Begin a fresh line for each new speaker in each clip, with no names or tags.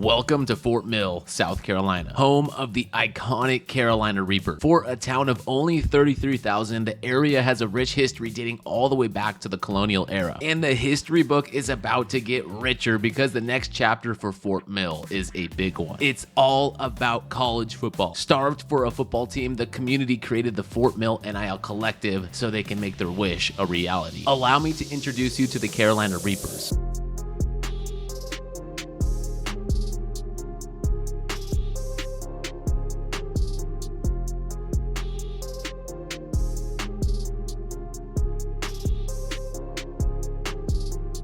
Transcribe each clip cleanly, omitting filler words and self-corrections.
Welcome to Fort Mill, South Carolina, home of the iconic Carolina Reaper. For a town of only 33,000, the area has a rich history dating all the way back to the colonial era. And the history book is about to get richer because the next chapter for Fort Mill is a big one. It's all about college football. Starved for a football team, the community created the Fort Mill NIL Collective so they can make their wish a reality. Allow me to introduce you to the Carolina Reapers.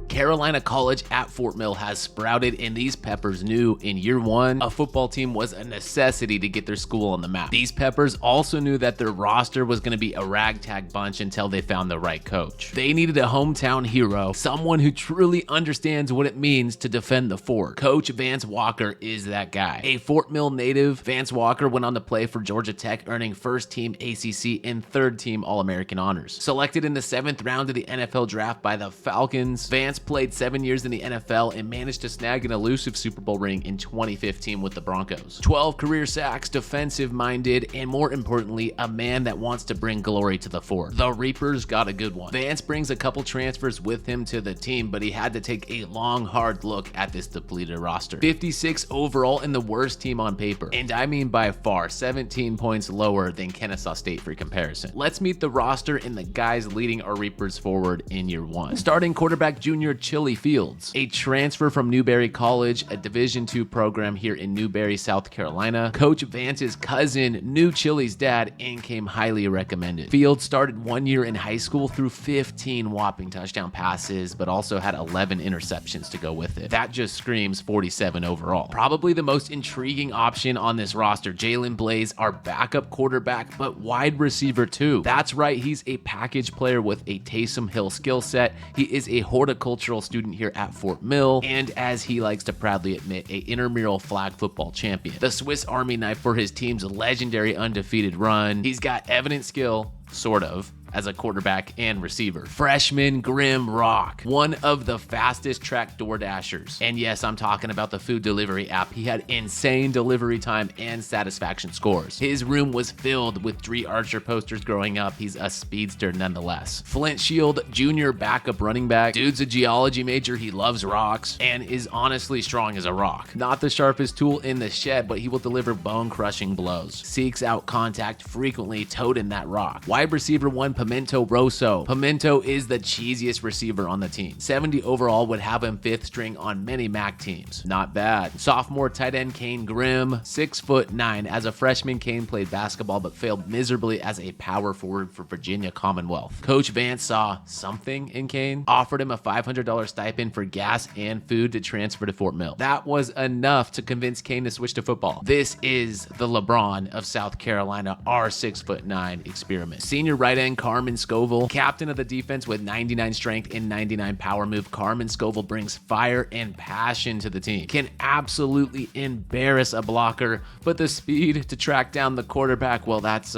Carolina College at Fort Mill has sprouted, and these Peppers knew in year one a football team was a necessity to get their school on the map. These Peppers also knew that their roster was going to be a ragtag bunch until they found the right coach. They needed a hometown hero, someone who truly understands what it means to defend the fort. Coach Vance Walker is that guy. A Fort Mill native, Vance Walker went on to play for Georgia Tech, earning first-team ACC and third-team All-American honors. Selected in the 7th round of the NFL draft by the Falcons, Vance played 7 years in the NFL and managed to snag an elusive Super Bowl ring in 2015 with the Broncos. 12 career sacks, defensive-minded, and more importantly, a man that wants to bring glory to the fort. The Reapers got a good one. Vance brings a couple transfers with him to the team, but he had to take a long, hard look at this depleted roster. 56 overall and the worst team on paper. And I mean by far, 17 points lower than Kennesaw State for comparison. Let's meet the roster and the guys leading our Reapers forward in year one. Starting quarterback junior Chili Fields, a transfer from Newberry College, a Division II program here in Newberry, South Carolina. Coach Vance's cousin knew Chili's dad and came highly recommended. Fields started 1 year in high school, threw 15 whopping touchdown passes, but also had 11 interceptions to go with it. That just screams 47 overall. Probably the most intriguing option on this roster, Jalen Blaze, our backup quarterback, but wide receiver too. That's right, he's a package player with a Taysom Hill skill set. He is a horticultural student here at Fort Mill, and as he likes to proudly admit, a intramural flag football champion. The Swiss Army knife for his team's legendary undefeated run. He's got evident skill, sort of, as a quarterback and receiver. Freshman Grim Rock, one of the fastest track door dashers. And yes, I'm talking about the food delivery app. He had insane delivery time and satisfaction scores. His room was filled with Dree Archer posters growing up. He's a speedster nonetheless. Flint Shield, junior backup running back. Dude's a geology major. He loves rocks and is honestly strong as a rock. Not the sharpest tool in the shed, but he will deliver bone-crushing blows. Seeks out contact frequently, toting that rock. Wide receiver one, Pimento Rosso. Pimento is the cheesiest receiver on the team. 70 overall would have him 5th string on many MAC teams. Not bad. Sophomore tight end Kane Grimm, 6'9". As a freshman, Kane played basketball but failed miserably as a power forward for Virginia Commonwealth. Coach Vance saw something in Kane, offered him a $500 stipend for gas and food to transfer to Fort Mill. That was enough to convince Kane to switch to football. This is the LeBron of South Carolina, our 6'9" experiment. Senior right end Carmen Scoville, captain of the defense with 99 strength and 99 power move. Carmen Scoville brings fire and passion to the team. Can absolutely embarrass a blocker, but the speed to track down the quarterback, well, that's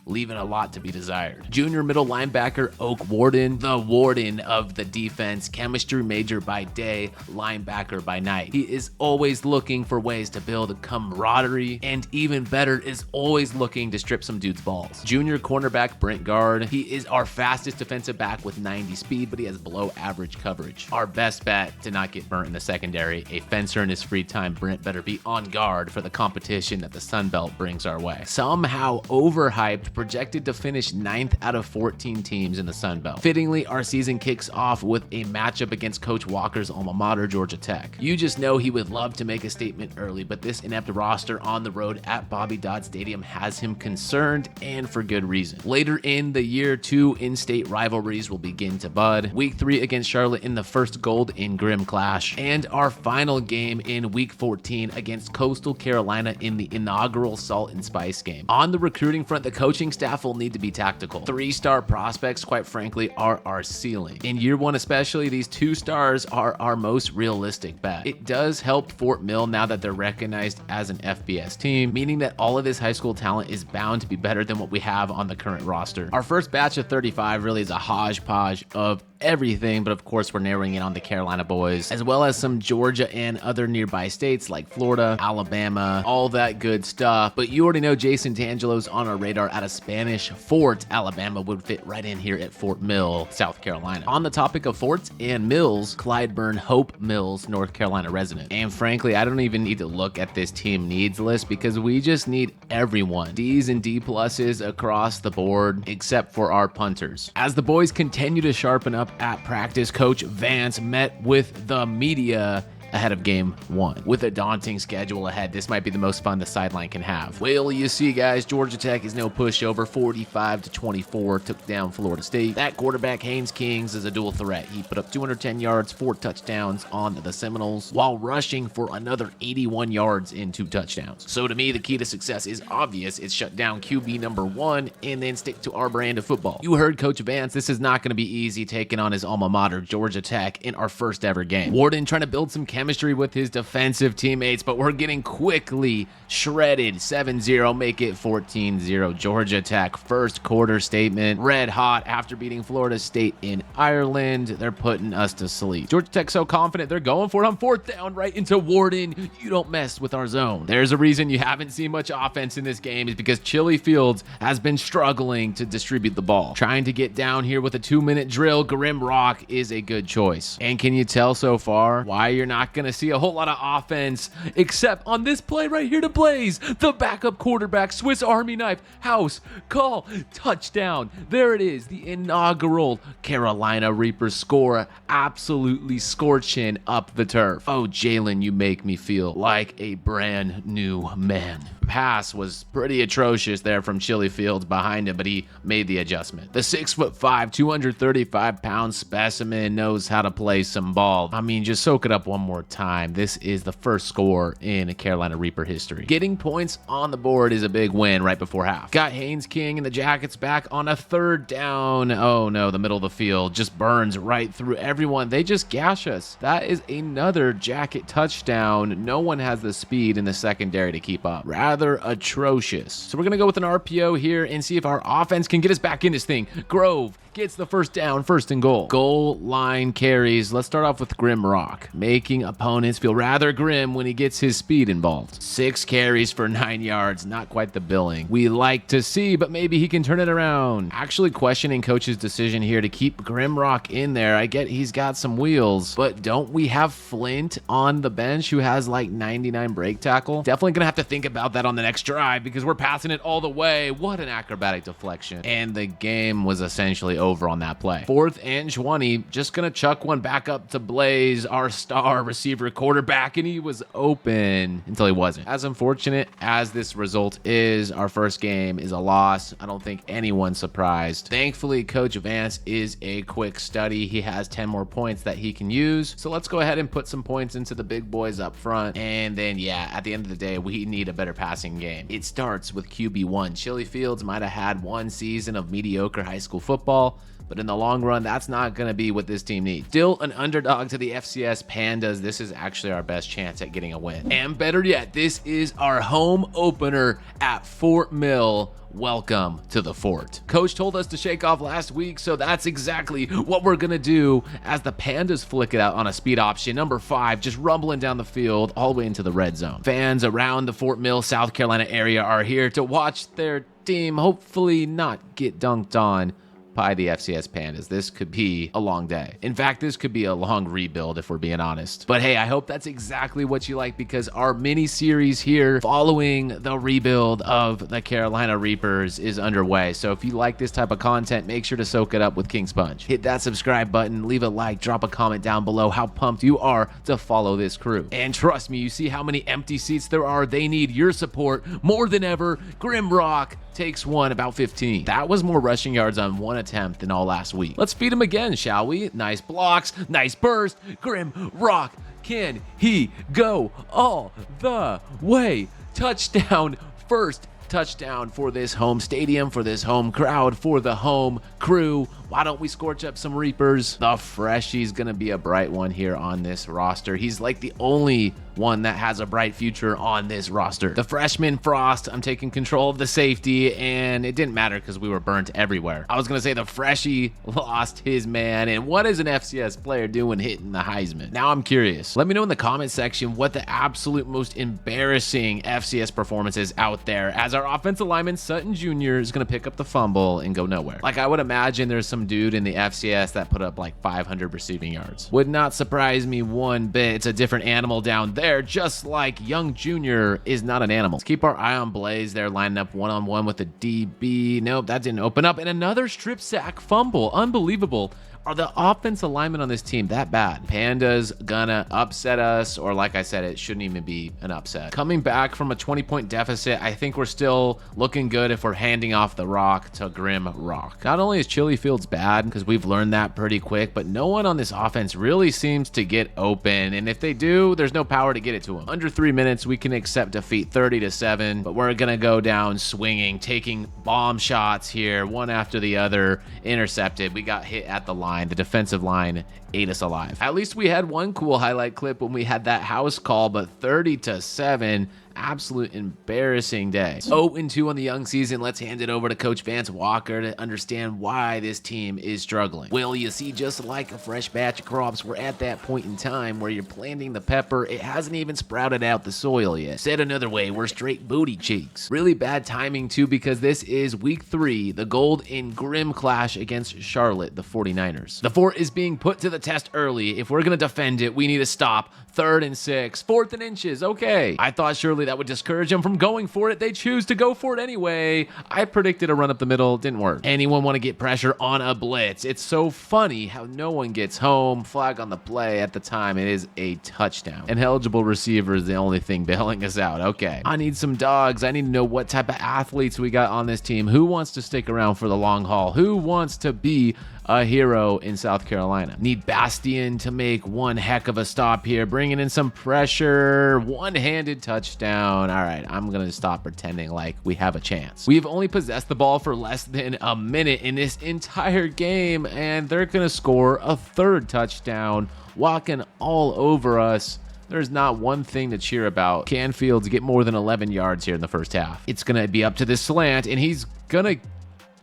leaving a lot to be desired. Junior middle linebacker Oak Warden, the warden of the defense, chemistry major by day, linebacker by night. He is always looking for ways to build camaraderie, and even better, is always looking to strip some dudes' balls. Junior cornerback Brent Guard, he is our fastest defensive back with 90 speed, but he has below average coverage. Our best bet to not get burnt in the secondary, a fencer in his free time. Brent better be on guard for the competition that the Sun Belt brings our way. Somehow overhyped, projected to finish 9th out of 14 teams in the Sun Belt. Fittingly, our season kicks off with a matchup against Coach Walker's alma mater, Georgia Tech. You just know he would love to make a statement early, but this inept roster on the road at Bobby Dodd Stadium has him concerned, and for good reason. Later in the year, 2 in-state rivalries will begin to bud. Week 3 against Charlotte in the first Gold in Grim Clash, and our final game in Week 14 against Coastal Carolina in the inaugural Salt and Spice game. On the recruiting front, the coaching staff will need to be tactical. 3-star prospects, quite frankly, are our ceiling. In year one especially, these 2 stars are our most realistic bet. It does help Fort Mill now that they're recognized as an FBS team, meaning that all of this high school talent is bound to be better than what we have on the current roster. Our first batch of 35 really is a hodgepodge of everything, but of course we're narrowing it on the Carolina boys, as well as some Georgia and other nearby states like Florida, Alabama, all that good stuff. But you already know Jason Tangelo's on our radar out of Spanish Fort. Alabama would fit right in here at Fort Mill, South Carolina. On the topic of forts and mills, Clydeburn Hope Mills, North Carolina resident. And frankly, I don't even need to look at this team needs list because we just need everyone. D's and D pluses across the board, except for our punters. As the boys continue to sharpen up at practice, Coach Vance met with the media ahead of game 1. With a daunting schedule ahead, this might be the most fun the sideline can have. Well, you see, guys, Georgia Tech is no pushover. 45-24 took down Florida State. That quarterback, Haynes Kings, is a dual threat. He put up 210 yards, 4 touchdowns on the Seminoles, while rushing for another 81 yards and 2 touchdowns. So to me, the key to success is obvious. It's shut down QB number 1 and then stick to our brand of football. You heard Coach Vance. This is not going to be easy taking on his alma mater, Georgia Tech, in our first ever game. Warden trying to build some chemistry with his defensive teammates, but we're getting quickly shredded. 7-0, make it 14-0. Georgia Tech first quarter statement, red hot after beating Florida State in Ireland. They're putting us to sleep. Georgia Tech so confident they're going for it on 4th down right into Warden. You don't mess with our zone. There's a reason you haven't seen much offense in this game, is because Chili Fields has been struggling to distribute the ball. Trying to get down here with a 2-minute drill, Grim Rock is a good choice. And can you tell so far why you're not going to see a whole lot of offense, except on this play right here to Blaze, the backup quarterback, Swiss Army knife, house, call, touchdown. There it is, the inaugural Carolina Reapers score, absolutely scorching up the turf. Oh, Jalen, you make me feel like a brand new man. Pass was pretty atrocious there from Chili Fields behind him, but he made the adjustment. The 6'5", 235-pound specimen knows how to play some ball. I mean, just soak it up one more time. This is the first score in Carolina Reaper history. Getting points on the board is a big win right before half. Got Haynes King and the Jackets back on a 3rd down. Oh no, the middle of the field just burns right through everyone. They just gash us. That is another Jacket touchdown. No one has the speed in the secondary to keep up. Rather atrocious. So we're going to go with an RPO here and see if our offense can get us back in this thing. Grove gets the 1st down, 1st and goal. Goal line carries. Let's start off with Grim Rock, making opponents feel rather grim when he gets his speed involved. 6 carries for 9 yards, not quite the billing we like to see, but maybe he can turn it around. Actually questioning coach's decision here to keep Grim Rock in there. I get he's got some wheels, but don't we have Flint on the bench who has like 99 break tackle? Definitely gonna have to think about that on the next drive because we're passing it all the way. What an acrobatic deflection. And the game was essentially over on that play. 4th and 20, just gonna chuck one back up to Blaze, our star receiver quarterback, and he was open until he wasn't. As unfortunate as this result is, our first game is a loss. I don't think anyone's surprised. Thankfully, Coach Vance is a quick study. He has 10 more points that he can use. So let's go ahead and put some points into the big boys up front. And then, yeah, at the end of the day, we need a better passing game. It starts with QB1. Chili Fields might have had one season of mediocre high school football, but in the long run, that's not going to be what this team needs. Still an underdog to the FCS Pandas. This is actually our best chance at getting a win. And better yet, this is our home opener at Fort Mill. Welcome to the fort. Coach told us to shake off last week, so that's exactly what we're gonna do as the Pandas flick it out on a speed option. Number 5, just rumbling down the field all the way into the red zone. Fans around the Fort Mill, South Carolina area are here to watch their team hopefully not get dunked on by the FCS Pandas. This could be a long day. In fact, this could be a long rebuild if we're being honest. But hey, I hope that's exactly what you like because our mini series here following the rebuild of the Carolina Reapers is underway. So if you like this type of content, make sure to soak it up with KingSponge. Hit that subscribe button, leave a like, drop a comment down below how pumped you are to follow this crew. And trust me, you see how many empty seats there are. They need your support more than ever. Grim Rock takes one, about 15. That was more rushing yards on one attempt than all last week. Let's feed him again, shall we? Nice blocks, nice burst. Grim Rock, can he go all the way? Touchdown, first touchdown for this home stadium, for this home crowd, for the home crew. Why don't we scorch up some Reapers? The Freshie's gonna be a bright one here on this roster. He's like the only one that has a bright future on this roster. The freshman Frost, I'm taking control of the safety, and it didn't matter because we were burnt everywhere. I was gonna say the Freshie lost his man, and what is an FCS player doing hitting the Heisman? Now I'm curious. Let me know in the comment section what the absolute most embarrassing FCS performance is out there, as our offensive lineman Sutton Jr. is gonna pick up the fumble and go nowhere. Like, I would imagine there's some dude in the FCS that put up like 500 receiving yards. Would not surprise me one bit. It's a different animal down there, just like Young Jr. is not an animal. Let's keep our eye on Blaze there, lining up one-on-one with the DB. Nope, that didn't open up. And another strip sack fumble. Unbelievable. Are the offensive linemen on this team that bad? Panda's gonna upset us, or like I said, it shouldn't even be an upset. Coming back from a 20-point deficit, I think we're still looking good if we're handing off the rock to Grim Rock. Not only is Chili Fields bad, because we've learned that pretty quick, but no one on this offense really seems to get open, and if they do, there's no power to get it to them. Under 3 minutes, we can accept defeat 30-7, but we're gonna go down swinging, taking bomb shots here, one after the other, intercepted. We got hit at the line. The defensive line ate us alive. At least we had one cool highlight clip when we had that house call, but 30-7, absolute embarrassing day. 0-2 on the young season. Let's hand it over to Coach Vance Walker to understand why this team is struggling. Well, you see, just like a fresh batch of crops, we're at that point in time where you're planting the pepper. It hasn't even sprouted out the soil yet. Said another way, we're straight booty cheeks. Really bad timing too, because this is week 3, the Gold in Grim clash against Charlotte, the 49ers. The fort is being put to the test early. If we're gonna defend it, we need to stop. 3rd and 6, 4th and inches. Okay. I thought surely that would discourage them from going for it. They choose to go for it anyway. I predicted a run up the middle. Didn't work. Anyone want to get pressure on a blitz? It's so funny how no one gets home. Flag on the play. At the time, it is a touchdown. An eligible receiver is the only thing bailing us out. Okay. I need some dogs. I need to know what type of athletes we got on this team. Who wants to stick around for the long haul? Who wants to be a hero in South Carolina? Need Bastion to make one heck of a stop here, bringing in some pressure. One-handed touchdown. All right, I'm gonna stop pretending like we have a chance. We've only possessed the ball for less than a minute in this entire game, and they're gonna score a 3rd touchdown, walking all over us. There's not one thing to cheer about. Canfield's get more than 11 yards here in the first half. It's gonna be up to this slant, and he's gonna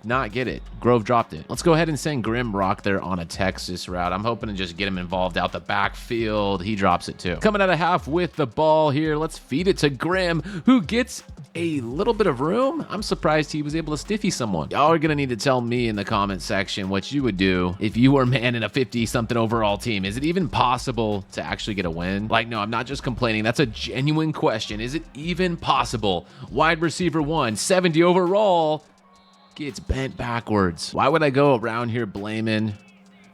not get it. Grove dropped it. Let's go ahead and send Grim Rock there on a Texas route. I'm hoping to just get him involved out the backfield. He drops it too. Coming out of half with the ball here. Let's feed it to Grim, who gets a little bit of room. I'm surprised he was able to stiffy someone. Y'all are gonna need to tell me in the comment section what you would do if you were manning a 50-something overall team. Is it even possible to actually get a win? Like, no, I'm not just complaining. That's a genuine question. Is it even possible? Wide receiver 1, 70 overall, gets bent backwards. Why would I go around here blaming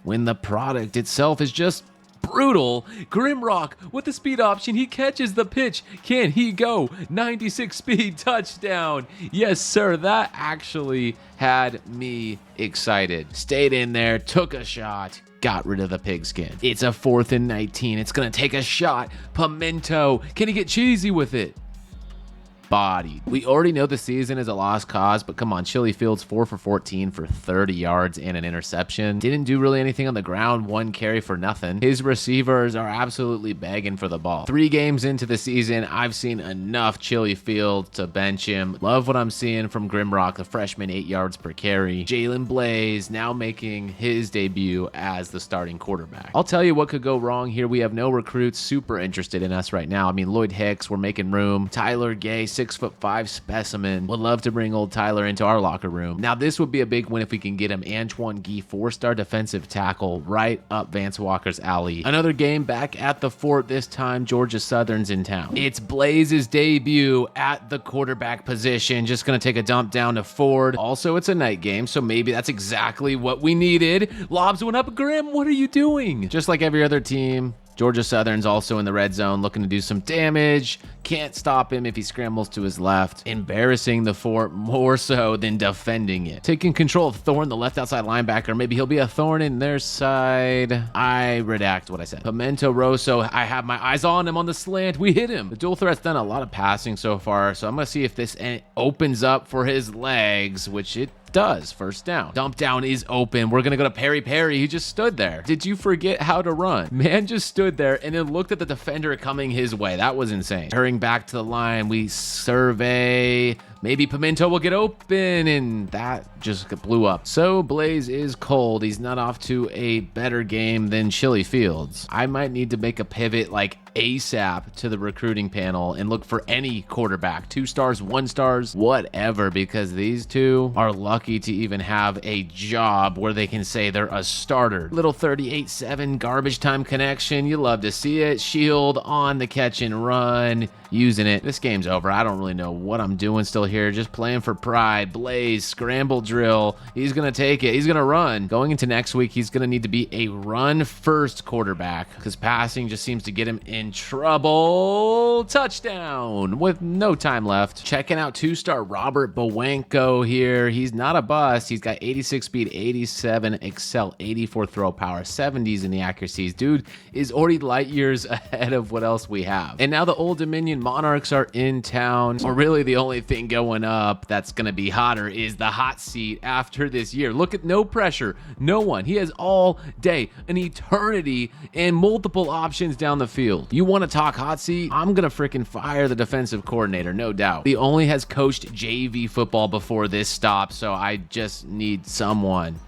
when the product itself is just brutal? Grimrock with the speed option. He catches the pitch. Can he go? 96 speed touchdown. Yes, sir. That actually had me excited. Stayed in there, took a shot, got rid of the pigskin. It's a 4th and 19. It's going to take a shot. Pimento. Can he get cheesy with it? Bodied. We already know the season is a lost cause, but come on, Chili Fields 4 for 14 for 30 yards and an interception. Didn't do really anything on the ground, 1 carry for nothing. His receivers are absolutely begging for the ball. 3 games into the season, I've seen enough Chili Fields to bench him. Love what I'm seeing from Grimrock, the freshman, 8 yards per carry. Jalen Blaze now making his debut as the starting quarterback. I'll tell you what could go wrong here. We have no recruits super interested in us right now. I mean, Lloyd Hicks, we're making room. Tyler Gay, 6'5" specimen. Would love to bring old Tyler into our locker room. Now, this would be a big win if we can get him. Antoine Gee, 4-star defensive tackle, right up Vance Walker's alley. Another game back at the fort. This time, Georgia Southern's in town. It's Blaze's debut at the quarterback position. Just gonna take a dump down to Ford. Also, it's a night game, so maybe that's exactly what we needed. Lobs went up. Grim, what are you doing? Just like every other team, Georgia Southern's also in the red zone, looking to do some damage. Can't stop him if he scrambles to his left. Embarrassing the fort more so than defending it. Taking control of Thorne, the left outside linebacker. Maybe he'll be a thorn in their side. I redact what I said. Pimento Rosso, I have my eyes on him on the slant. We hit him. The dual threat's done a lot of passing so far, so I'm going to see if this opens up for his legs, which it Does. First down. Dump down is open. We're going to go to Perry. He just stood there. Did you forget how to run? Man just stood there and then looked at the defender coming his way. That was insane. Hurrying back to the line, we survey. Maybe Pimento will get open, and that just blew up. So Blaze is cold. He's not off to a better game than Chili Fields. I might need to make a pivot like ASAP to the recruiting panel and look for any quarterback, 2 stars, 1 stars, whatever, because these two are lucky to even have a job where they can say they're a starter. Little 38-7 garbage time connection. You love to see it. Shield on the catch and run. Using it. This game's over. I don't really know what I'm doing still here. Just playing for pride. Blaze, scramble drill. He's going to take it. He's going to run. Going into next week, he's going to need to be a run-first quarterback because passing just seems to get him in trouble. Touchdown with no time left. Checking out 2-star Robert Bowenko here. He's not a bust. He's got 86 speed, 87 excel, 84 throw power, 70s in the accuracies. Dude is already light years ahead of what else we have. And now the Old Dominion Monarchs are in town. Or really the only thing going up that's going to be hotter is the hot seat after this year. Look at no pressure. No one. He has all day, an eternity, and multiple options down the field. You want to talk hot seat? I'm going to freaking fire the defensive coordinator, no doubt. He only has coached JV football before this stop, so I just need someone,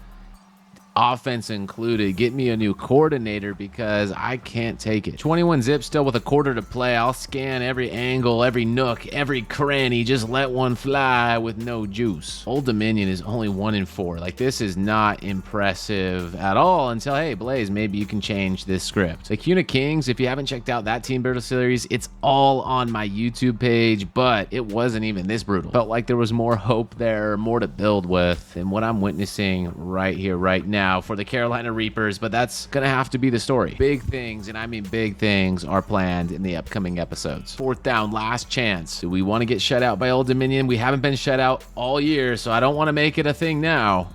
offense included, get me a new coordinator because I can't take it. 21 zip still with a quarter to play. I'll scan every angle, every nook, every cranny, just let one fly with no juice. Old Dominion is only 1-4. Like, this is not impressive at all until, hey, Blaze, maybe you can change this script. The CUNA Kings, if you haven't checked out that Team Builder series, it's all on my YouTube page, but it wasn't even this brutal. Felt like there was more hope there, more to build with than what I'm witnessing right here, right now for the Carolina Reapers, but that's gonna have to be the story. Big things, and I mean big things, are planned in the upcoming episodes. 4th down, last chance. Do we want to get shut out by Old Dominion? We haven't been shut out all year, so I don't want to make it a thing now.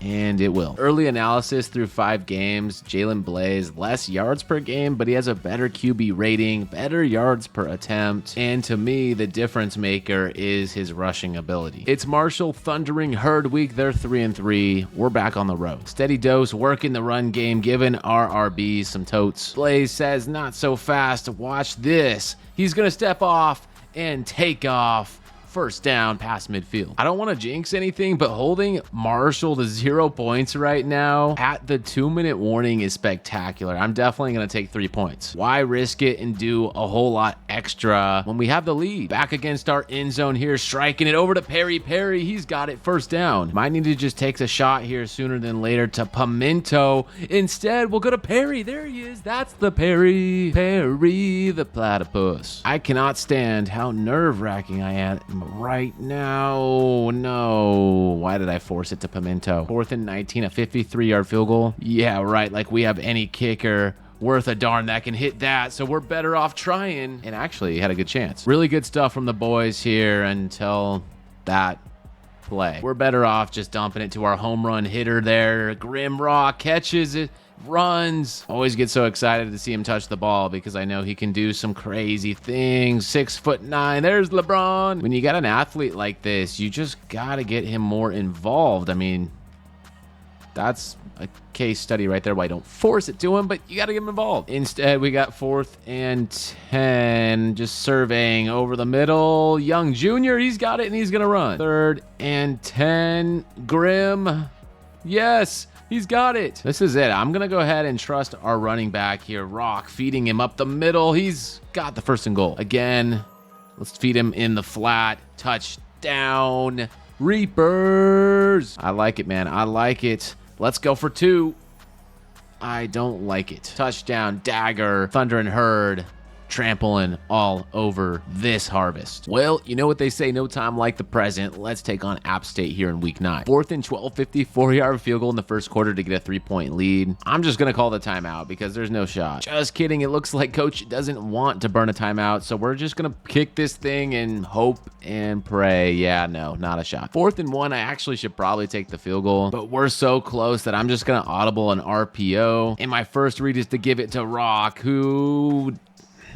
And it will. Early analysis through 5 games, Jalen Blaze, less yards per game, but he has a better QB rating, better yards per attempt, and to me, the difference maker is his rushing ability. It's Marshall Thundering Herd week. They're 3-3. We're back on the road. Steady dose, working the run game, giving RRBs some totes. Blaze says, not so fast. Watch this. He's going to step off and take off. First down past midfield. I don't want to jinx anything, but holding Marshall to 0 points right now at the 2-minute warning is spectacular. I'm definitely going to take 3 points. Why risk it and do a whole lot extra when we have the lead? Back against our end zone here, striking it over to Perry. He's got it, first down. Might need to just take a shot here sooner than later to Pimento. Instead, we'll go to Perry. There he is. That's the Perry the platypus. I cannot stand how nerve-wracking I am right now. No. Why did I force it to Pimento? 4th and 19, a 53-yard field goal. Yeah, right. Like we have any kicker worth a darn that can hit that, so we're better off trying. And actually had a good chance. Really good stuff from the boys here until that play. We're better off just dumping it to our home run hitter there. Grimrock catches it, runs. Always get so excited to see him touch the ball because I know he can do some crazy things. 6'9". There's LeBron. When you got an athlete like this, you just gotta get him more involved. I mean, that's a case study right there why I don't force it to him, but you gotta get him involved. Instead, we got 4th and 10, just surveying over the middle. Young Junior, he's got it and he's gonna run. 3rd and 10, Grim. Yes. He's got it. This is it. I'm going to go ahead and trust our running back here. Rock feeding him up the middle. He's got the 1st and goal. Again, let's feed him in the flat. Touchdown. Reapers. I like it, man. I like it. Let's go for 2. I don't like it. Touchdown. Dagger. Thunder and Herd. Trampling all over this harvest. Well, you know what they say, no time like the present. Let's take on App State here in week 9. 4th and 12, 54-yard field goal in the first quarter to get a 3-point lead. I'm just going to call the timeout because there's no shot. Just kidding. It looks like coach doesn't want to burn a timeout, so we're just going to kick this thing and hope and pray. Yeah, no, not a shot. 4th and 1, I actually should probably take the field goal, but we're so close that I'm just going to audible an RPO. And my first read is to give it to Rock, who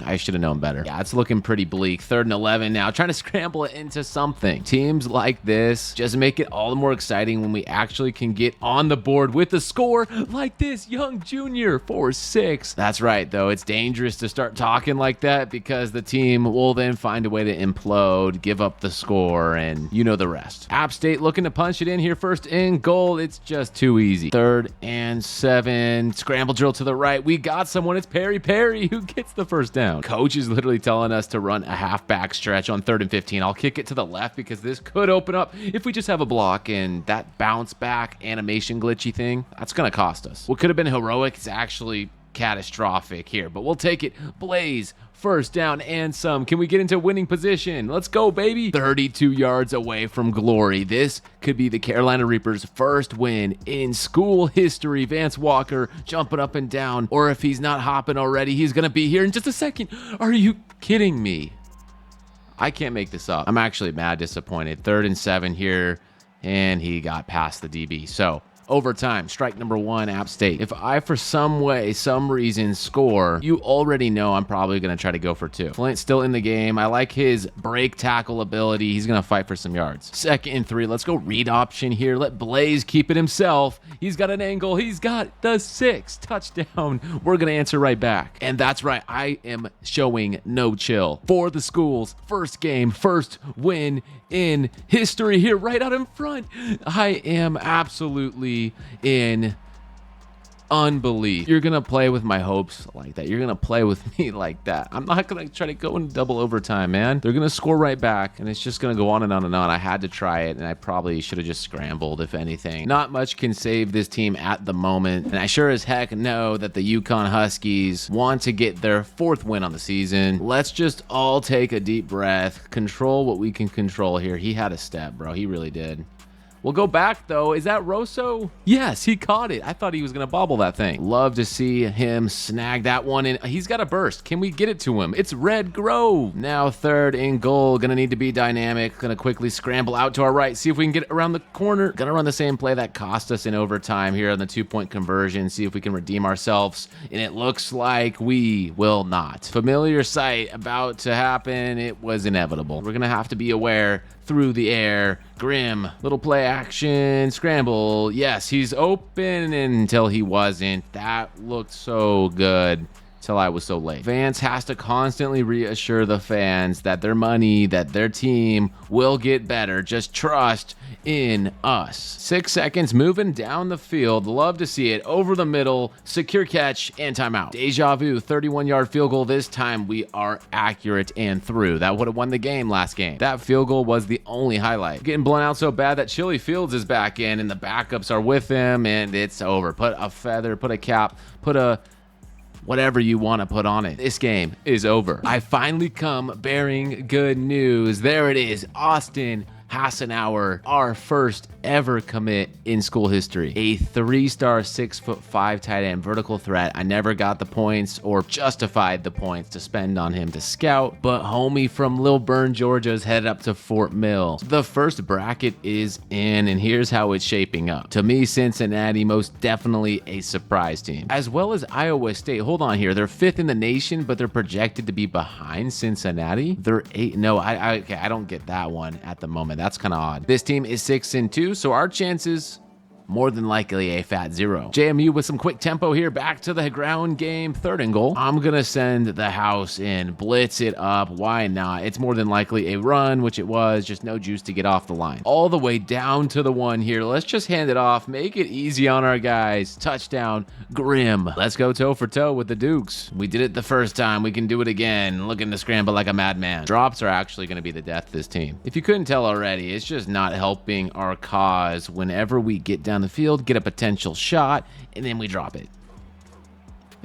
I should have known better. Yeah, it's looking pretty bleak. 3rd and 11 now, trying to scramble it into something. Teams like this just make it all the more exciting when we actually can get on the board with a score like this. Young Junior 4-6. That's right, though. It's dangerous to start talking like that because the team will then find a way to implode, give up the score, and you know the rest. App State looking to punch it in here. 1st and goal. It's just too easy. 3rd and 7. Scramble drill to the right. We got someone. It's Perry who gets the first down. Coach is literally telling us to run a halfback stretch on 3rd and 15. I'll kick it to the left because this could open up if we just have a block, and that bounce back animation glitchy thing, that's going to cost us. What could have been heroic is actually catastrophic here, but we'll take it. Blaze, 1st down and some. Can we get into winning position? Let's go, baby. 32 yards away from glory. This could be the Carolina Reapers' first win in school history. Vance Walker jumping up and down, or if he's not hopping already, he's going to be here in just a second. Are you kidding me? I can't make this up. I'm actually mad disappointed. 3rd and 7 here, and he got past the DB. So overtime, strike number 1, App State. If I, for some way, some reason, score, you already know I'm probably going to try to go for 2. Flint's still in the game. I like his break tackle ability. He's going to fight for some yards. 2nd and 3. Let's go read option here. Let Blaze keep it himself. He's got an angle. He's got the 6. Touchdown. We're going to answer right back. And that's right. I am showing no chill. For the school's first game, first win in history here, right out in front. I am absolutely in unbelief. You're gonna play with my hopes like that. You're gonna play with me like that. I'm not gonna try to go in double overtime, man. They're gonna score right back, and it's just gonna go on and on and on. I had to try it, and I probably should have just scrambled, if anything. Not much can save this team at the moment, and I sure as heck know that the Yukon Huskies want to get their 4th win on the season. Let's just all take a deep breath, control what we can control here. He had a step, bro. He really did. We'll go back, though. Is that Rosso? Yes, he caught it. I thought he was going to bobble that thing. Love to see him snag that one in. He's got a burst. Can we get it to him? It's Red Grove. Now 3rd and goal. Going to need to be dynamic. Going to quickly scramble out to our right. See if we can get around the corner. Going to run the same play that cost us in overtime here on the 2-point conversion. See if we can redeem ourselves. And it looks like we will not. Familiar sight about to happen. It was inevitable. We're going to have to be aware. Through the air, Grim, little play action, scramble. Yes, he's open until he wasn't. That looked so good till I was so late. Vance has to constantly reassure the fans that their money, that their team will get better. Just trust in us. 6 seconds moving down the field. Love to see it. Over the middle, secure catch, and timeout. Deja vu, 31-yard field goal. This time we are accurate and through. That would have won the game last game. That field goal was the only highlight. Getting blown out so bad that Chili Fields is back in and the backups are with him, and it's over. Put a feather, put a cap, put a whatever you want to put on it. This game is over. I finally come bearing good news. There it is. Austin Hassenauer, our first ever commit in school history. A 3-star, 6'5" tight end, vertical threat. I never got the points or justified the points to spend on him to scout, but homie from Lilburn, Georgia is headed up to Fort Mill. The first bracket is in, and here's how it's shaping up. To me, Cincinnati, most definitely a surprise team, as well as Iowa State. Hold on here. They're 5th in the nation, but they're projected to be behind Cincinnati. They're 8. No, I don't get that one at the moment. That's kind of odd. This team is 6-2, so our chances more than likely a fat 0. JMU with some quick tempo here, back to the ground game, 3rd and goal. I'm gonna send the house in, blitz it up. Why not? It's more than likely a run, which it was, just no juice to get off the line. All the way down to the 1 here. Let's just hand it off, make it easy on our guys. Touchdown, Grim. Let's go toe for toe with the Dukes. We did it the first time, we can do it again. Looking to scramble like a madman. Drops are actually gonna be the death of this team. If you couldn't tell already, it's just not helping our cause whenever we get down the field, get a potential shot, and then we drop it.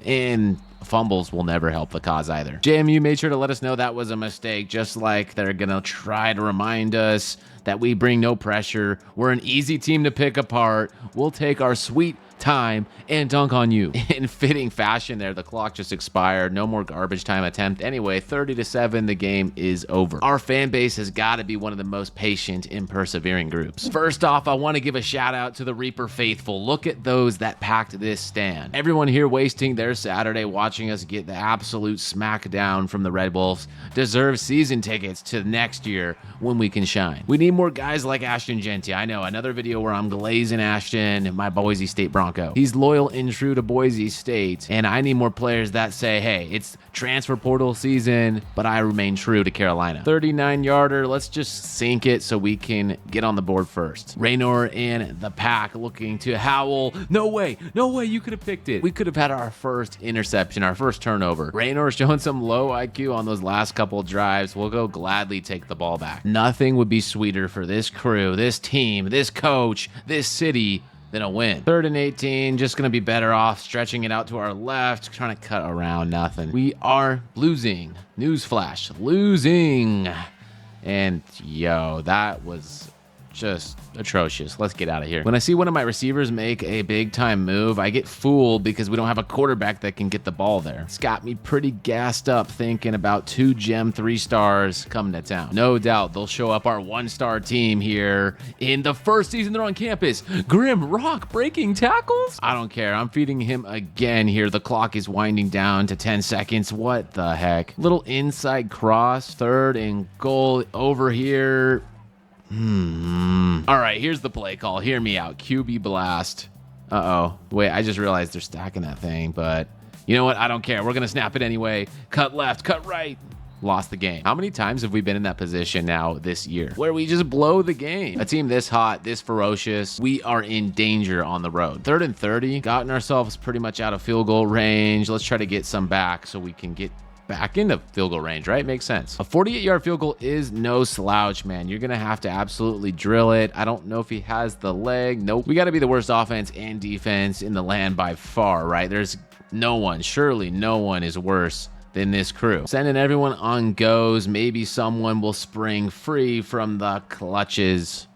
And fumbles will never help the cause either. JMU made sure to let us know that was a mistake, just like they're gonna try to remind us that we bring no pressure. We're an easy team to pick apart. We'll take our sweet time and dunk on you. In fitting fashion there, the clock just expired. No more garbage time attempt. Anyway, 30-7, the game is over. Our fan base has got to be one of the most patient and persevering groups. First off, I want to give a shout out to the Reaper faithful. Look at those that packed this stand. Everyone here wasting their Saturday watching us get the absolute smackdown from the Red Wolves deserves season tickets to next year when we can shine. We need more guys like Ashton Genty. I know, another video where I'm glazing Ashton, my Boise State Bronco. He's loyal and true to Boise State, and I need more players that say, hey, it's transfer portal season, but I remain true to Carolina. 39-yarder, let's just sink it so we can get on the board first. Raynor and the pack looking to Howell. No way, you could have picked it. We could have had our first interception, our first turnover. Raynor showing some low IQ on those last couple drives. We'll go gladly take the ball back. Nothing would be sweeter for this crew, this team, this coach, this city than a win. 3rd and 18, just gonna be better off stretching it out to our left, trying to cut around nothing. We are losing. Newsflash, losing. And yo, that was just atrocious. Let's get out of here. When I see one of my receivers make a big time move, I get fooled because we don't have a quarterback that can get the ball there. It's got me pretty gassed up thinking about 2 gem 3 stars coming to town. No doubt they'll show up our 1-star team here in the first season they're on campus. Grim Rock breaking tackles? I don't care. I'm feeding him again here. The clock is winding down to 10 seconds. What the heck? Little inside cross, 3rd and goal over here. All right, here's the play call. Hear me out. QB blast. Uh-oh. Wait, I just realized they're stacking that thing, but you know what? I don't care. We're going to snap it anyway. Cut left, cut right. Lost the game. How many times have we been in that position now this year where we just blow the game? A team this hot, this ferocious, we are in danger on the road. 3rd and 30, gotten ourselves pretty much out of field goal range. Let's try to get some back so we can get back into field goal range, right? Makes sense. A 48-yard field goal is no slouch, man. You're gonna have to absolutely drill it. I don't know if he has the leg. Nope. We got to be the worst offense and defense in the land by far, right? There's no one, surely no one is worse than this crew. Sending everyone on goes. Maybe someone will spring free from the clutches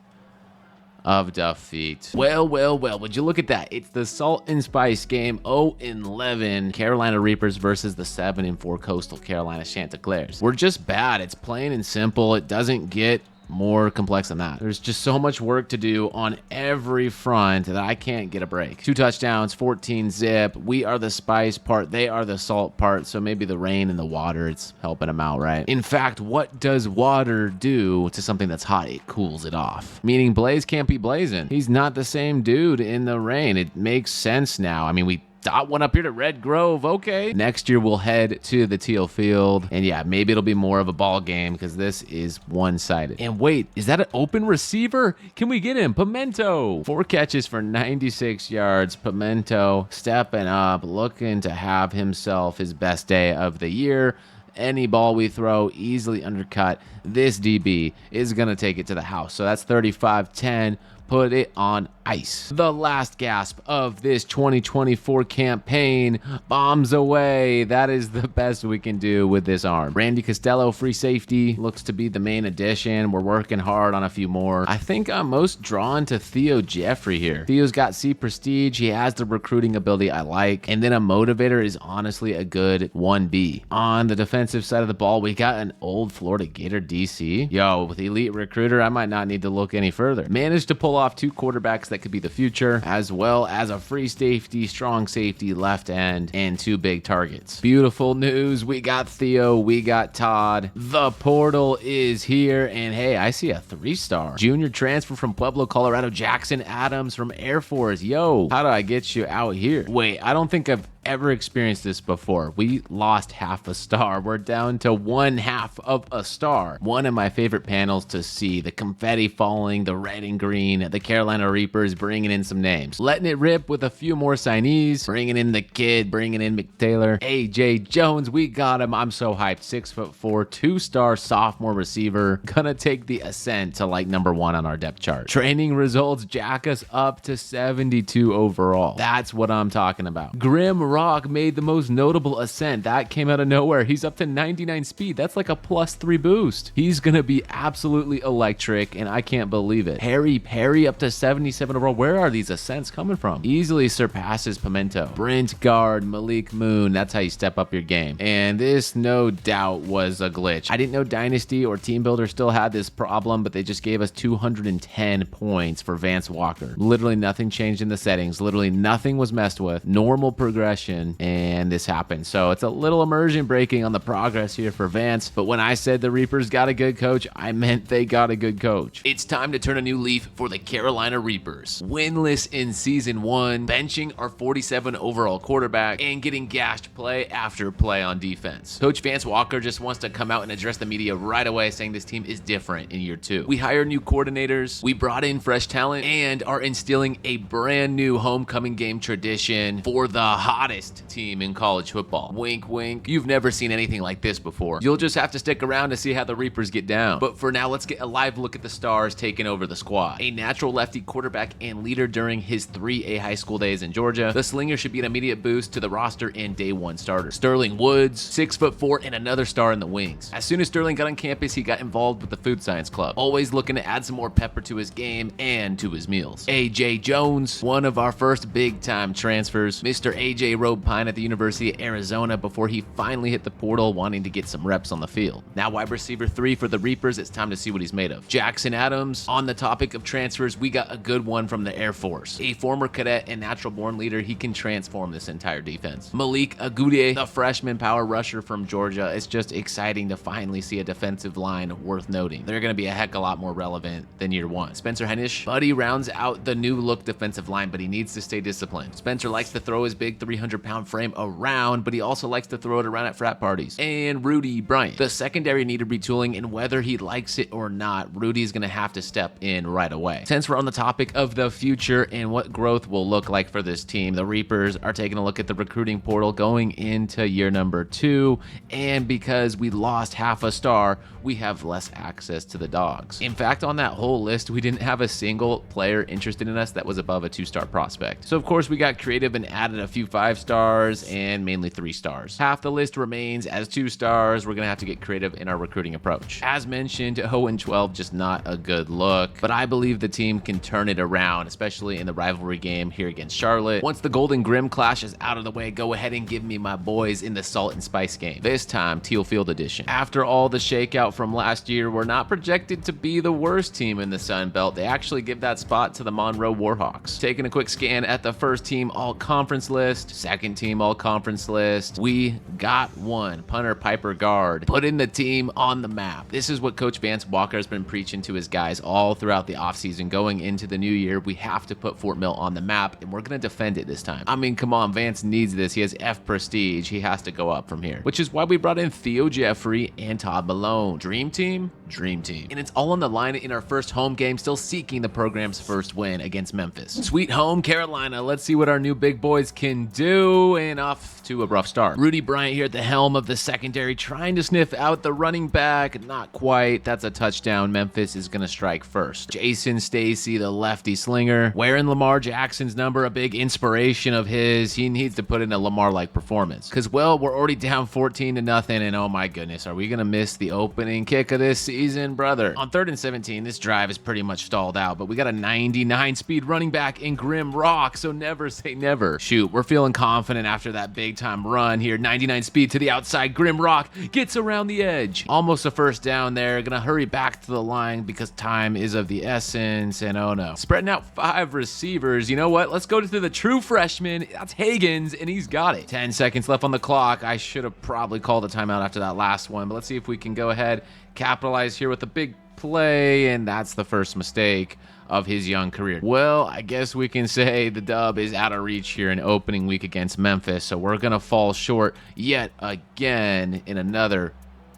of defeat. Well, would you look at that? It's the Salt and Spice game. 0-11 Carolina Reapers versus the 7-4 Coastal Carolina Chanticleers. We're just bad. It's plain and simple. It doesn't get more complex than that. There's just so much work to do on every front that I can't get a break. 2 touchdowns, 14 zip. We are the spice part. They are the salt part. So maybe the rain and the water, it's helping them out, right? In fact, what does water do to something that's hot? It cools it off. Meaning Blaze can't be blazing. He's not the same dude in the rain. It makes sense now. I mean, we dot one up here to Red Grove. Okay. Next year we'll head to the teal field. And yeah, maybe it'll be more of a ball game because this is one-sided. And wait, is that an open receiver? Can we get him? Pimento. 4 catches for 96 yards. Pimento stepping up, looking to have himself his best day of the year. Any ball we throw easily undercut. This DB is going to take it to the house. So that's 35-10. Put it on ice. The last gasp of this 2024 campaign. Bombs away. That is the best we can do with this arm. Randy Costello, free safety, looks to be the main addition. We're working hard on a few more. I think I'm most drawn to Theo Jeffrey here. Theo's got C prestige. He has the recruiting ability I like. And then a motivator is honestly a good 1B. On the defensive side of the ball, we got an old Florida Gator DC. Yo, with elite recruiter, I might not need to look any further. Managed to pull off 2 quarterbacks that could be the future, as well as a free safety, strong safety, left end, and 2 big targets. Beautiful news. We got Theo, we got Todd. The portal is here, and hey, I see a 3-star. Junior transfer from Pueblo, Colorado, Jackson Adams from Air Force. Yo, how do I get you out here? Wait, I don't think I've ever experienced this before. We lost half a star. We're down to 1/2 of a star. One of my favorite panels to see, the confetti falling, the red and green, the Carolina Reapers bringing in some names. Letting it rip with a few more signees, bringing in the kid, bringing in McTaylor, AJ Jones, we got him. I'm so hyped. 6'4", 2-star sophomore receiver. Gonna take the ascent to like number 1 on our depth chart. Training results jack us up to 72 overall. That's what I'm talking about. Grim Rock made the most notable ascent. That came out of nowhere. He's up to 99 speed. That's like a +3 boost. He's gonna be absolutely electric, and I can't believe it. Harry Perry up to 77 overall. Where are these ascents coming from? Easily surpasses Pimento. Brent Guard, Malik Moon. That's how you step up your game. And this, no doubt, was a glitch. I didn't know Dynasty or Team Builder still had this problem, but they just gave us 210 points for Vance Walker. Literally nothing changed in the settings. Literally nothing was messed with. Normal progression, and this happened. So it's a little immersion breaking on the progress here for Vance, but when I said the Reapers got a good coach, I meant they got a good coach. It's time to turn a new leaf for the Carolina Reapers. Winless in season 1, benching our 47 overall quarterback, and getting gashed play after play on defense. Coach Vance Walker just wants to come out and address the media right away, saying this team is different in year 2. We hired new coordinators, we brought in fresh talent, and are instilling a brand new homecoming game tradition for the hottest team in college football. Wink, wink. You've never seen anything like this before. You'll just have to stick around to see how the Reapers get down. But for now, let's get a live look at the stars taking over the squad. A natural lefty quarterback and leader during his 3A high school days in Georgia, the slinger should be an immediate boost to the roster and day 1 starter. Sterling Woods, 6'4", and another star in the wings. As soon as Sterling got on campus, he got involved with the food science club, always looking to add some more pepper to his game and to his meals. AJ Jones, one of our first big-time transfers. Mr. AJ rode pine at the University of Arizona before he finally hit the portal, wanting to get some reps on the field. Now wide receiver 3 for the Reapers, it's time to see what he's made of. Jackson Adams. On the topic of transfers, we got a good one from the Air Force. A former cadet and natural-born leader, he can transform this entire defense. Malik Agude, the freshman power rusher from Georgia. It's just exciting to finally see a defensive line worth noting. They're going to be a heck of a lot more relevant than year 1. Spencer Hennish, Buddy rounds out the new look defensive line, but he needs to stay disciplined. Spencer likes to throw his big 300-pound frame around, but he also likes to throw it around at frat parties. And Rudy Bryant. The secondary needed retooling, and whether he likes it or not, Rudy's going to have to step in right away. Since we're on the topic of the future and what growth will look like for this team, the Reapers are taking a look at the recruiting portal going into year number 2, and because we lost half a star, we have less access to the dogs. In fact, on that whole list, we didn't have a single player interested in us that was above a 2-star prospect. So of course we got creative and added a few 5 stars and mainly 3 stars. Half the list remains as 2 stars. We're gonna have to get creative in our recruiting approach. As mentioned, 0-12, just not a good look, but I believe the team can turn it around, especially in the rivalry game here against Charlotte. Once the Golden Grim clash is out of the way, go ahead and give me my boys in the Salt and Spice game. This time, Teal Field edition. After all the shakeout from last year, we're not projected to be the worst team in the Sun Belt. They actually give that spot to the Monroe Warhawks. Taking a quick scan at the first team all-conference list, second team all-conference list, we got one. Punter Piper Guard, putting the team on the map. This is what Coach Vance Walker has been preaching to his guys all throughout the offseason. Going into the new year, we have to put Fort Mill on the map, and we're going to defend it this time. I mean, come on, Vance needs this. He has F prestige. He has to go up from here, which is why we brought in Theo Jeffrey and Todd Malone. Dream team? Dream team. And it's all on the line in our first home game, still seeking the program's first win against Memphis. Sweet home Carolina. Let's see what our new big boys can do, and off to a rough start. Rudy Bryant here at the helm of the secondary, trying to sniff out the running back. Not quite. That's a touchdown. Memphis is going to strike first. Jason Stacy, the lefty slinger, wearing Lamar Jackson's number, a big inspiration of his. He needs to put in a Lamar-like performance, because, well, we're already down 14-0, and oh my goodness, are we going to miss the opening kick of this season, brother? On 3rd and 17, this drive is pretty much stalled out, but we got a 99 speed running back in Grim Rock, so never say never. Shoot, we're feeling confident after that big time run here. 99 speed to the outside. Grim Rock gets around the edge. Almost a first down there. Gonna hurry back to the line because time is of the essence, and oh no. Spreading out 5 receivers. You know what? Let's go to the true freshman. That's Higgins, and he's got it. 10 seconds left on the clock. I should have probably called a timeout after that last one, but let's see if we can go ahead, capitalize here with a big play, and that's the first mistake of his young career. Well, I guess we can say the dub is out of reach here in opening week against Memphis, so we're gonna fall short yet again in another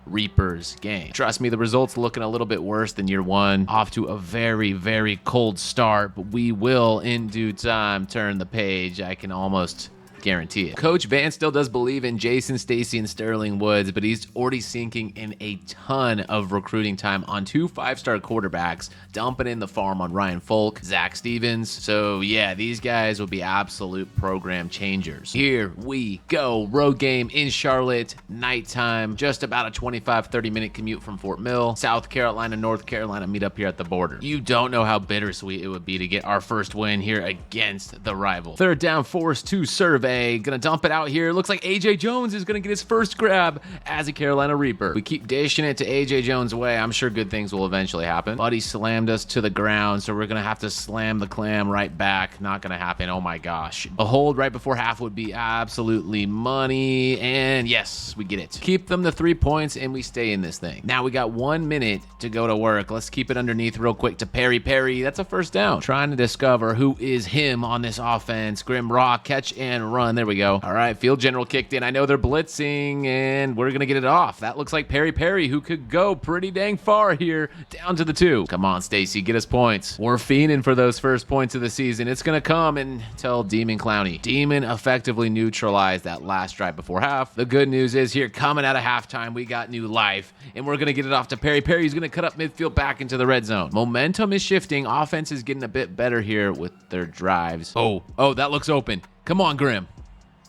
Reapers game. Trust me, the results looking a little bit worse than year 1. Off to a very, very cold start, but we will in due time turn the page. I can almost guarantee it. Coach Van still does believe in Jason Stacy and Sterling Woods, but he's already sinking in a ton of recruiting time on 2 5-star quarterbacks, dumping in the farm on Ryan Folk, Zach Stevens. So yeah, these guys will be absolute program changers. Here we go. Road game in Charlotte, nighttime, just about a 25-30 minute commute from Fort Mill. South Carolina, North Carolina meet up here at the border. You don't know how bittersweet it would be to get our first win here against the rival. Third down, force to survey. Gonna dump it out here. Looks like AJ Jones is gonna get his first grab as a Carolina Reaper. We keep dishing it to AJ Jones' way. I'm sure good things will eventually happen. But he slammed us to the ground, so we're gonna have to slam the clam right back. Not gonna happen. Oh my gosh. A hold right before half would be absolutely money. And yes, we get it. Keep them to 3 points and we stay in this thing. Now we got 1 minute to go to work. Let's keep it underneath real quick to Perry. That's a first down. Trying to discover who is him on this offense. Grim Rock, catch and run. There we go. All right, field general kicked in. I know they're blitzing and we're gonna get it off. That looks like Perry, who could go pretty dang far here, down to the 2. Come on, Stacy, get us points. We're fiending for those first points of the season. It's gonna come until Demon Clowney. Demon effectively neutralized that last drive before half. The good news is here, coming out of halftime, we got new life, and we're gonna get it off to Perry. Perry's gonna cut up midfield back into the red zone. Momentum is shifting. Offense is getting a bit better here with their drives. Oh, that looks open. Come on, Grim.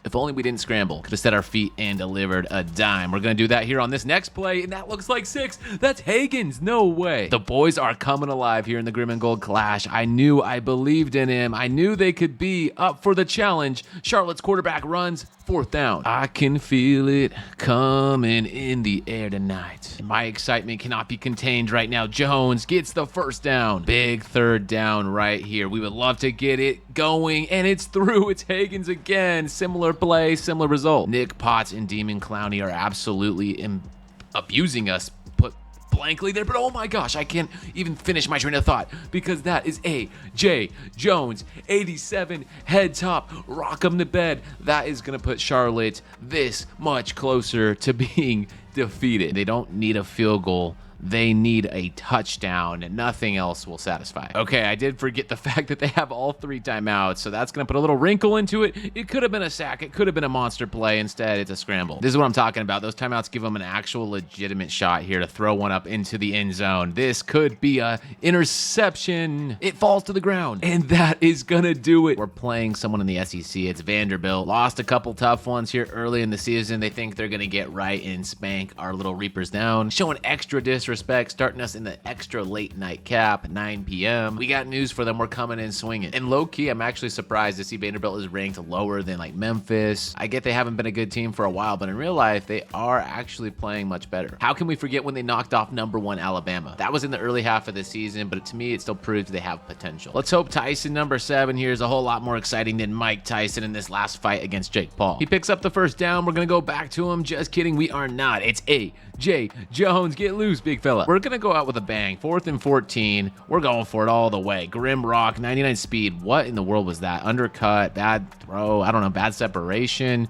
If only we didn't scramble. Could have set our feet and delivered a dime. We're going to do that here on this next play, and that looks like 6. That's Hagen's. No way. The boys are coming alive here in the Grim and Gold Clash. I believed in him. I knew they could be up for the challenge. Charlotte's quarterback runs. 4th down. I can feel it coming in the air tonight. My excitement cannot be contained right now. Jones gets the first down. Big 3rd down right here. We would love to get it going, and it's through. It's Hagen's again. Similar play, similar result. Nick Potts and Demon Clowney are absolutely abusing us. Put blankly there, but oh my gosh, I can't even finish my train of thought because that is A.J. Jones, 87, head top, rock 'em to bed. That is going to put Charlotte this much closer to being defeated. They don't need a field goal. They need a touchdown, and nothing else will satisfy. Okay, I did forget the fact that they have all 3 timeouts, so that's going to put a little wrinkle into it. It could have been a sack. It could have been a monster play. Instead, it's a scramble. This is what I'm talking about. Those timeouts give them an actual legitimate shot here to throw one up into the end zone. This could be a interception. It falls to the ground, and that is going to do it. We're playing someone in the SEC. It's Vanderbilt. Lost a couple tough ones here early in the season. They think they're going to get right and spank our little Reapers down, showing extra disrespect, starting us in the extra late night cap, 9 p.m. We got news for them. We're coming in swinging. And low key, I'm actually surprised to see Vanderbilt is ranked lower than like Memphis. I get they haven't been a good team for a while, but in real life, they are actually playing much better. How can we forget when they knocked off #1 Alabama? That was in the early half of the season, but to me, it still proves they have potential. Let's hope Tyson #7 here is a whole lot more exciting than Mike Tyson in this last fight against Jake Paul. He picks up the first down. We're going to go back to him. Just kidding. We are not. It's A.J. Jones. Get loose, big fella. We're going to go out with a bang. 4th and 14. We're going for it all the way. Grim Rock, 99 speed. What in the world was that? Undercut, bad throw, I don't know, bad separation.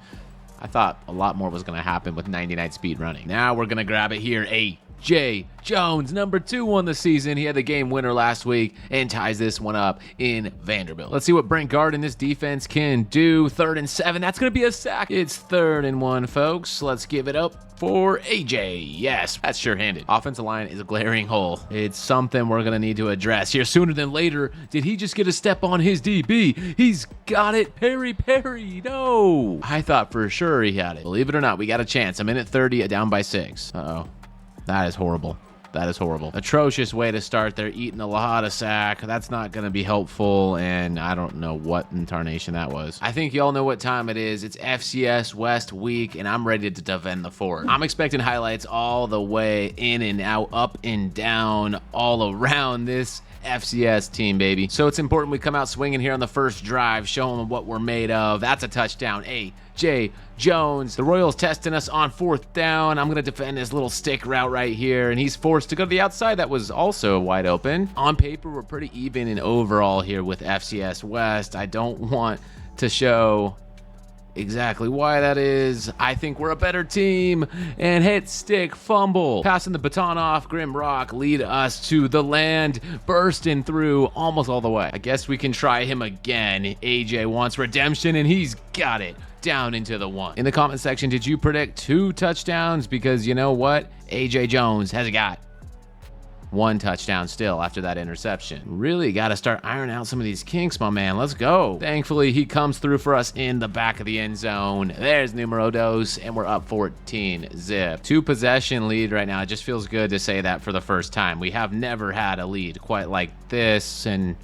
I thought a lot more was going to happen with 99 speed running. Now we're going to grab it here. A.J. Jones, #2 on the season. He had the game winner last week and ties this one up in Vanderbilt. Let's see what Brent Gard and this defense can do. 3rd and 7. That's going to be a sack. It's 3rd and 1, folks. Let's give it up for AJ. Yes, that's sure-handed. Offensive line is a glaring hole. It's something we're going to need to address here sooner than later. Did he just get a step on his DB? He's got it. Perry. No. I thought for sure he had it. Believe it or not, we got a chance. A minute 30, down by 6. Uh-oh. That is horrible. That is horrible. Atrocious way to start. They're eating a lot of sack. That's not going to be helpful, and I don't know what in tarnation that was. I think y'all know what time it is. It's FCS West week, and I'm ready to defend the fort. I'm expecting highlights all the way in and out, up and down, all around this FCS team, baby. So it's important we come out swinging here on the first drive, show them what we're made of. That's a touchdown. A.J. Jones. The Royals testing us on 4th down. I'm going to defend this little stick route right here, and he's forced to go to the outside. That was also wide open. On paper, we're pretty even in overall here with FCS West. I don't want to show exactly why that is. I think we're a better team. And hit stick fumble. Passing the baton off, Grim Rock lead us to the land, bursting through almost all the way. I guess we can try him again. AJ wants redemption and he's got it. Down into the 1. In the comment section, did you predict 2 touchdowns? Because you know what? AJ Jones has got 1 touchdown still after that interception. Really got to start ironing out some of these kinks, my man. Let's go. Thankfully, he comes through for us in the back of the end zone. There's numero dos, and we're up 14 zip. 2 possession lead right now. It just feels good to say that for the first time. We have never had a lead quite like this, and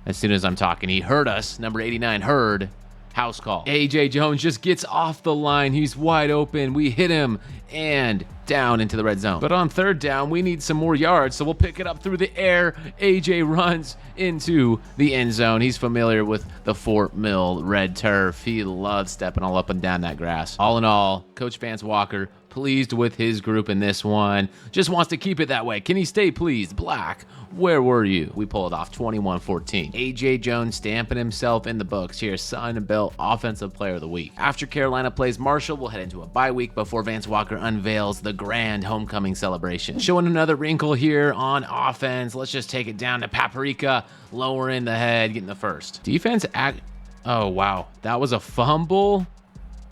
as soon as I'm talking, he heard us. Number 89 heard. House call. AJ Jones just gets off the line. He's wide open. We hit him and down into the red zone. But on 3rd down, we need some more yards, so we'll pick it up through the air. AJ runs into the end zone. He's familiar with the Fort Mill red turf. He loves stepping all up and down that grass. All in all, Coach Vance Walker pleased with his group in this one. Just wants to keep it that way. Can he stay pleased? Black, where were you? We pulled off 21-14. AJ Jones stamping himself in the books here. Sun Belt Offensive Player of the Week. After Carolina plays Marshall, we'll head into a bye week before Vance Walker unveils the grand homecoming celebration. Showing another wrinkle here on offense. Let's just take it down to Paprika, lowering the head, getting the first. Defense oh, wow. That was a fumble?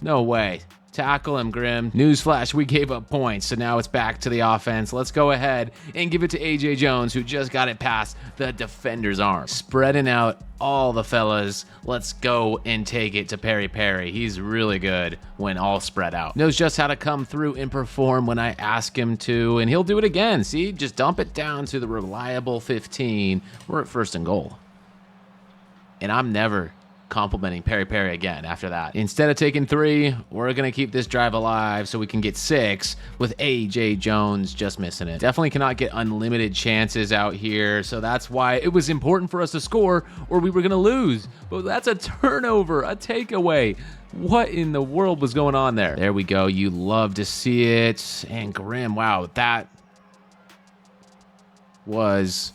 No way. Tackle him, Grim. Newsflash, we gave up points, so now it's back to the offense. Let's go ahead and give it to AJ Jones, who just got it past the defender's arm. Spreading out all the fellas. Let's go and take it to Perry Perry. He's really good when all spread out. Knows just how to come through and perform when I ask him to, and he'll do it again. See, just dump it down to the reliable 15. We're at 1st and goal. And I'm never complimenting Perry Perry again after that. Instead of taking 3, we're going to keep this drive alive so we can get 6 with AJ Jones just missing it. Definitely cannot get unlimited chances out here, so that's why it was important for us to score or we were going to lose. But that's a turnover, a takeaway. What in the world was going on there? There we go. You love to see it. And Grim, wow, that was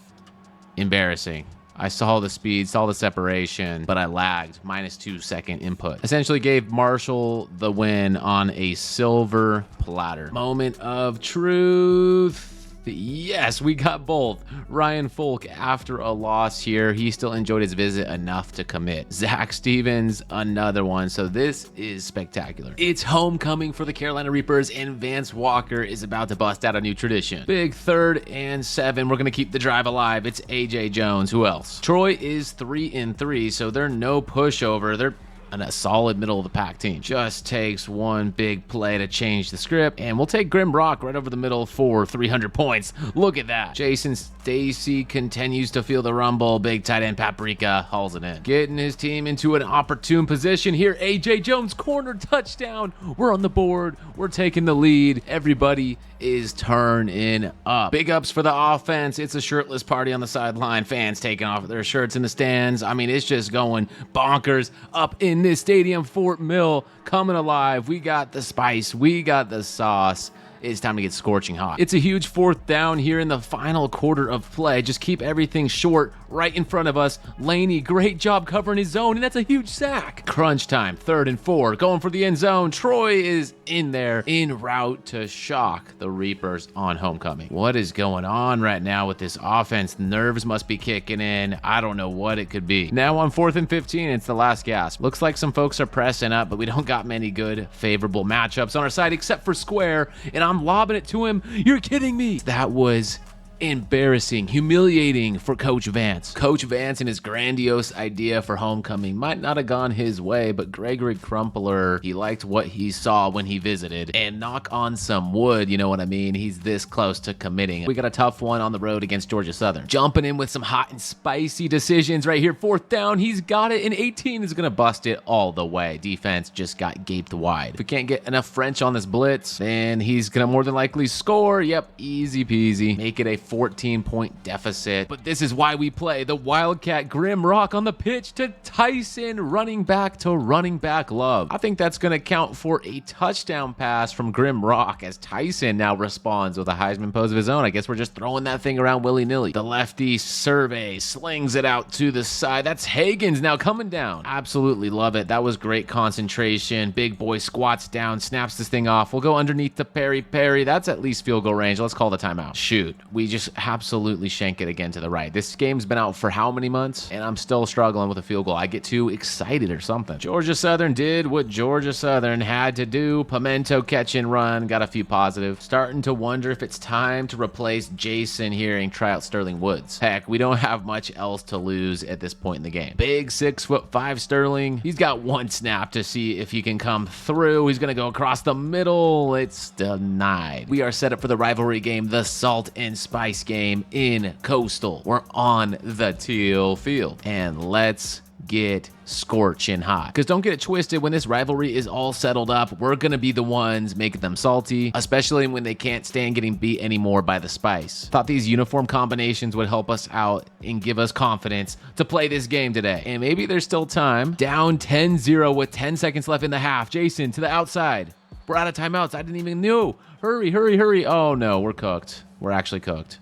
embarrassing. I saw the speed, saw the separation, but I lagged. -2 second input. Essentially gave Marshall the win on a silver platter. Moment of truth. Yes, we got both. Ryan Folk, after a loss here, he still enjoyed his visit enough to commit. Zach Stevens, another one. So this is spectacular. It's homecoming for the Carolina Reapers, and Vance Walker is about to bust out a new tradition. Big 3rd and 7. We're going to keep the drive alive. It's AJ Jones. Who else? Troy is 3-3, so they're no pushover. They're a solid middle of the pack team. Just takes one big play to change the script, and we'll take Grim Rock right over the middle for 300 points. Look at that. Jason Stacy continues to feel the rumble. Big tight end Paprika hauls it in. Getting his team into an opportune position here. AJ Jones corner touchdown. We're on the board. We're taking the lead. Everybody is turning up. Big ups for the offense. It's a shirtless party on the sideline. Fans taking off their shirts in the stands. I mean, it's just going bonkers up in this stadium. Fort Mill coming alive. We got the spice. We got the sauce. It's time to get scorching hot. It's a huge 4th down here in the final quarter of play. Just keep everything short right in front of us. Laney, great job covering his zone, and that's a huge sack. Crunch time, 3rd and 4, going for the end zone. Troy is in there, en route to shock the Reapers on homecoming. What is going on right now with this offense? Nerves must be kicking in. I don't know what it could be. Now on 4th and 15, it's the last gasp. Looks like some folks are pressing up, but we don't got many good, favorable matchups on our side except for Square, and I'm lobbing it to him. You're kidding me. That was embarrassing, humiliating for Coach Vance. Coach Vance and his grandiose idea for homecoming might not have gone his way, but Gregory Crumpler, he liked what he saw when he visited. And knock on some wood, you know what I mean? He's this close to committing. We got a tough one on the road against Georgia Southern. Jumping in with some hot and spicy decisions right here. 4th down, he's got it, and 18 is gonna bust it all the way. Defense just got gaped wide. If we can't get enough French on this blitz, then he's gonna more than likely score. Yep, easy peasy. Make it a 14-point deficit. But this is why we play the Wildcat Grim Rock on the pitch to Tyson, running back to running back love. I think that's going to count for a touchdown pass from Grim Rock as Tyson now responds with a Heisman pose of his own. I guess we're just throwing that thing around willy-nilly. The lefty survey slings it out to the side. That's Hagen's now coming down. Absolutely love it. That was great concentration. Big boy squats down, snaps this thing off. We'll go underneath the Perry. That's at least field goal range. Let's call the timeout. Shoot, we just absolutely shank it again to the right. This game's been out for how many months? And I'm still struggling with a field goal. I get too excited or something. Georgia Southern did what Georgia Southern had to do. Pimento catch and run. Got a few positive. Starting to wonder if it's time to replace Jason here and try out Sterling Woods. Heck, we don't have much else to lose at this point in the game. Big 6'5" Sterling. He's got one snap to see if he can come through. He's going to go across the middle. It's denied. We are set up for the rivalry game, the Salt and Spice game in Coastal. We're on the teal field. And let's get scorching hot. Because don't get it twisted, when this rivalry is all settled up, we're going to be the ones making them salty, especially when they can't stand getting beat anymore by the Spice. Thought these uniform combinations would help us out and give us confidence to play this game today. And maybe there's still time. Down 10-0 with 10 seconds left in the half. Jason to the outside. We're out of timeouts. I didn't even know. Hurry. Oh no, we're cooked. We're actually cooked.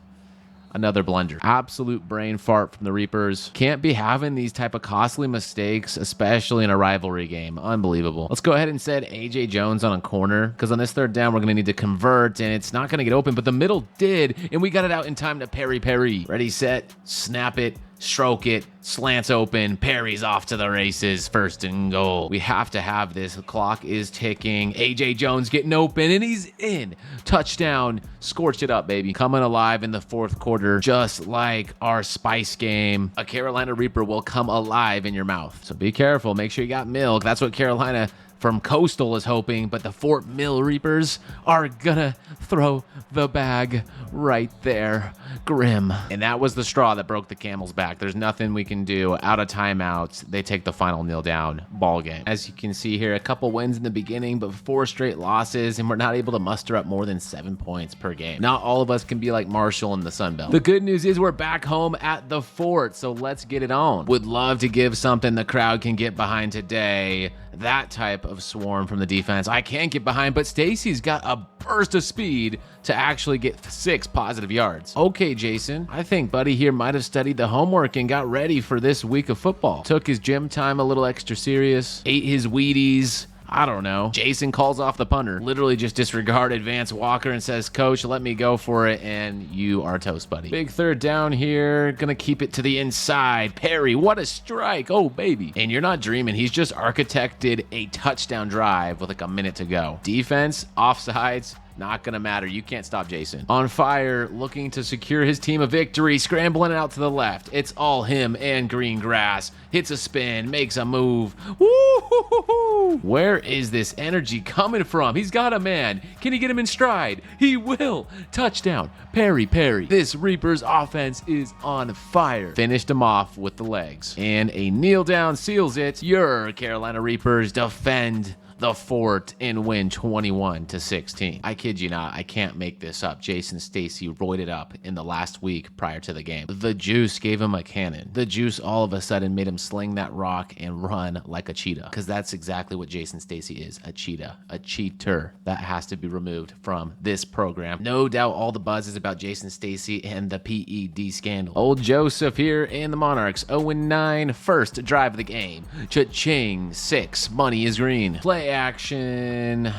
Another blunder. Absolute brain fart from the Reapers. Can't be having these type of costly mistakes, especially in a rivalry game. Unbelievable. Let's go ahead and set AJ Jones on a corner, because on this third down, we're going to need to convert, and it's not going to get open, but the middle did, and we got it out in time to Perry. Ready, set, snap it, stroke it, slants open, Perry's off to the races, 1st and goal. We have to have this. The clock is ticking. AJ Jones getting open, and he's in. Touchdown. Scorched it up, baby. Coming alive in the 4th quarter, just like our Spice game. A Carolina Reaper will come alive in your mouth. So be careful. Make sure you got milk. That's what Carolina from Coastal is hoping, but the Fort Mill Reapers are gonna throw the bag right there. Grim. And that was the straw that broke the camel's back. There's nothing we can do. Out of timeouts, they take the final kneel down. Ball game. As you can see here, a couple wins in the beginning, but 4 straight losses, and we're not able to muster up more than 7 points per game. Not all of us can be like Marshall in the Sun Belt. The good news is we're back home at the fort, so let's get it on. Would love to give something the crowd can get behind today. That type of swarm from the defense I can't get behind, but Stacy's got a burst of speed to actually get 6 positive yards. Okay, Jason, I think buddy here might have studied the homework and got ready for this week of football. Took his gym time a little extra serious, ate his Wheaties. I don't know. Jason calls off the punter, literally just disregarded Vance Walker and says, "Coach, let me go for it," and you are toast, buddy. Big 3rd down here. Gonna keep it to the inside. Perry, what a strike. Oh, baby. And you're not dreaming. He's just architected a touchdown drive with like a minute to go. Defense, offsides, not gonna matter. You can't stop Jason. On fire, looking to secure his team a victory, scrambling out to the left. It's all him and green grass. Hits a spin, makes a move. Woo-hoo-hoo-hoo. Where is this energy coming from? He's got a man. Can he get him in stride? He will. Touchdown. Perry. This Reaper's offense is on fire. Finished him off with the legs. And a kneel down seals it. Your Carolina Reapers defend the fort and win 21-16. I kid you not, I can't make this up. Jason Stacy roided up in the last week prior to the game. The juice gave him a cannon. The juice all of a sudden made him sling that rock and run like a cheetah, because that's exactly what Jason Stacy is, a cheetah, a cheater. That has to be removed from this program. No doubt all the buzz is about Jason Stacy and the PED scandal. Old Joseph here and the Monarchs 0-9, first drive of the game. Cha-ching, 6, money is green. Play action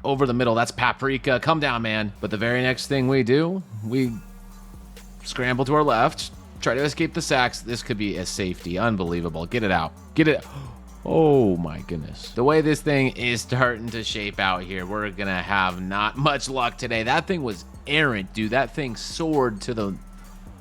over the middle. That's Paprika. Come down, man. But the very next thing we do, we scramble to our left, try to escape the sacks. This could be a safety. Unbelievable. Get it out. Get it. Oh my goodness. The way this thing is starting to shape out here, we're gonna have not much luck today. That thing was errant, dude. That thing soared to the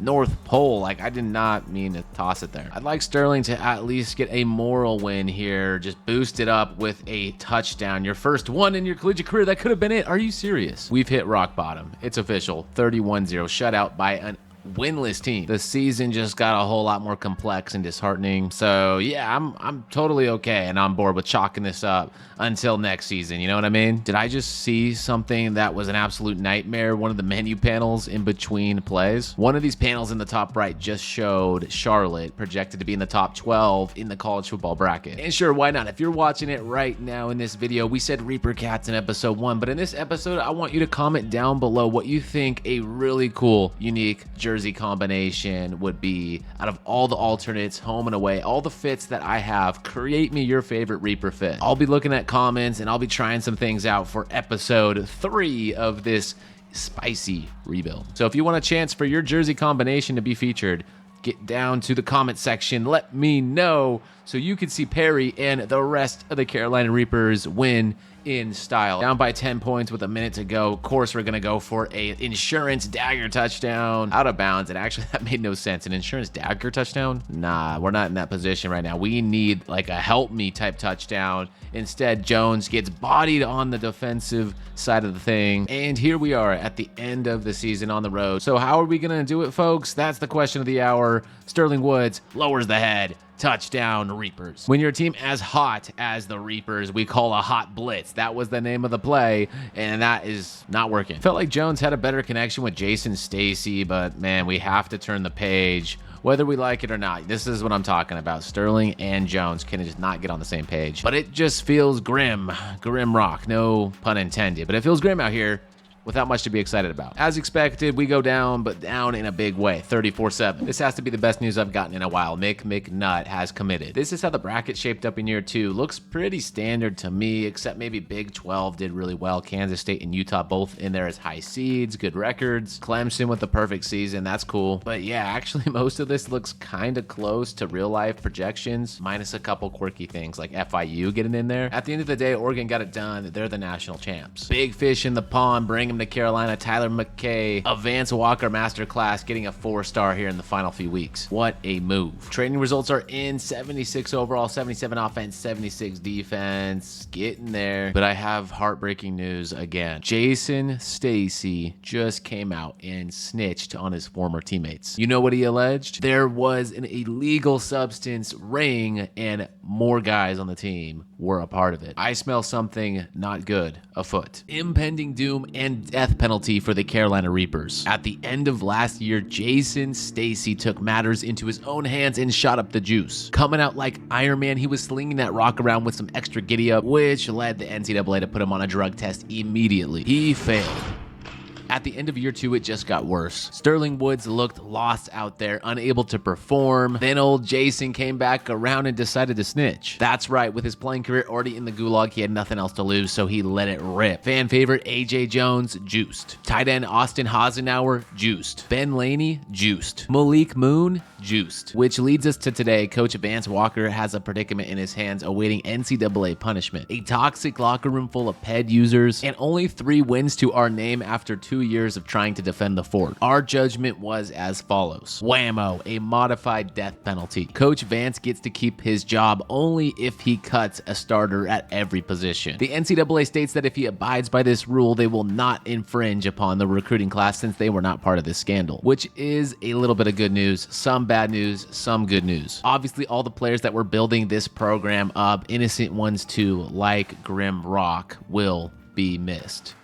North Pole. Like, I did not mean to toss it there. I'd like Sterling to at least get a moral win here. Just boost it up with a touchdown. Your first one in your collegiate career. That could have been it. Are you serious? We've hit rock bottom. It's official. 31-0 shutout by an winless team. The season just got a whole lot more complex and disheartening. So yeah, I'm totally okay and on board with chalking this up until next season. You know what I mean? Did I just see something that was an absolute nightmare? One of the menu panels in between plays. One of these panels in the top right just showed Charlotte projected to be in the top 12 in the college football bracket. And sure, why not? If you're watching it right now in this video, we said Reaper Cats in episode 1, but in this episode, I want you to comment down below what you think a really cool, unique jersey combination would be out of all the alternates, home and away, all the fits that I have. Create me your favorite Reaper fit. I'll be looking at comments and I'll be trying some things out for episode 3 of this spicy rebuild. So if you want a chance for your jersey combination to be featured, get down to the comment section, let me know so you can see Perry and the rest of the Carolina Reapers win in style. Down by 10 points with a minute to go. Of course, we're gonna go for a insurance dagger touchdown. Out of bounds, and actually that made no sense. An insurance dagger touchdown? Nah, we're not in that position right now. We need like a help me type touchdown. Instead, Jones gets bodied on the defensive side of the thing. And here we are at the end of the season on the road. So how are we gonna do it, folks? That's the question of the hour. Sterling Woods lowers the head. Touchdown Reapers. When you're a team as hot as the Reapers, we call a hot blitz. That was the name of the play, and that is not working. Felt like Jones had a better connection with Jason Stacy, but man, we have to turn the page whether we like it or not. This is what I'm talking about. Sterling and Jones can just not get on the same page. But it just feels grim rock, no pun intended, but it feels grim out here without much to be excited about. As expected, we go down, but down in a big way, 34-7. This has to be the best news I've gotten in a while. Mick McNutt has committed. This is how the bracket shaped up in year 2. Looks pretty standard to me, except maybe Big 12 did really well. Kansas State and Utah both in there as high seeds, good records. Clemson with the perfect season, that's cool. But yeah, actually most of this looks kind of close to real life projections, minus a couple quirky things like FIU getting in there. At the end of the day, Oregon got it done. They're the national champs. Big fish in the pond, bring to Carolina. Tyler McKay, a Vance Walker masterclass, getting a 4-star here in the final few weeks. What a move. Training results are in. 76 overall, 77 offense, 76 defense. Getting there. But I have heartbreaking news again. Jason Stacy just came out and snitched on his former teammates. You know what he alleged? There was an illegal substance ring and more guys on the team were a part of it. I smell something not good afoot. Impending doom and death penalty for the Carolina Reapers. At the end of last year, Jason Stacy took matters into his own hands and shot up the juice. Coming out like Iron Man, he was slinging that rock around with some extra giddy up, which led the NCAA to put him on a drug test immediately. He failed. At the end of year 2, it just got worse. Sterling Woods looked lost out there, unable to perform. Then old Jason came back around and decided to snitch. That's right, with his playing career already in the gulag, he had nothing else to lose, so he let it rip. Fan favorite AJ Jones, juiced. Tight end Austin Hasenauer, juiced. Ben Laney, juiced. Malik Moon, juiced. Which leads us to today. Coach Vance Walker has a predicament in his hands awaiting NCAA punishment. A toxic locker room full of PED users, and only 3 wins to our name after 2 years of trying to defend the fort. Our judgment was as follows. Whammo, a modified death penalty. Coach Vance gets to keep his job only if he cuts a starter at every position. The NCAA states that if he abides by this rule, they will not infringe upon the recruiting class since they were not part of this scandal, which is a little bit of good news, some bad news, some good news. Obviously, all the players that were building this program up, innocent ones too, like Grim Rock, will be missed.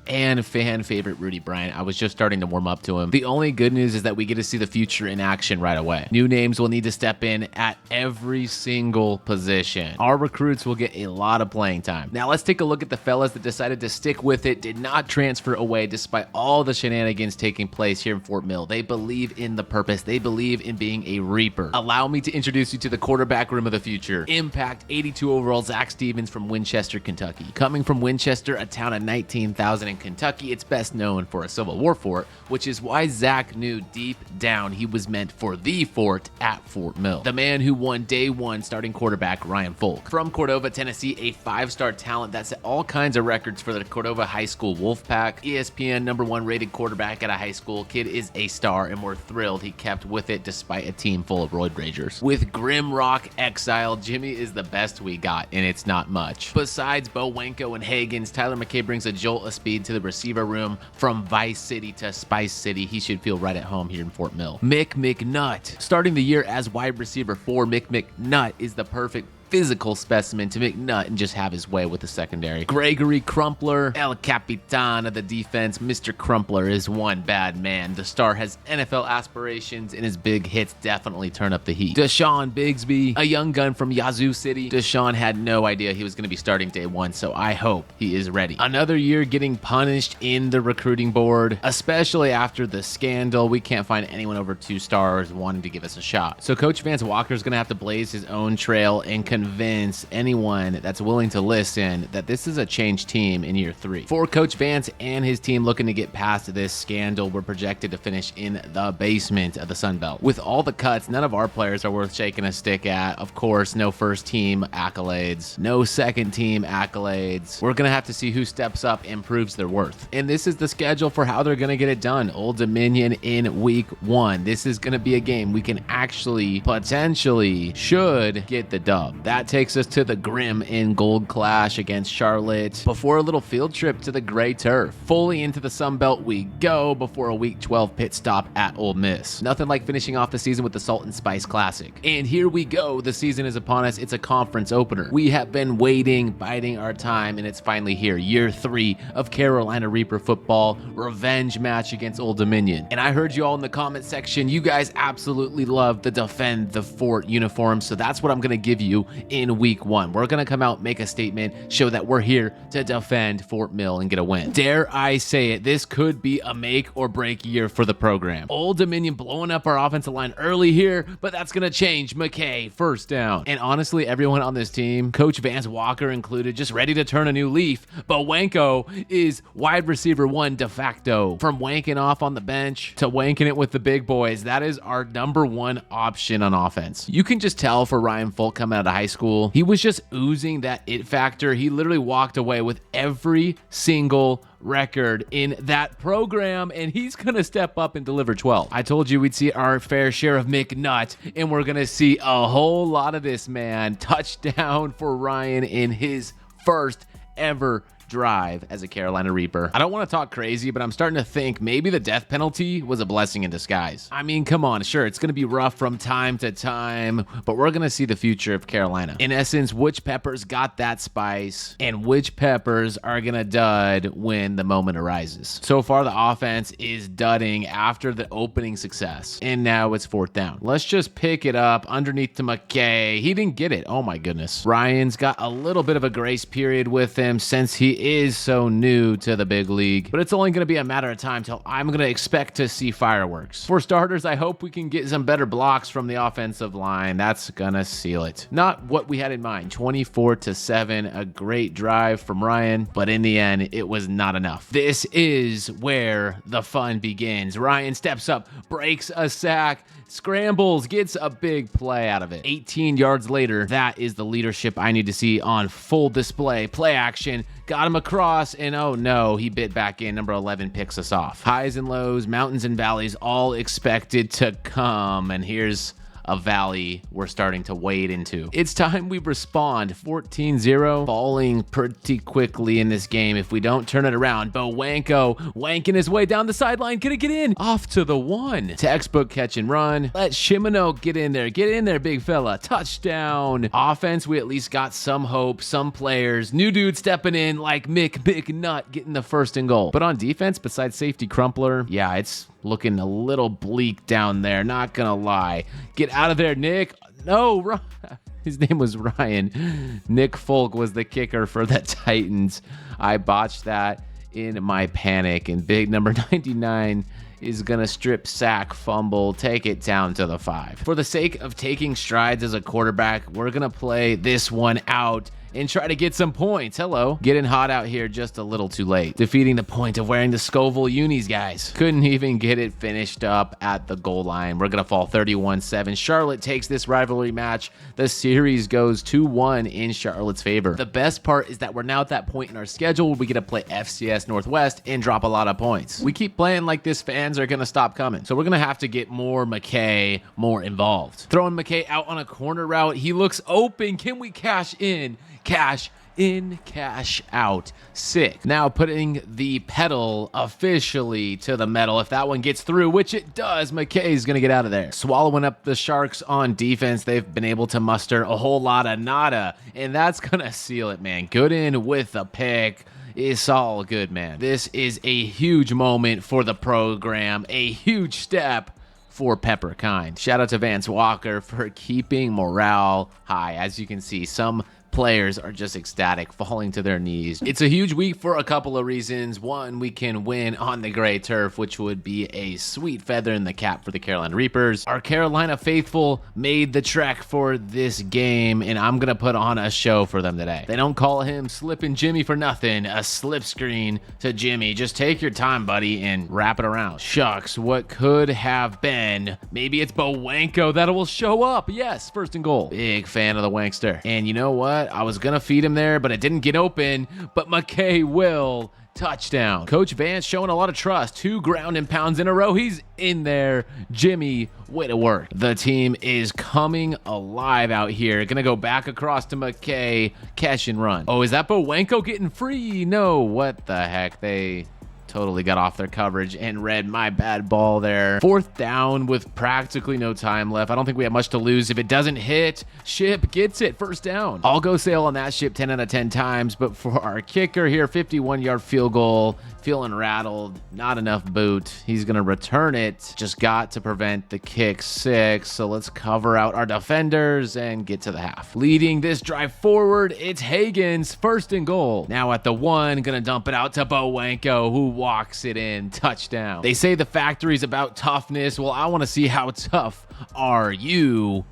And fan favorite Rudy Bryant. I was just starting to warm up to him. The only good news is that we get to see the future in action right away. New names will need to step in at every single position. Our recruits will get a lot of playing time. Now let's take a look at the fellas that decided to stick with it, did not transfer away despite all the shenanigans taking place here in Fort Mill. They believe in the purpose. They believe in being a Reaper. Allow me to introduce you to the quarterback room of the future. Impact 82 overall Zach Stevens from Winchester, Kentucky. Coming from Winchester, a town of 19,000 in Kentucky, it's best known for a Civil War fort, which is why Zach knew deep down he was meant for the fort at Fort Mill. The man who won day 1 starting quarterback Ryan Folk. From Cordova, Tennessee, a 5-star talent that set all kinds of records for the Cordova High School Wolfpack. ESPN #1 rated quarterback at a high school. Kid is a star, and we're thrilled he kept with it despite a team full of roid ragers. With Grim Rock exile, Jimmy is the best we got, and it's not much. Besides Bo Wenko and Hagens, Tyler McKay brings a jolt of speed into the receiver room from Vice City to Spice City. He should feel right at home here in Fort Mill. Mick McNutt. Starting the year as wide receiver 4, Mick McNutt is the perfect physical specimen to McNutt and just have his way with the secondary. Gregory Crumpler, El Capitan of the defense. Mr. Crumpler is one bad man. The star has NFL aspirations, and his big hits definitely turn up the heat. Deshaun Bigsby, a young gun from Yazoo City. Deshaun had no idea he was going to be starting day 1, so I hope he is ready. Another year getting punished in the recruiting board, especially after the scandal. We can't find anyone over 2 stars wanting to give us a shot. So Coach Vance Walker is going to have to blaze his own trail and convince anyone that's willing to listen that this is a changed team in year 3. For Coach Vance and his team looking to get past this scandal, we're projected to finish in the basement of the Sun Belt. With all the cuts, none of our players are worth shaking a stick at. Of course, no first team accolades, no second team accolades. We're gonna have to see who steps up and proves their worth. And this is the schedule for how they're gonna get it done. Old Dominion in week 1. This is gonna be a game we can actually, potentially, should get the dub. That takes us to the Grim in Gold Clash against Charlotte before a little field trip to the Gray Turf. Fully into the Sun Belt we go before a week 12 pit stop at Ole Miss. Nothing like finishing off the season with the Salt and Spice Classic. And here we go. The season is upon us. It's a conference opener. We have been waiting, biding our time, and it's finally here. Year 3 of Carolina Reaper football. Revenge match against Old Dominion. And I heard you all in the comment section. You guys absolutely love the Defend the Fort uniform, so that's what I'm going to give you in week 1. We're going to come out, make a statement, show that we're here to defend Fort Mill and get a win. Dare I say it, this could be a make or break year for the program. Old Dominion blowing up our offensive line early here, but that's going to change. McKay, first down. And honestly, everyone on this team, Coach Vance Walker included, just ready to turn a new leaf. But Wanko is wide receiver 1 de facto. From wanking off on the bench to wanking it with the big boys, that is our number 1 option on offense. You can just tell for Ryan Folk coming out of high school, he was just oozing that it factor. He literally walked away with every single record in that program, and he's gonna step up and deliver 12. I told you we'd see our fair share of McNutt, and we're gonna see a whole lot of this, man. Touchdown for Ryan in his first ever drive as a Carolina Reaper. I don't want to talk crazy, but I'm starting to think maybe the death penalty was a blessing in disguise. I mean, come on, sure, it's going to be rough from time to time, but we're going to see the future of Carolina. In essence, which peppers got that spice and which peppers are going to dud when the moment arises. So far, the offense is dudding after the opening success, and now it's 4th down. Let's just pick it up underneath to McKay. He didn't get it. Oh my goodness. Ryan's got a little bit of a grace period with him since he is so new to the big league, but it's only going to be a matter of time till I'm going to expect to see fireworks. For starters, I hope we can get some better blocks from the offensive line. That's going to seal it. Not what we had in mind. 24-7, a great drive from Ryan, but in the end, it was not enough. This is where the fun begins. Ryan steps up, breaks a sack, scrambles, gets a big play out of it. 18 yards later, that is the leadership I need to see on full display. Play action, got him across, and oh no, he bit back in. Number 11 picks us off. Highs and lows, mountains and valleys, all expected to come, and here's a valley we're starting to wade into. It's time we respond. 14-0, falling pretty quickly in this game if we don't turn it around. Bo Wanko wanking his way down the sideline. Gonna get in. Off to the 1. Textbook catch and run. Let Shimano get in there. Get in there, big fella. Touchdown. Offense, we at least got some hope, some players. New dude stepping in like Mick McNutt getting the 1st and goal. But on defense, besides safety Crumpler, yeah, it's looking a little bleak down there, not gonna lie. Get out of there, Nick. No, his name was Ryan. Nick Folk was the kicker for the Titans. I botched that in my panic, and big number 99 is gonna strip sack, fumble, take it down to the 5. For the sake of taking strides as a quarterback, we're gonna play this one out and try to get some points. Hello. Getting hot out here just a little too late. Defeating the point of wearing the Scoville unis, guys. Couldn't even get it finished up at the goal line. We're going to fall 31-7. Charlotte takes this rivalry match. The series goes 2-1 in Charlotte's favor. The best part is that we're now at that point in our schedule where we get to play FCS Northwest and drop a lot of points. We keep playing like this, fans are going to stop coming. So we're going to have to get more McKay more involved. Throwing McKay out on a corner route. He looks open. Can we cash in? Cash in, cash out. Sick. Now putting the pedal officially to the metal. If that one gets through, which it does, McKay's going to get out of there. Swallowing up the Sharks on defense. They've been able to muster a whole lot of nada, and that's going to seal it, man. Gooden with a pick. It's all good, man. This is a huge moment for the program, a huge step for Pepper Kind. Shout out to Vance Walker for keeping morale high. As you can see, some players are just ecstatic, falling to their knees. It's a huge week for a couple of reasons. One, we can win on the gray turf, which would be a sweet feather in the cap for the Carolina Reapers. Our Carolina faithful made the trek for this game, and I'm gonna put on a show for them today. They don't call him Slippin' Jimmy for nothing. A slip screen to Jimmy. Just take your time, buddy, and wrap it around. Shucks, what could have been? Maybe it's Bowenko that will show up. Yes, first and goal. Big fan of the Wankster. And you know what? I was gonna feed him there, but it didn't get open. But McKay will. Touchdown. Coach Vance showing a lot of trust. 2 ground and pounds in a row. He's in there. Jimmy, way to work. The team is coming alive out here. Gonna go back across to McKay. Catch and run. Oh, is that Bowenko getting free? No, what the heck? They totally got off their coverage and read my bad ball there. 4th down with practically no time left. I don't think we have much to lose. If it doesn't hit, Ship gets it. 1st down. I'll go sail on that ship 10 out of 10 times, but for our kicker here, 51-yard field goal. Feeling rattled, not enough boot. He's gonna return it. Just got to prevent the kick 6. So let's cover out our defenders and get to the half. Leading this drive forward, it's Hagen's 1st and goal. Now at the 1, gonna dump it out to Bowenko, who walks it in. Touchdown. They say the factory's about toughness. Well, I want to see how tough are you,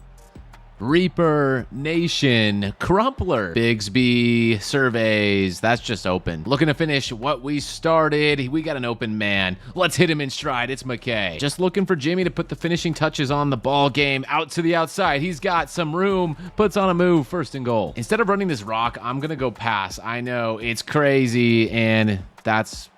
Reaper Nation. Crumpler. Bigsby surveys. That's just open. Looking to finish what we started. We got an open man. Let's hit him in stride. It's McKay. Just looking for Jimmy to put the finishing touches on the ball game. Out to the outside. He's got some room. Puts on a move. 1st and goal. Instead of running this rock, I'm going to go pass. I know it's crazy, and that's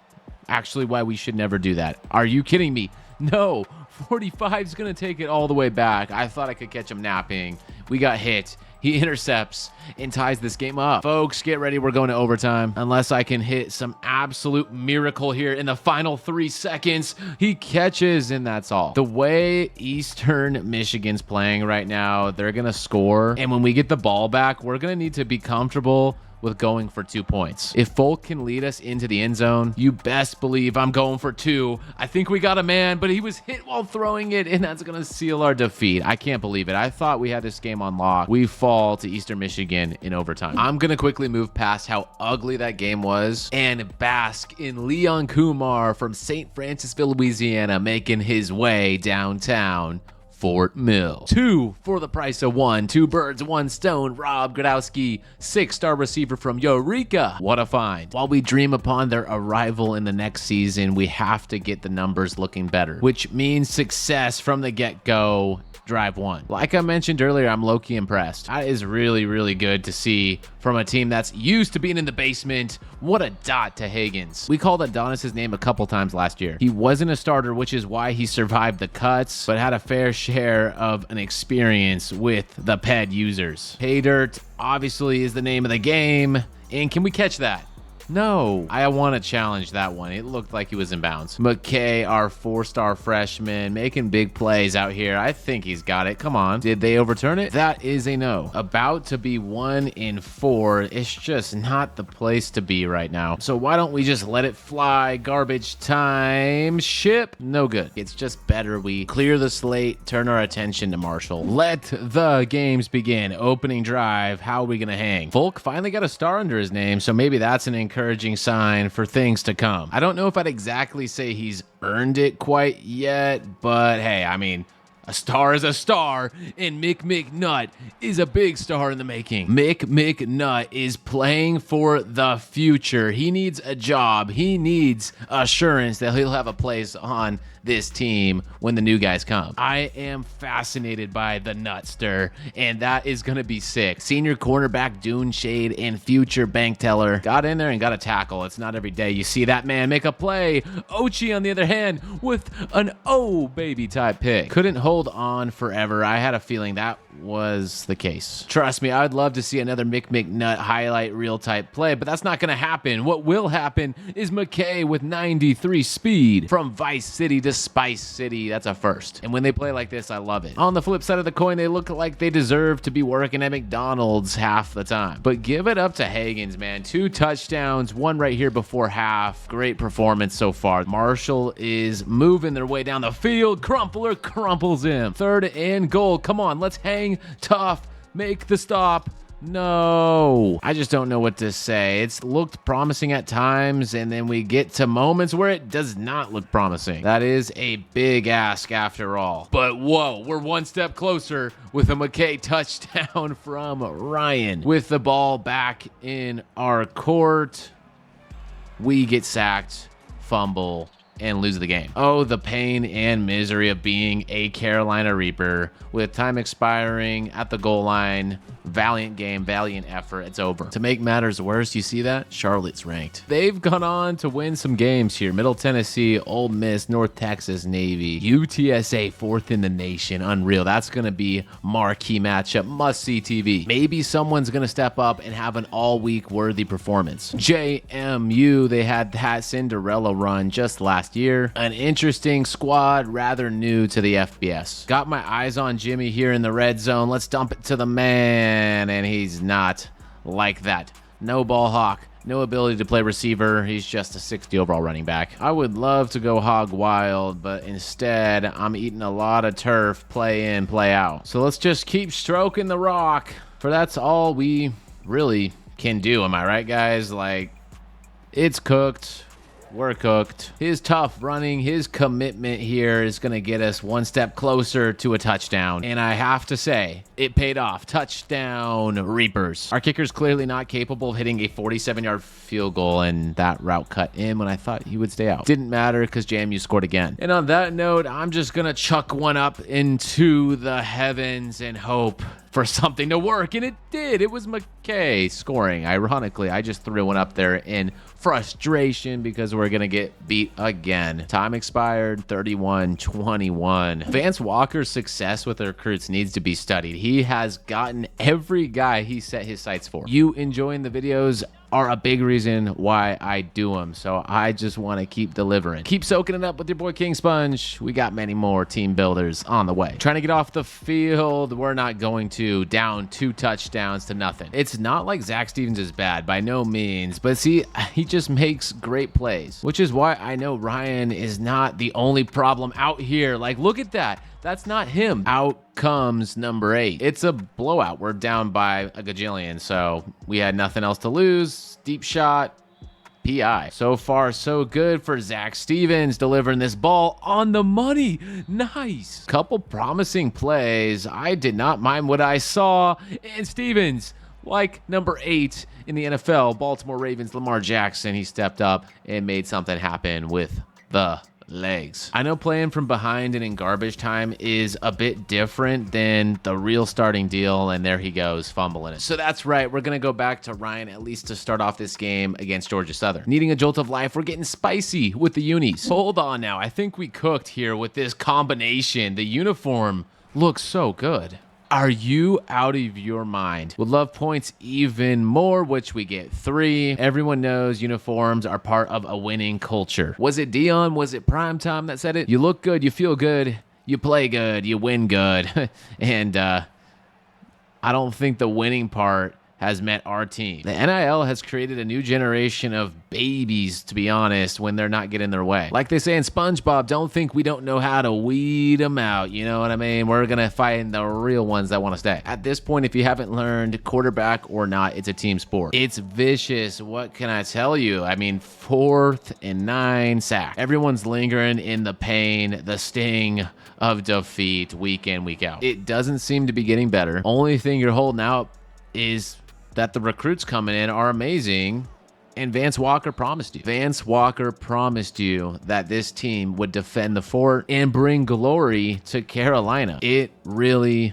actually why we should never do that. Are you kidding me? No. 45 is going to take it all the way back. I thought I could catch him napping. We got hit. He intercepts and ties this game up. Folks, get ready. We're going to overtime. Unless I can hit some absolute miracle here in the final 3 seconds. He catches, and that's all. The way Eastern Michigan's playing right now, they're going to score. And when we get the ball back, we're going to need to be comfortable with going for 2 points. If Folk can lead us into the end zone, you best believe I'm going for 2. I think we got a man, but he was hit while throwing it, and that's gonna seal our defeat. I can't believe it. I thought we had this game on lock. We fall to Eastern Michigan in overtime. I'm gonna quickly move past how ugly that game was and bask in Leon Kumar from St. Francisville, Louisiana, making his way downtown Fort Mill. 2 for the price of 1. 2 birds, 1 stone. Rob Gradowski, 6-star receiver from Eureka. What a find. While we dream upon their arrival in the next season, we have to get the numbers looking better, which means success from the get-go. Drive 1. Like I mentioned earlier, I'm low-key impressed. That is really, really good to see from a team that's used to being in the basement. What a dot to Higgins. We called Adonis' name a couple times last year. He wasn't a starter, which is why he survived the cuts, but had a fair share of an experience with the PED users. Pay Dirt obviously is the name of the game. And can we catch that? No, I want to challenge that one. It looked like he was in bounds. McKay, our 4-star freshman, making big plays out here. I think he's got it. Come on. Did they overturn it? That is a no. About to be 1 in 4. It's just not the place to be right now. So why don't we just let it fly? Garbage time. Ship. No good. It's just better we clear the slate, turn our attention to Marshall. Let the games begin. Opening drive. How are we going to hang? Volk finally got a star under his name, so maybe that's an encouraging sign for things to come. I don't know if I'd exactly say he's earned it quite yet, but hey, I mean, a star is a star, and Mick McNutt is a big star in the making. Mick McNutt is playing for the future. He needs a job. He needs assurance that he'll have a place on this team when the new guys come. I am fascinated by the nutster, and that is going to be sick. Senior cornerback Dune Shade and future bank teller got in there and got a tackle. It's not every day you see that man make a play. Ochi, on the other hand, with an oh baby type pick. Couldn't hold on forever. I had a feeling that was the case. Trust me, I'd love to see another Mick McNutt highlight reel type play, but that's not going to happen. What will happen is McKay with 93 speed from Vice City to Spice City. That's a first. And when they play like this, I love it. On the flip side of the coin, they look like they deserve to be working at McDonald's half the time. But give it up to Hagens, man. 2 touchdowns, 1 right here before half. Great performance so far. Marshall is moving their way down the field. Crumpler crumples him. 3rd and goal. Come on, let's hang tough. Make the stop. No, I just don't know what to say. It's looked promising at times, and then we get to moments where it does not look promising. That is a big ask after all. But whoa, we're 1 step closer with a McKay touchdown from Ryan. With the ball back in our court, we get sacked, fumble, and lose the game. Oh, the pain and misery of being a Carolina Reaper. With time expiring at the goal line, valiant game, valiant effort, it's over. To make matters worse, you see that? Charlotte's ranked. They've gone on to win some games here. Middle Tennessee, Ole Miss, North Texas, Navy, UTSA, 4th in the nation. Unreal. That's going to be marquee matchup, must-see TV. Maybe someone's going to step up and have an all-week worthy performance. JMU, they had that Cinderella run just last year. An interesting squad, rather new to the FBS. Got my eyes on Jimmy here in the red zone. Let's dump it to the man, and he's not like that. No ball hawk, no ability to play receiver. He's just a 60 overall running back. I would love to go hog wild, but instead I'm eating a lot of turf, play in, play out. So let's just keep stroking the rock, for that's all we really can do. Am I right, guys? Like, it's cooked. We're cooked. His tough running, his commitment here is going to get us 1 step closer to a touchdown. And I have to say, it paid off. Touchdown, Reapers. Our kicker's clearly not capable of hitting a 47-yard field goal, and that route cut in when I thought he would stay out. Didn't matter because JMU scored again. And on that note, I'm just going to chuck one up into the heavens and hope for something to work, and it did. It was McKay scoring. Ironically, I just threw one up there in frustration because we're gonna get beat again. Time expired, 31-21. Vance Walker's success with the recruits needs to be studied. He has gotten every guy he set his sights for. You enjoying the videos are a big reason why I do them. So I just want to keep delivering. Keep soaking it up with your boy KingSponge. We got many more team builders on the way. Trying to get off the field. We're not going to. Down 2 touchdowns to nothing. It's not like Zach Stevens is bad, by no means. But see, he just makes great plays, which is why I know Ryan is not the only problem out here. Like, look at that. That's not him. Out comes number 8. It's a blowout. We're down by a gajillion, so we had nothing else to lose. Deep shot, PI. So far, so good for Zach Stevens, delivering this ball on the money. Nice. Couple promising plays. I did not mind what I saw. And Stevens, like number 8 in the NFL, Baltimore Ravens, Lamar Jackson, he stepped up and made something happen with the legs. I know playing from behind and in garbage time is a bit different than the real starting deal, and there he goes, fumbling it. So that's right, we're gonna go back to Ryan at least to start off this game against Georgia Southern. Needing a jolt of life, we're getting spicy with the unis. Hold on now, I think we cooked here with this combination. The uniform looks so good. Are you out of your mind? Would love points even more, which we get 3. Everyone knows uniforms are part of a winning culture. Was it Dion? Was it Primetime that said it? You look good, you feel good, you play good, you win good. And I don't think the winning part has met our team. The NIL has created a new generation of babies, to be honest, when they're not getting their way. Like they say in SpongeBob, don't think we don't know how to weed them out. You know what I mean? We're going to find the real ones that want to stay. At this point, if you haven't learned, quarterback or not, it's a team sport. It's vicious. What can I tell you? I mean, 4th and 9 sack. Everyone's lingering in the pain, the sting of defeat week in, week out. It doesn't seem to be getting better. Only thing you're holding out is that the recruits coming in are amazing, And Vance Walker promised you. Vance Walker promised you that this team would defend the fort and bring glory to Carolina. It really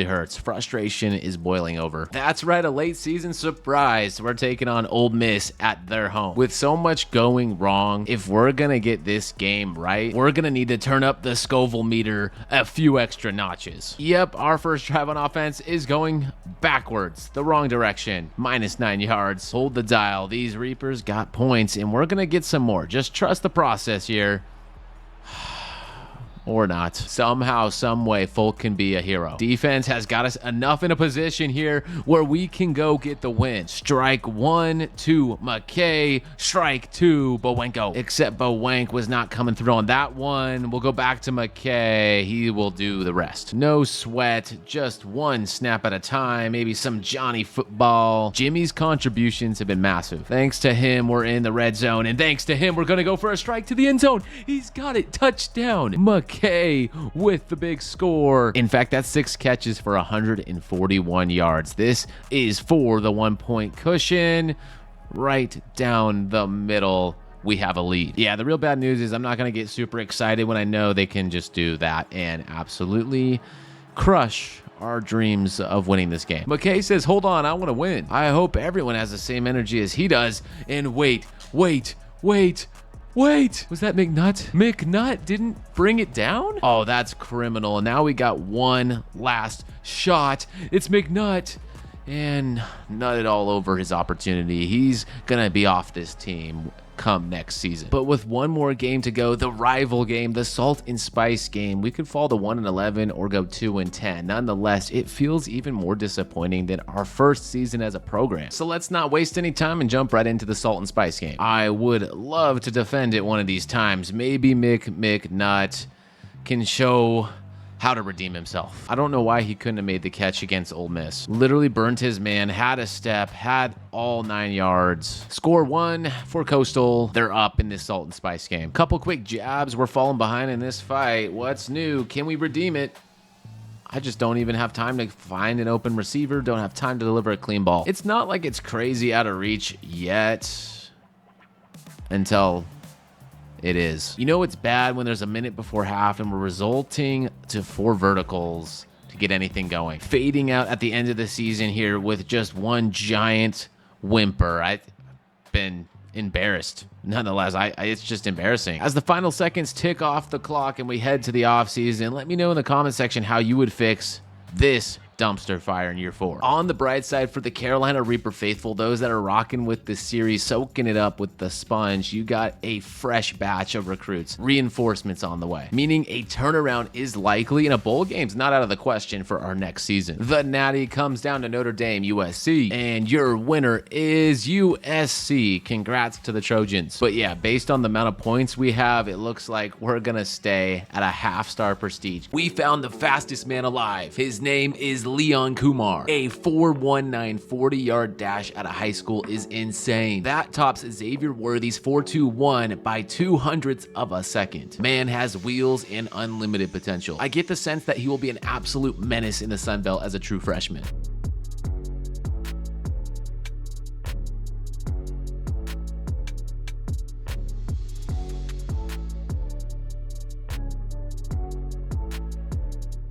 hurts. Frustration is boiling over. That's right, a late season surprise. We're taking on Ole Miss at their home. With so much going wrong, if we're gonna get this game right, we're gonna need to turn up the Scoville meter a few extra notches. Yep, our first drive on offense is going backwards, the wrong direction. -9 yards. Hold the dial. These Reapers got points, and we're gonna get some more. Just trust the process here. Or not. Somehow, some way, Folk can be a hero. Defense has got us enough in a position here where we can go get the win. Strike 1 to McKay. Strike 2, Bowenko. Except Bowenk was not coming through on that one. We'll go back to McKay. He will do the rest. No sweat. Just one snap at a time. Maybe some Johnny football. Jimmy's contributions have been massive. Thanks to him, we're in the red zone. And thanks to him, we're going to go for a strike to the end zone. He's got it. Touchdown. McKay with the big score. In fact, that's 6 catches for 141 yards. This is for the 1-point cushion. Right down the middle, we have a lead. Yeah, the real bad news is I'm not going to get super excited when I know they can just do that and absolutely crush our dreams of winning this game. McKay says, hold on, I want to win. I hope everyone has the same energy as he does. And wait. Was that McNutt? McNutt didn't bring it down? Oh, that's criminal. And now we got one last shot. It's McNutt. And nutted all over his opportunity. He's going to be off this team come next season. But with one more game to go, the rival game, the Salt and Spice game, we could fall to 1-11 or go 2-10. Nonetheless, it feels even more disappointing than our first season as a program. So let's not waste any time and jump right into the Salt and Spice game. I would love to defend it one of these times. Maybe McNutt can show how to redeem himself. I don't know why he couldn't have made the catch against Ole Miss. Literally burnt his man, had a step, had all 9 yards. Score 1 for Coastal. They're up in this Salt and Spice game. Couple quick jabs. We're falling behind in this fight. What's new? Can we redeem it? I just don't even have time to find an open receiver. Don't have time to deliver a clean ball. It's not like it's crazy out of reach yet until it is. You know it's bad when there's a minute before half and we're resulting to 4 verticals to get anything going. Fading out at the end of the season here with just one giant whimper. I've been embarrassed. Nonetheless, it's just embarrassing. As the final seconds tick off the clock and we head to the offseason, let me know in the comment section how you would fix this dumpster fire in year 4. On the bright side for the Carolina Reaper faithful, those that are rocking with this series, soaking it up with the sponge, you got a fresh batch of recruits, reinforcements on the way, meaning a turnaround is likely and a bowl game's not out of the question for our next season. The Natty comes down to Notre Dame, USC, and your winner is USC. Congrats to the Trojans. But yeah, based on the amount of points we have, it looks like we're gonna stay at a half-star prestige. We found the fastest man alive. His name is Leon Kumar. A 4.19 40-yard dash out of high school is insane. That tops Xavier Worthy's 4.21 by 0.02 of a second. Man has wheels and unlimited potential. I get the sense that he will be an absolute menace in the Sun Belt as a true freshman.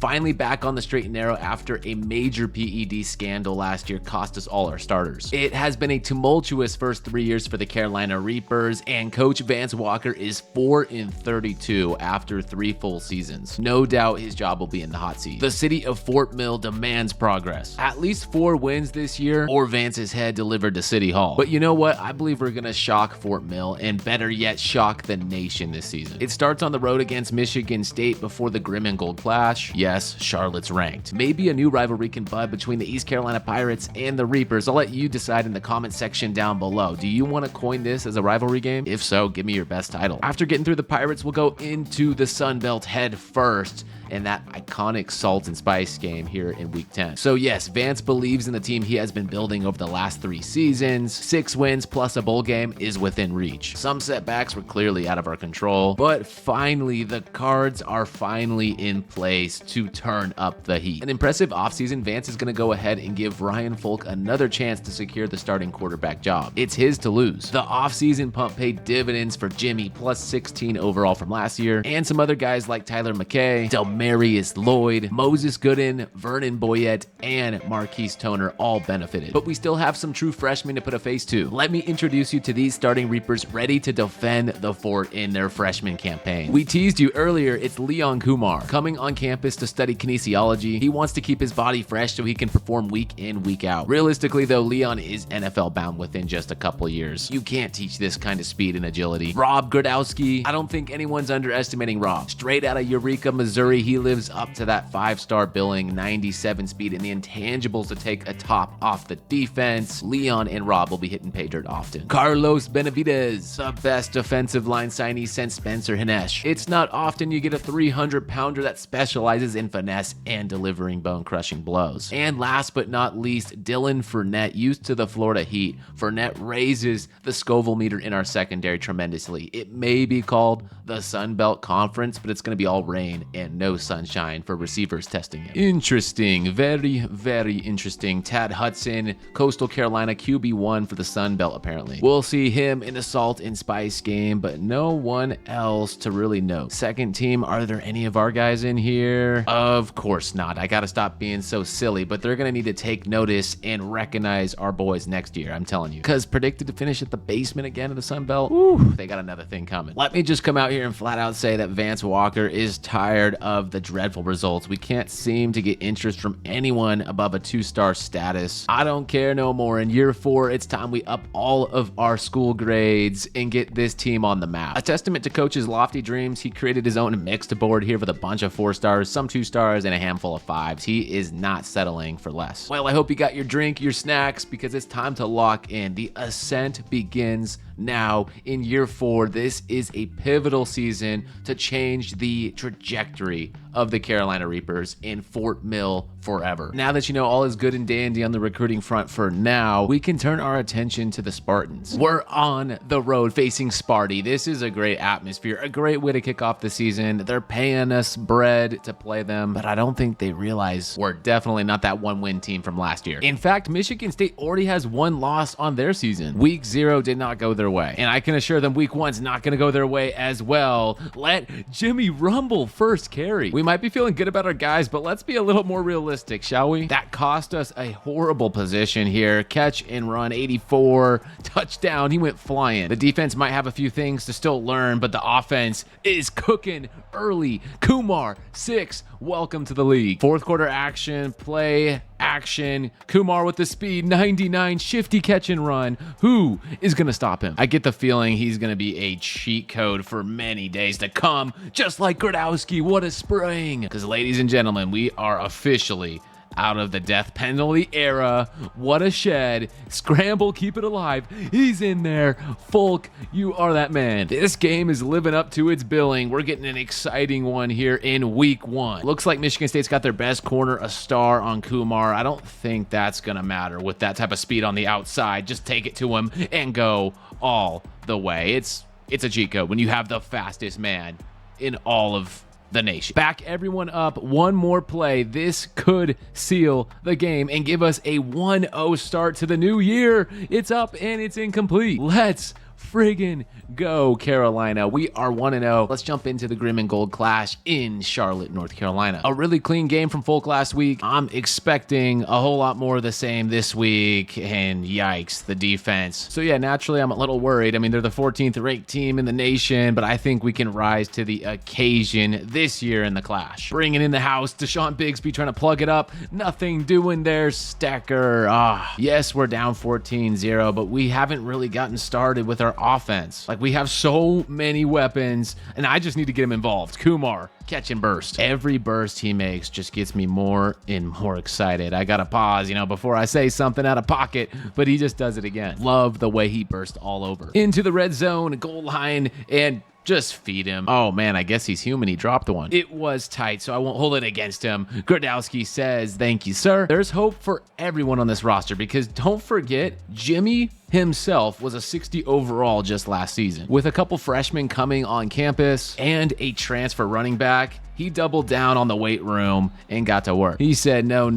Finally back on the straight and narrow after a major PED scandal last year cost us all our starters. It has been a tumultuous first 3 years for the Carolina Reapers, and Coach Vance Walker is 4-32 after 3 full seasons. No doubt his job will be in the hot seat. The city of Fort Mill demands progress. At least 4 wins this year, or Vance's head delivered to City Hall. But you know what? I believe we're gonna shock Fort Mill, and better yet, shock the nation this season. It starts on the road against Michigan State before the Grim and Gold clash. Yes, Charlotte's ranked. Maybe a new rivalry can bud between the East Carolina Pirates and the Reapers. I'll let you decide in the comment section down below. Do you want to coin this as a rivalry game? If so, give me your best title. After getting through the Pirates, we'll go into the Sun Belt head first. in that iconic salt and spice game here in week 10. So yes, Vance believes in the team he has been building over the last 3 seasons. 6 wins plus a bowl game is within reach. Some setbacks were clearly out of our control, but finally the cards are finally in place to turn up the heat. An impressive offseason, Vance is going to go ahead and give Ryan Folk another chance to secure the starting quarterback job. It's his to lose. The offseason pump paid dividends for Jimmy, plus 16 overall from last year, and some other guys like Tyler McKay, Delmarius Lloyd, Moses Gooden, Vernon Boyette, and Marquise Toner all benefited. But we still have some true freshmen to put a face to. Let me introduce you to these starting Reapers ready to defend the fort in their freshman campaign. We teased you earlier, it's Leon Kumar. Coming on campus to study kinesiology, he wants to keep his body fresh so he can perform week in, week out. Realistically though, Leon is NFL bound within just a couple of years. You can't teach this kind of speed and agility. Rob Gradowski, I don't think anyone's underestimating Rob. Straight out of Eureka, Missouri, he lives up to that 5-star billing, 97 speed, and the intangibles to take a top off the defense. Leon and Rob will be hitting pay dirt often. Carlos Benavidez, the best defensive line signee since Spencer Hinesh. It's not often you get a 300-pounder that specializes in finesse and delivering bone-crushing blows. And last but not least, Dylan Fournette, used to the Florida Heat. Fournette raises the Scoville meter in our secondary tremendously. It may be called the Sun Belt Conference, but it's going to be all rain and no sunshine for receivers testing it. Interesting. Very, very interesting. Tad Hudson, Coastal Carolina QB1 for the Sun Belt, apparently. We'll see him in a salt and spice game, but no one else to really note. Second team, are there any of our guys in here? Of course not. I gotta stop being so silly, but they're gonna need to take notice and recognize our boys next year, I'm telling you. Because predicted to finish at the basement again of the Sun Belt, they got another thing coming. Let me just come out here and flat out say that Vance Walker is tired of the dreadful results. We can't seem to get interest from anyone above a 2-star status. I don't care no more. In year 4, it's time we up all of our school grades and get this team on the map. A testament to Coach's lofty dreams, he created his own mixed board here with a bunch of 4 stars, some 2 stars, and a handful of 5s. He is not settling for less. Well, I hope you got your drink, your snacks, because it's time to lock in. The ascent begins now in year 4. This is a pivotal season to change the trajectory of the Carolina Reapers in Fort Mill forever. Now that you know all is good and dandy on the recruiting front for now, we can turn our attention to the Spartans. We're on the road facing Sparty. This is a great atmosphere, a great way to kick off the season. They're paying us bread to play them, but I don't think they realize we're definitely not that 1-win team from last year. In fact, Michigan State already has 1 loss on their season. Week 0 did not go their way, and I can assure them week 1's not going to go their way as well. Let Jimmy Rumble first carry. We might be feeling good about our guys, but let's be a little more realistic, shall we? That cost us a horrible position here. Catch and run, 84, touchdown. He went flying. The defense might have a few things to still learn, but the offense is cooking early. Kumar, 6, welcome to the league. 4th quarter action, play action. Kumar with the speed, 99, shifty catch and run. Who is going to stop him? I get the feeling he's going to be a cheat code for many days to come, just like Gradowski. What a spring. Because ladies and gentlemen, we are officially out of the death penalty era. What a shed. Scramble, keep it alive. He's in there. Folk, you are that man. This game is living up to its billing. We're getting an exciting one here in week 1. Looks like Michigan State's got their best corner, a star on Kumar. I don't think that's gonna matter with that type of speed on the outside. Just take it to him and go all the way. It's a cheat code when you have the fastest man in all of the nation. Back everyone up. One more play. This could seal the game and give us a 1-0 start to the new year. It's up and it's incomplete. Let's friggin' go, Carolina. We are 1-0. Let's jump into the Grim and Gold Clash in Charlotte, North Carolina. A really clean game from Folk last week. I'm expecting a whole lot more of the same this week, and yikes, the defense. So yeah, naturally, I'm a little worried. I mean, they're the 14th ranked team in the nation, but I think we can rise to the occasion this year in the Clash. Bringing in the house, Deshaun Bigsby trying to plug it up. Nothing doing there, Stecker. Yes, we're down 14-0, but we haven't really gotten started with our offense. Like, we have so many weapons, and I just need to get him involved. Kumar, catch and burst. Every burst he makes just gets me more and more excited. I gotta pause, before I say something out of pocket, but he just does it again. Love the way he burst all over. Into the red zone, goal line, and Just feed him. Oh man, I guess he's human. He dropped one. It was tight, so I won't hold it against him. Gradowski says, thank you, sir. There's hope for everyone on this roster because don't forget, Jimmy himself was a 60 overall just last season. With a couple freshmen coming on campus and a transfer running back, he doubled down on the weight room and got to work. He said, no,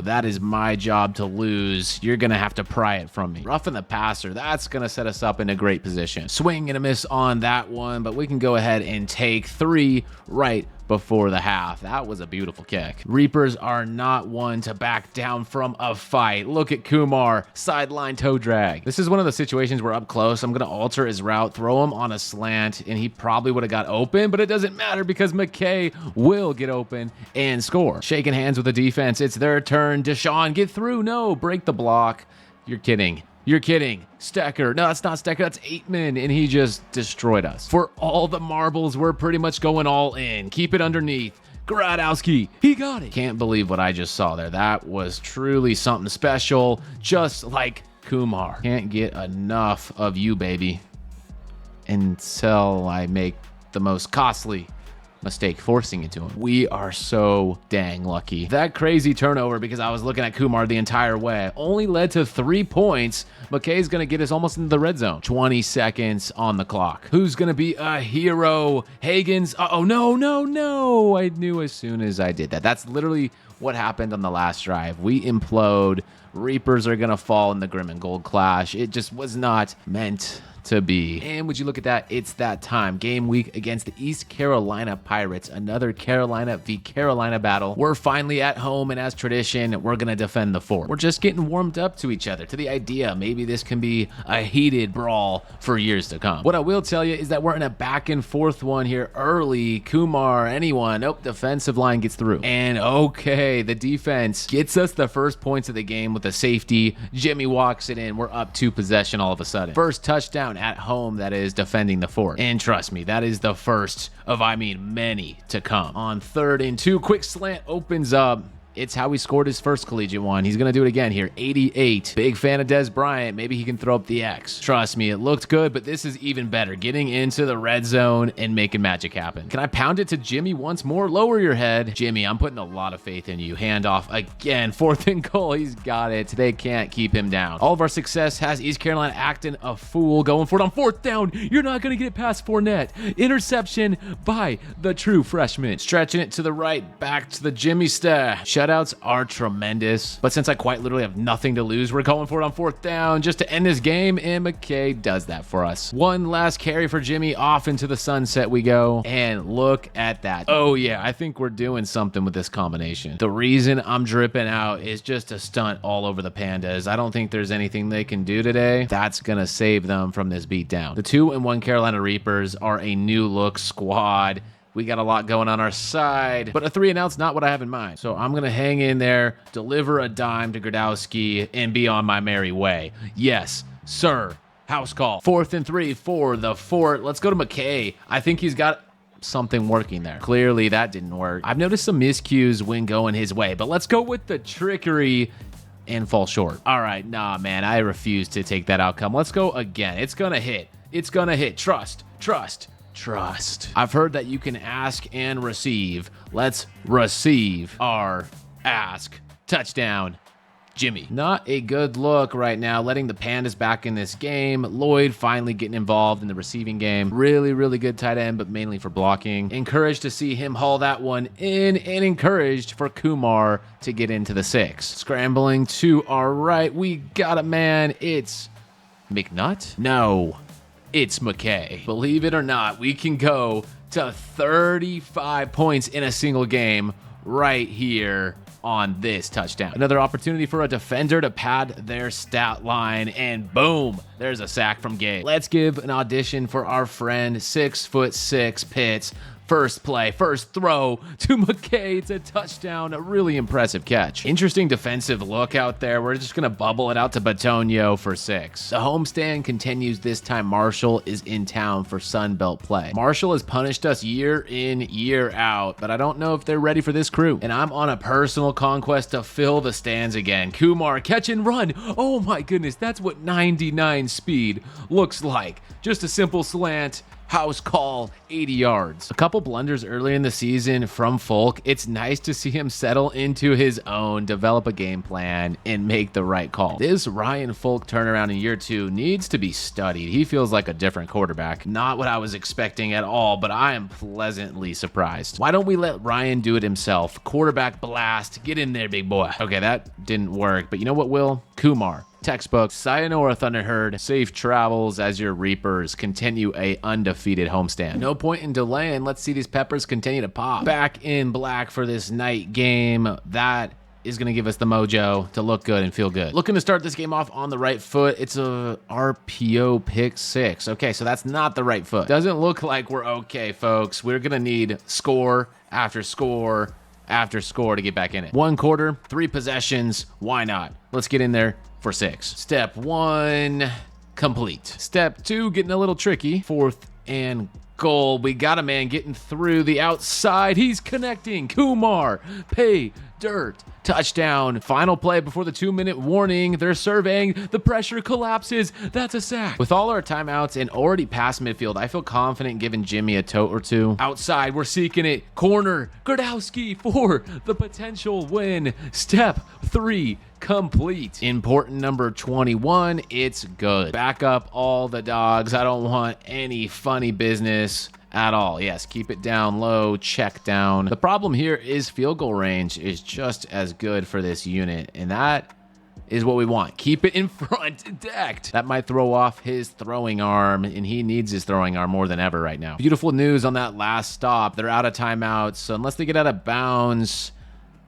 that is my job to lose. You're gonna have to pry it from me. Roughing the passer, that's gonna set us up in a great position. Swing and a miss on that one, but we can go ahead and take 3 right before the half. That was a beautiful kick. Reapers are not one to back down from a fight. Look at Kumar, sideline toe drag. This is one of the situations where up close, I'm gonna alter his route, throw him on a slant, and he probably would have got open, but it doesn't matter because McKay will get open and score. Shaking hands with the defense, it's their turn. Deshaun, get through. No, break the block. You're kidding. You're kidding. Stecker. No, that's not Stecker. That's Aitman, and he just destroyed us. For all the marbles, we're pretty much going all in. Keep it underneath. Gradowski, he got it. Can't believe what I just saw there. That was truly something special, just like Kumar. Can't get enough of you, baby, until I make the most costly mistake forcing it to him. We are so dang lucky. That crazy turnover, because I was looking at Kumar the entire way, only led to 3 points. McKay's gonna get us almost into the red zone. 20 seconds on the clock. Who's gonna be a hero? Hagens. Oh, no. I knew as soon as I did that. That's literally what happened on the last drive. We implode. Reapers are gonna fall in the Grim and Gold clash. It just was not meant to be. And would you look at that, it's that time. Game week against the East Carolina Pirates. Another Carolina v. Carolina battle. We're finally at home, and as tradition, we're gonna defend the fort. We're just getting warmed up to each other, to the idea maybe this can be a heated brawl for years to come. What I will tell you is that we're in a back and forth one here early. Kumar, anyone. Nope, defensive line gets through. And okay, the defense gets us the first points of the game with a safety. Jimmy walks it in. We're up 2 possession all of a sudden. First touchdown at home, that is defending the fort. And trust me, that is the first of, many to come. On 3rd and 2, quick slant opens up. It's how he scored his first collegiate one. He's going to do it again here. 88. Big fan of Des Bryant. Maybe he can throw up the X. Trust me, it looked good, but this is even better. Getting into the red zone and making magic happen. Can I pound it to Jimmy once more? Lower your head. Jimmy, I'm putting a lot of faith in you. Handoff again. 4th and goal. He's got it. They can't keep him down. All of our success has East Carolina acting a fool. Going for it on 4th down. You're not going to get it past Fournette. Interception by the true freshman. Stretching it to the right. Back to the Jimmy stash. Shutouts are tremendous, but since I quite literally have nothing to lose, we're going for it on 4th down just to end this game, and McKay does that for us. One last carry for Jimmy. Off into the sunset we go, and look at that. Oh yeah, I think we're doing something with this combination. The reason I'm dripping out is just a stunt all over the Pandas. I don't think there's anything they can do today that's gonna save them from this beatdown. The 2-1 Carolina Reapers are a new look squad. We got a lot going on our side, but a 3-and-out's not what I have in mind. So I'm going to hang in there, deliver a dime to Gradowski, and be on my merry way. Yes, sir. House call. 4th and 3 for the fort. Let's go to McKay. I think he's got something working there. Clearly, that didn't work. I've noticed some miscues when going his way, but let's go with the trickery and fall short. All right, nah, man, I refuse to take that outcome. Let's go again. It's going to hit. It's going to hit. Trust. I've heard that you can ask and receive. Let's receive our ask. Touchdown, Jimmy. Not a good look right now, letting the Pandas back in this game. Lloyd finally getting involved in the receiving game. Really good tight end, but mainly for blocking. Encouraged to see him haul that one in, and encouraged for Kumar to get into the 6. Scrambling to our right. We got a man. It's McNutt? No. It's McKay. Believe it or not, we can go to 35 points in a single game right here on this touchdown. Another opportunity for a defender to pad their stat line, and boom, there's a sack from Gabe. Let's give an audition for our friend 6'6" Pitts. First play, first throw to McKay. It's a touchdown. A really impressive catch. Interesting defensive look out there. We're just going to bubble it out to Batonio for 6. The homestand continues. This time Marshall is in town for Sun Belt play. Marshall has punished us year in, year out, but I don't know if they're ready for this crew. And I'm on a personal conquest to fill the stands again. Kumar, catch and run. Oh my goodness, that's what 99 speed looks like. Just a simple slant. house call, 80 yards. A couple blunders earlier in the season from Folk. It's nice to see him settle into his own, develop a game plan, and make the right call. This Ryan Folk turnaround in year 2 needs to be studied. He feels like a different quarterback. Not what I was expecting at all, but I am pleasantly surprised. Why don't we let Ryan do it himself? Quarterback blast. Get in there, big boy. Okay, that didn't work, but you know what will? Kumar. Textbook. Sayonara Thunderherd. Safe travels as your Reapers continue a undefeated homestand. No point in delaying. Let's see these peppers continue to pop. Back in black for this night game. That is going to give us the mojo to look good and feel good. Looking to start this game off on the right foot. It's a RPO pick 6. Okay, so that's not the right foot. Doesn't look like we're okay, folks. We're going to need score after score after score to get back in it. 1 quarter, 3 possessions. Why not? Let's get in there for 6. Step 1, complete. Step 2, getting a little tricky. 4th and goal. We got a man getting through the outside. He's connecting. Kumar, pay dirt. Touchdown. Final play before the 2-minute warning. They're surveying. The pressure collapses. That's a sack. With all our timeouts and already past midfield, I feel confident giving Jimmy a tote or 2. Outside, we're seeking it. Corner. Gordowski for the potential win. Step 3, complete. Important number 21. It's good. Back up all the dogs. I don't want any funny business at all. Yes, keep it down low, check down. The problem here is field goal range is just as good for this unit, and that is what we want. Keep it in front, decked. That might throw off his throwing arm, and he needs his throwing arm more than ever right now. Beautiful news on that last stop. They're out of timeouts, so unless they get out of bounds,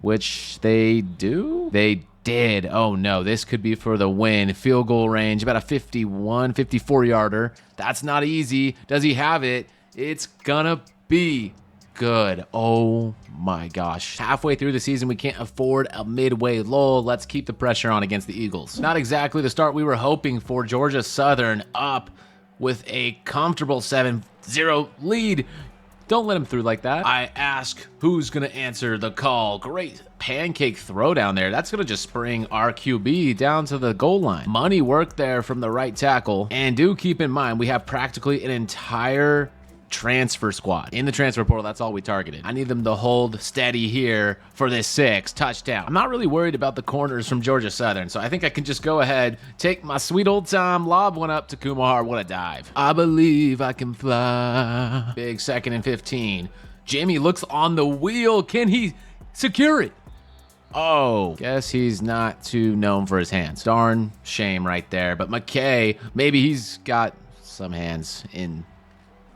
which they do, they did. Oh no, this could be for the win. Field goal range, about a 51, 54 yarder. That's not easy. Does he have it? It's gonna be good. Oh my gosh. Halfway through the season, we can't afford a midway lull. Let's keep the pressure on against the Eagles. Not exactly the start we were hoping for. Georgia Southern up with a comfortable 7-0 lead. Don't let him through like that. I ask, who's going to answer the call? Great pancake throw down there. That's going to just spring our QB down to the goal line. Money work there from the right tackle. And do keep in mind, we have practically an entire transfer squad in the transfer portal. That's all we targeted. I need them to hold steady here for this 6 touchdown. I'm not really worried about the corners from Georgia Southern, so I think I can just go ahead, take my sweet old time, lob one up to Kumar. What a dive. I believe I can fly. Big 2nd and 15. Jamie looks on the wheel. Can he secure it? Oh, guess he's not too known for his hands. Darn shame right there. But McKay, maybe he's got some hands in.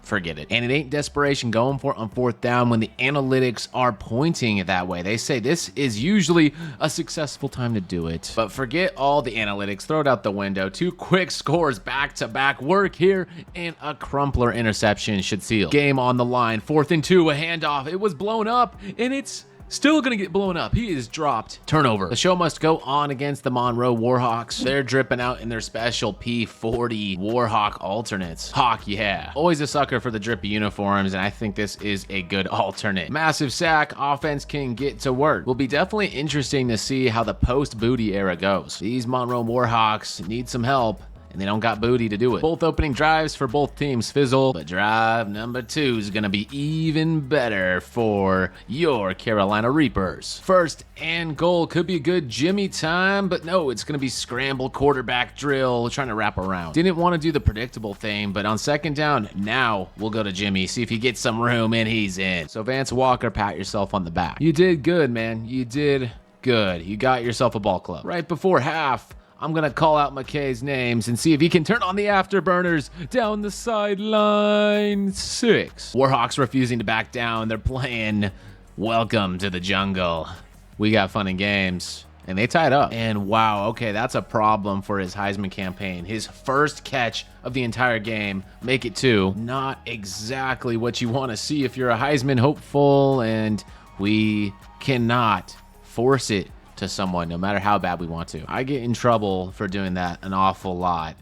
Forget it. And it ain't desperation going for it on 4th down when the analytics are pointing it that way. They say this is usually a successful time to do it. But forget all the analytics. Throw it out the window. 2 quick scores back-to-back work here, and a crumpler interception should seal. Game on the line. 4th and 2, a handoff. It was blown up, and it's still gonna get blown up. He is dropped. Turnover. The show must go on against the Monroe Warhawks. They're dripping out in their special P40 Warhawk alternates. Hawk, yeah. Always a sucker for the drippy uniforms, and I think this is a good alternate. Massive sack. Offense can get to work. Will be definitely interesting to see how the post-Booty era goes. These Monroe Warhawks need some help, and they don't got Booty to do it. Both opening drives for both teams fizzle, but drive number 2 is going to be even better for your Carolina Reapers. 1st and goal could be good Jimmy time, but no, it's going to be scramble quarterback drill, trying to wrap around. Didn't want to do the predictable thing, but on 2nd down, now we'll go to Jimmy, see if he gets some room, and he's in. So Vance Walker, pat yourself on the back. You did good, man. You did good. You got yourself a ball club. Right before half, I'm going to call out McKay's names and see if he can turn on the afterburners down the sideline. 6. Warhawks refusing to back down. They're playing Welcome to the Jungle. We got fun and games. And they tied up. And wow, okay, that's a problem for his Heisman campaign. His first catch of the entire game, make it 2. Not exactly what you want to see if you're a Heisman hopeful, and we cannot force it to someone no matter how bad we want to. I get in trouble for doing that an awful lot,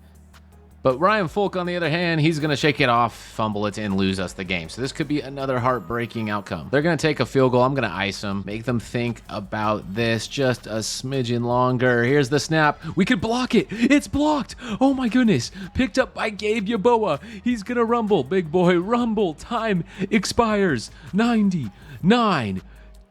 But Ryan Folk, on the other hand, he's going to shake it off, fumble it, and lose us the game. So this could be another heartbreaking outcome. They're going to take a field goal. I'm going to ice them, make them think about this just a smidgen longer. Here's the snap. We could block it. It's blocked. Oh my goodness. Picked up by Gabe Yaboa. He's going to rumble. Big boy, rumble. Time expires. 99.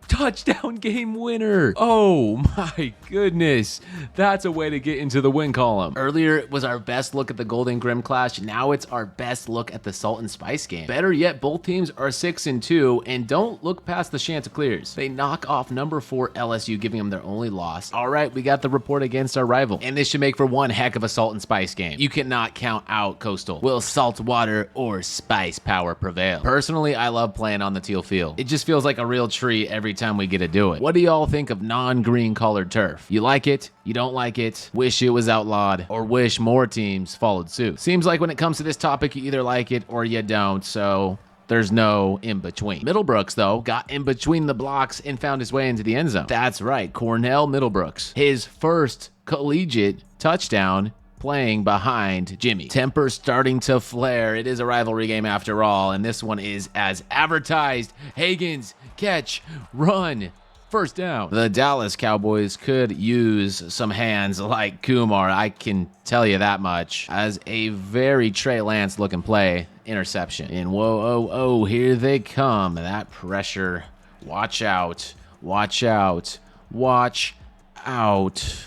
Touchdown game winner. Oh my goodness. That's a way to get into the win column. Earlier it was our best look at the Golden Grim Clash. Now it's our best look at the Salt and Spice game. Better yet, both teams are 6-2 and don't look past the Chanticleers. They knock off number 4 LSU, giving them their only loss. All right, we got the report against our rival, and this should make for one heck of a Salt and Spice game. You cannot count out Coastal. Will salt water or spice power prevail? Personally, I love playing on the teal field. It just feels like a real treat every time we get to do it. What do y'all think of non-green colored turf? You like it? You don't like it? Wish it was outlawed? Or wish more teams followed suit? Seems like when it comes to this topic, you either like it or you don't, so there's no in between. Middlebrooks, though, got in between the blocks and found his way into the end zone. That's right, Cornell Middlebrooks. His first collegiate touchdown playing behind Jimmy. Temper starting to flare. It is a rivalry game after all, and this one is as advertised. Hagens, catch, run, first down. The Dallas Cowboys could use some hands like Kumar, I can tell you that much, as a very Trey Lance looking play, interception. And whoa, oh, oh, here they come. That pressure. Watch out. Watch out. Watch out.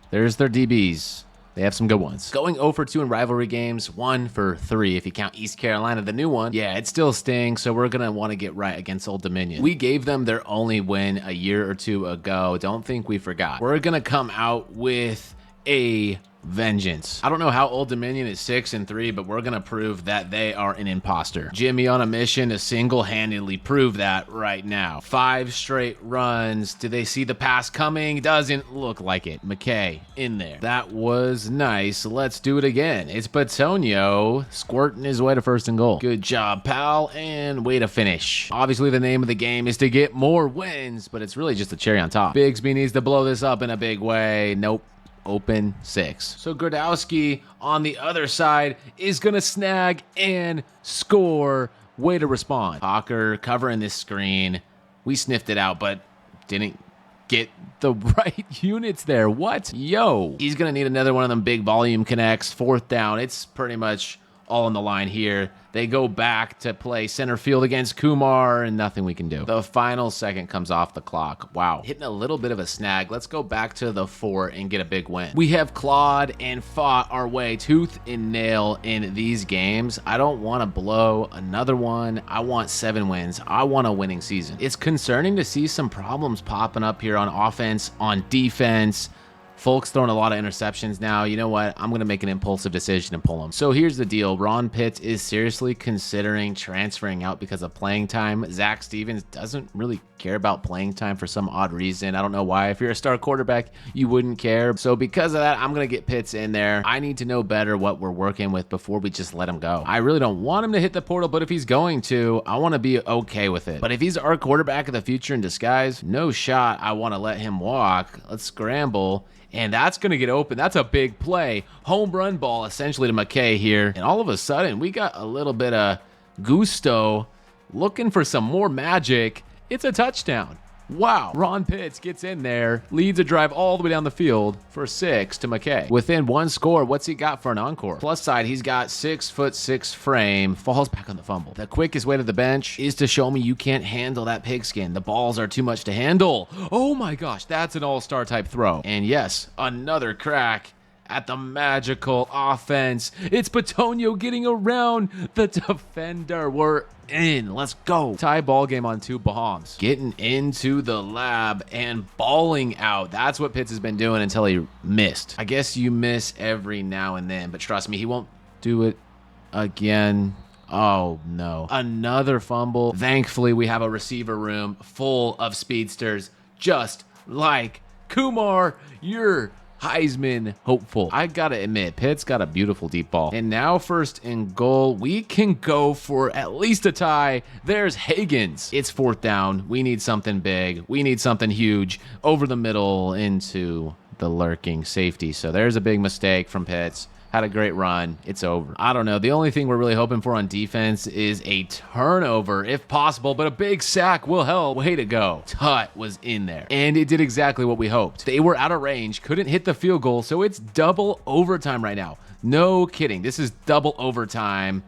There's their DBs. They have some good ones. Going 0 for 2 in rivalry games, 1 for 3 if you count East Carolina, the new one. Yeah, it still stings, so we're going to want to get right against Old Dominion. We gave them their only win a year or two ago. Don't think we forgot. We're going to come out with a vengeance. I don't know how Old Dominion is 6-3, but we're gonna prove that they are an imposter. Jimmy on a mission to single-handedly prove that right now. 5 straight runs. Do they see the pass coming? Doesn't look like it. McKay in there. That was nice. Let's do it again. It's Batonio squirting his way to 1st and goal. Good job, pal, and way to finish. Obviously, the name of the game is to get more wins, but it's really just a cherry on top. Bigsby needs to blow this up in a big way. Nope. Open 6. So Gradowski on the other side is going to snag and score. Way to respond. Hawker covering this screen. We sniffed it out, but didn't get the right units there. What? Yo. He's going to need another one of them big volume connects. 4th down. It's pretty much all on the line here. They go back to play center field against Kumar, and nothing we can do. The final second comes off the clock. Wow. Hitting a little bit of a snag. Let's go back to the 4 and get a big win. We have clawed and fought our way tooth and nail in these games. I don't want to blow another one. I want 7 wins. I want a winning season. It's concerning to see some problems popping up here on offense, on defense. Folks throwing a lot of interceptions now. You know what? I'm going to make an impulsive decision and pull him. So here's the deal. Ron Pitts is seriously considering transferring out because of playing time. Zach Stevens doesn't really care about playing time for some odd reason. I don't know why. If you're a star quarterback, you wouldn't care. So because of that, I'm going to get Pitts in there. I need to know better what we're working with before we just let him go. I really don't want him to hit the portal, but if he's going to, I want to be okay with it. But if he's our quarterback of the future in disguise, no shot I want to let him walk. Let's scramble. And that's going to get open. That's a big play. Home run ball essentially to McKay here. And all of a sudden, we got a little bit of gusto looking for some more magic. It's a touchdown. Wow. Ron Pitts gets in there, leads a drive all the way down the field for 6 to McKay. Within 1 score, what's he got for an encore? Plus side, he's got 6'6" frame, falls back on the fumble. The quickest way to the bench is to show me you can't handle that pigskin. The balls are too much to handle. Oh my gosh, that's an all-star type throw. And yes, another crack at the magical offense. It's Batonio getting around the defender. We're in. Let's go. Tie ball game on 2 bombs. Getting into the lab and balling out. That's what Pitts has been doing until he missed. I guess you miss every now and then, but trust me, he won't do it again. Oh no. Another fumble. Thankfully, we have a receiver room full of speedsters, just like Kumar. You're Heisman hopeful. I gotta admit, Pitt's got a beautiful deep ball. And now 1st and goal. We can go for at least a tie. There's Hagens. It's 4th down. We need something big. We need something huge. Over the middle into the lurking safety. So there's a big mistake from Pitts. had a great run. It's over. I don't know. The only thing we're really hoping for on defense is a turnover, if possible, but a big sack will help. Way to go. Tut was in there, and it did exactly what we hoped. They were out of range, couldn't hit the field goal, so it's double overtime right now. No kidding. This is double overtime,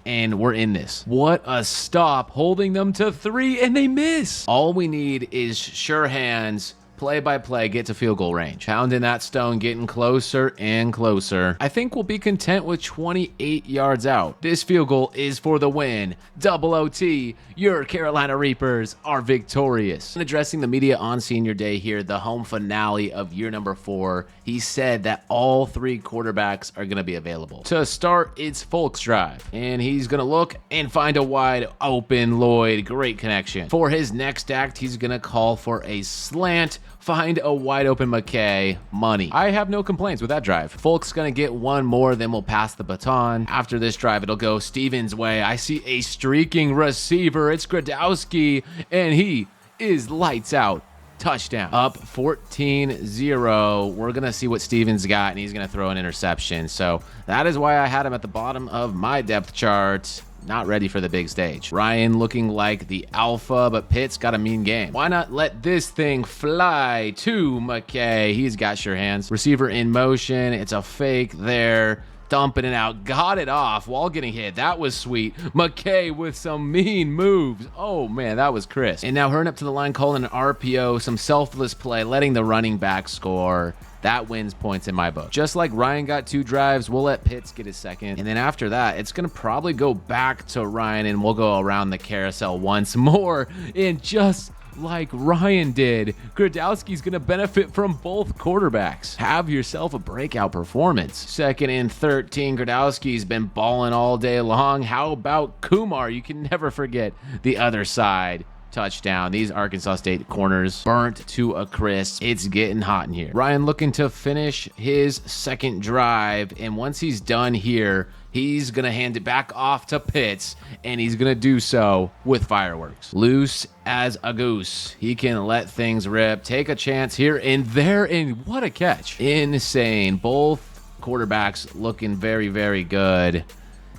and we're in this. What a stop, holding them to 3, and they miss. All we need is sure hands, play by play, get to field goal range. Pounding that stone, getting closer and closer. I think we'll be content with 28 yards out. This field goal is for the win. Double OT. Your Carolina Reapers are victorious. Addressing the media on senior day here, the home finale of year number 4, he said that all 3 quarterbacks are going to be available. To start, it's Folk's drive, and he's going to look and find a wide open Lloyd. Great connection. For his next act, he's going to call for a slant, find a wide open McKay. Money. I have no complaints with that drive. Folk's going to get one more, then we'll pass the baton. After this drive, it'll go Stevens' way. I see a streaking receiver. It's Gradowski, and he is lights out. Touchdown. Up 14-0. We're going to see what Stevens got, and he's going to throw an interception. So that is why I had him at the bottom of my depth chart. Not ready for the big stage. Ryan looking like the alpha, but Pitt's got a mean game. Why not let this thing fly to McKay? He's got sure hands. Receiver in motion. It's a fake there. Dumping it out. Got it off while getting hit. That was sweet. McKay with some mean moves. Oh, man, that was crisp. And now hurrying up to the line, calling an RPO, some selfless play, letting the running back score. That wins points in my book. Just like Ryan got 2 drives, we'll let Pitts get his second. And then after that, it's going to probably go back to Ryan, and we'll go around the carousel once more. And just like Ryan did, Gradowski's going to benefit from both quarterbacks. Have yourself a breakout performance. 2nd and 13. Gradowski's been balling all day long. How about Kumar? You can never forget the other side. Touchdown. These Arkansas State corners burnt to a crisp. It's getting hot in here. Ryan looking to finish his second drive, and once he's done here, he's going to hand it back off to Pitts, and he's going to do so with fireworks. Loose as a goose. He can let things rip, take a chance here and there, and what a catch. Insane. Both quarterbacks looking very, very good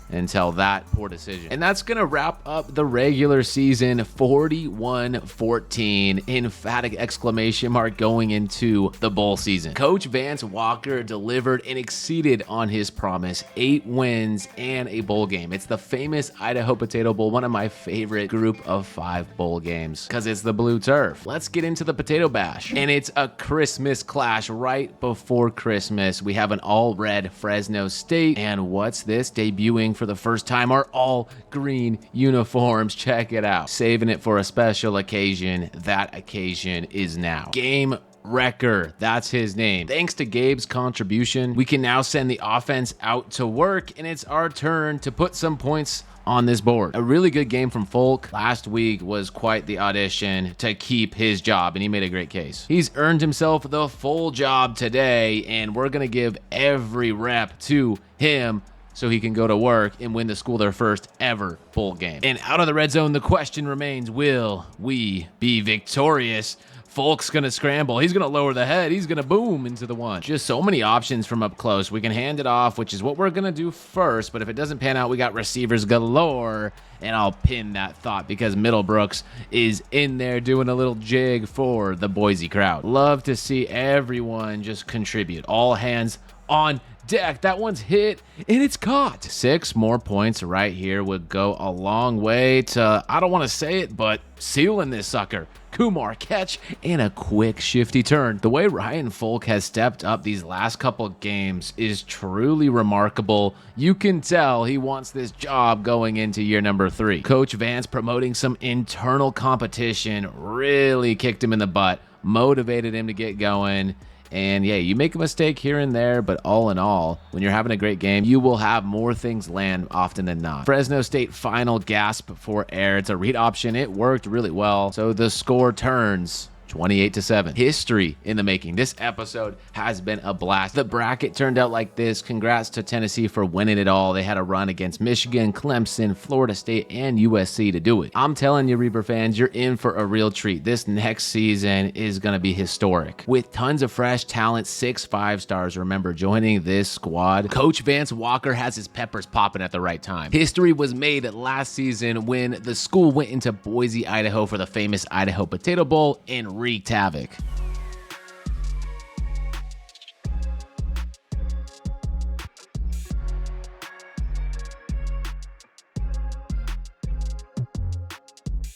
until that poor decision. And that's going to wrap up the regular season 41-14. Emphatic exclamation mark going into the bowl season. Coach Vance Walker delivered and exceeded on his promise. 8 wins and a bowl game. It's the famous Idaho Potato Bowl, one of my favorite group of 5 bowl games because it's the blue turf. Let's get into the Potato Bash. And it's a Christmas clash right before Christmas. We have an all-red Fresno State. And what's this? Debuting for the first time are all green uniforms. Check it out. Saving it for a special occasion. That occasion is now. Game Wrecker, that's his name. Thanks to Gabe's contribution, we can now send the offense out to work, and it's our turn to put some points on this board. A really good game from Folk. Last week was quite the audition to keep his job, and he made a great case. He's earned himself the full job today, and we're going to give every rep to him so he can go to work and win the school their first ever bowl game. And out of the red zone, the question remains, will we be victorious? Folk's going to scramble. He's going to lower the head. He's going to boom into the one. Just so many options from up close. We can hand it off, which is what we're going to do first. But if it doesn't pan out, we got receivers galore. And I'll pin that thought because Middlebrooks is in there doing a little jig for the Boise crowd. Love to see everyone just contribute. All hands on deck. That one's hit and it's caught. 6 more points right here would go a long way to, I don't want to say it, but sealing this sucker. Kumar catch and a quick shifty turn. The way Ryan Folk has stepped up these last couple of games is truly remarkable. You can tell he wants this job going into year number 3. Coach Vance promoting some internal competition really kicked him in the butt, motivated him to get going. And yeah, you make a mistake here and there, but all in all, when you're having a great game, you will have more things land often than not. Fresno State final gasp for air. It's a read option. It worked really well. So the score turns 28-7. History in the making. This episode has been a blast. The bracket turned out like this. Congrats to Tennessee for winning it all. They had a run against Michigan, Clemson, Florida State, and USC to do it. I'm telling you, Reaper fans, you're in for a real treat. This next season is going to be historic. With tons of fresh talent, 6 5-stars, remember, joining this squad. Coach Vance Walker has his peppers popping at the right time. History was made last season when the school went into Boise, Idaho for the famous Idaho Potato Bowl and wreaked havoc.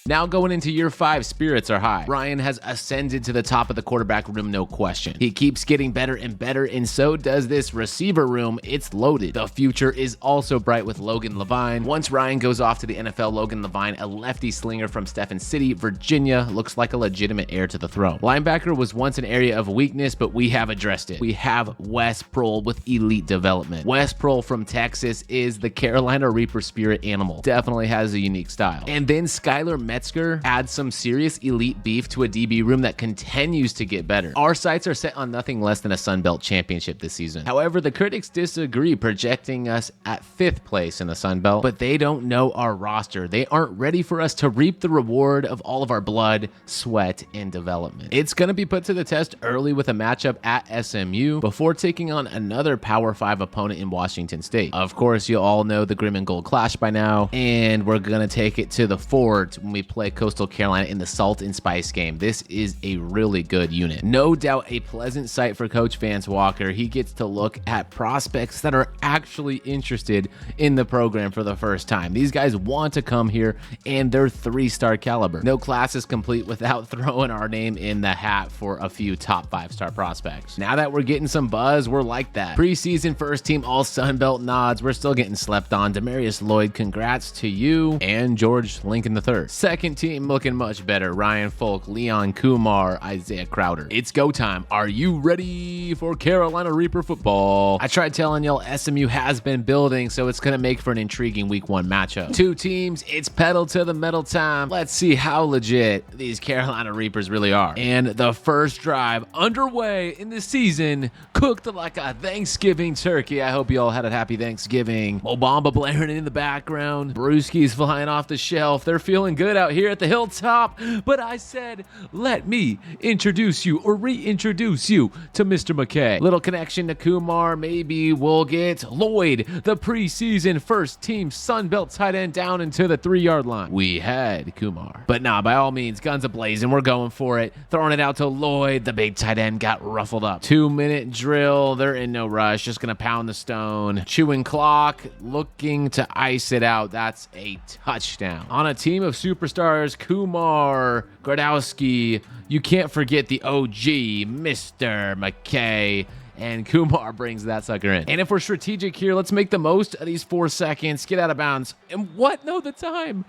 Now going into year 5, spirits are high. Ryan has ascended to the top of the quarterback room, no question. He keeps getting better and better, and so does this receiver room. It's loaded. The future is also bright with Logan Levine. Once Ryan goes off to the NFL, Logan Levine, a lefty slinger from Stephen City, Virginia, looks like a legitimate heir to the throne. Linebacker was once an area of weakness, but we have addressed it. We have Wes Prohl with elite development. Wes Prohl from Texas is the Carolina Reaper spirit animal. Definitely has a unique style. And then Skylar Metzger adds some serious elite beef to a DB room that continues to get better. Our sights are set on nothing less than a Sun Belt championship this season. However, the critics disagree, projecting us at 5th place in the Sun Belt, but they don't know our roster. They aren't ready for us to reap the reward of all of our blood, sweat, and development. It's going to be put to the test early with a matchup at SMU before taking on another Power 5 opponent in Washington State. Of course, you all know the Grim and Gold Clash by now, and we're going to take it to the fort when we play Coastal Carolina in the Salt and Spice game. This is a really good unit. No doubt a pleasant sight for Coach Vance Walker. He gets to look at prospects that are actually interested in the program for the first time. These guys want to come here, and they're 3-star caliber. No class is complete without throwing our name in the hat for a few top 5-star prospects. Now that we're getting some buzz, we're like that. Preseason first team all Sun Belt nods. We're still getting slept on. Demarius Lloyd, congrats to you and George Lincoln III. Second team looking much better. Ryan Folk, Leon Kumar, Isaiah Crowder. It's go time. Are you ready for Carolina Reaper football? I tried telling y'all SMU has been building, so it's gonna make for an intriguing week 1 matchup. 2 teams, it's pedal to the metal time. Let's see how legit these Carolina Reapers really are. And the first drive underway in the season, cooked like a Thanksgiving turkey. I hope y'all had a happy Thanksgiving. Obama blaring in the background. Brewskis flying off the shelf. They're feeling good out here at the hilltop, but I said, let me introduce you or reintroduce you to Mr. McKay. Little connection to Kumar. Maybe we'll get Lloyd, the preseason first team Sun Belt tight end, down into the 3-yard line. We had Kumar, but nah, by all means, guns a-blazing. We're going for it. Throwing it out to Lloyd. The big tight end got ruffled up. 2-minute drill. They're in no rush. Just gonna pound the stone. Chewing clock. Looking to ice it out. That's a touchdown. On a team of superstars, Kumar, Gradowski, you can't forget the OG, Mr. McKay, and Kumar brings that sucker in. And if we're strategic here, let's make the most of these 4 seconds, get out of bounds, and what? No, the time.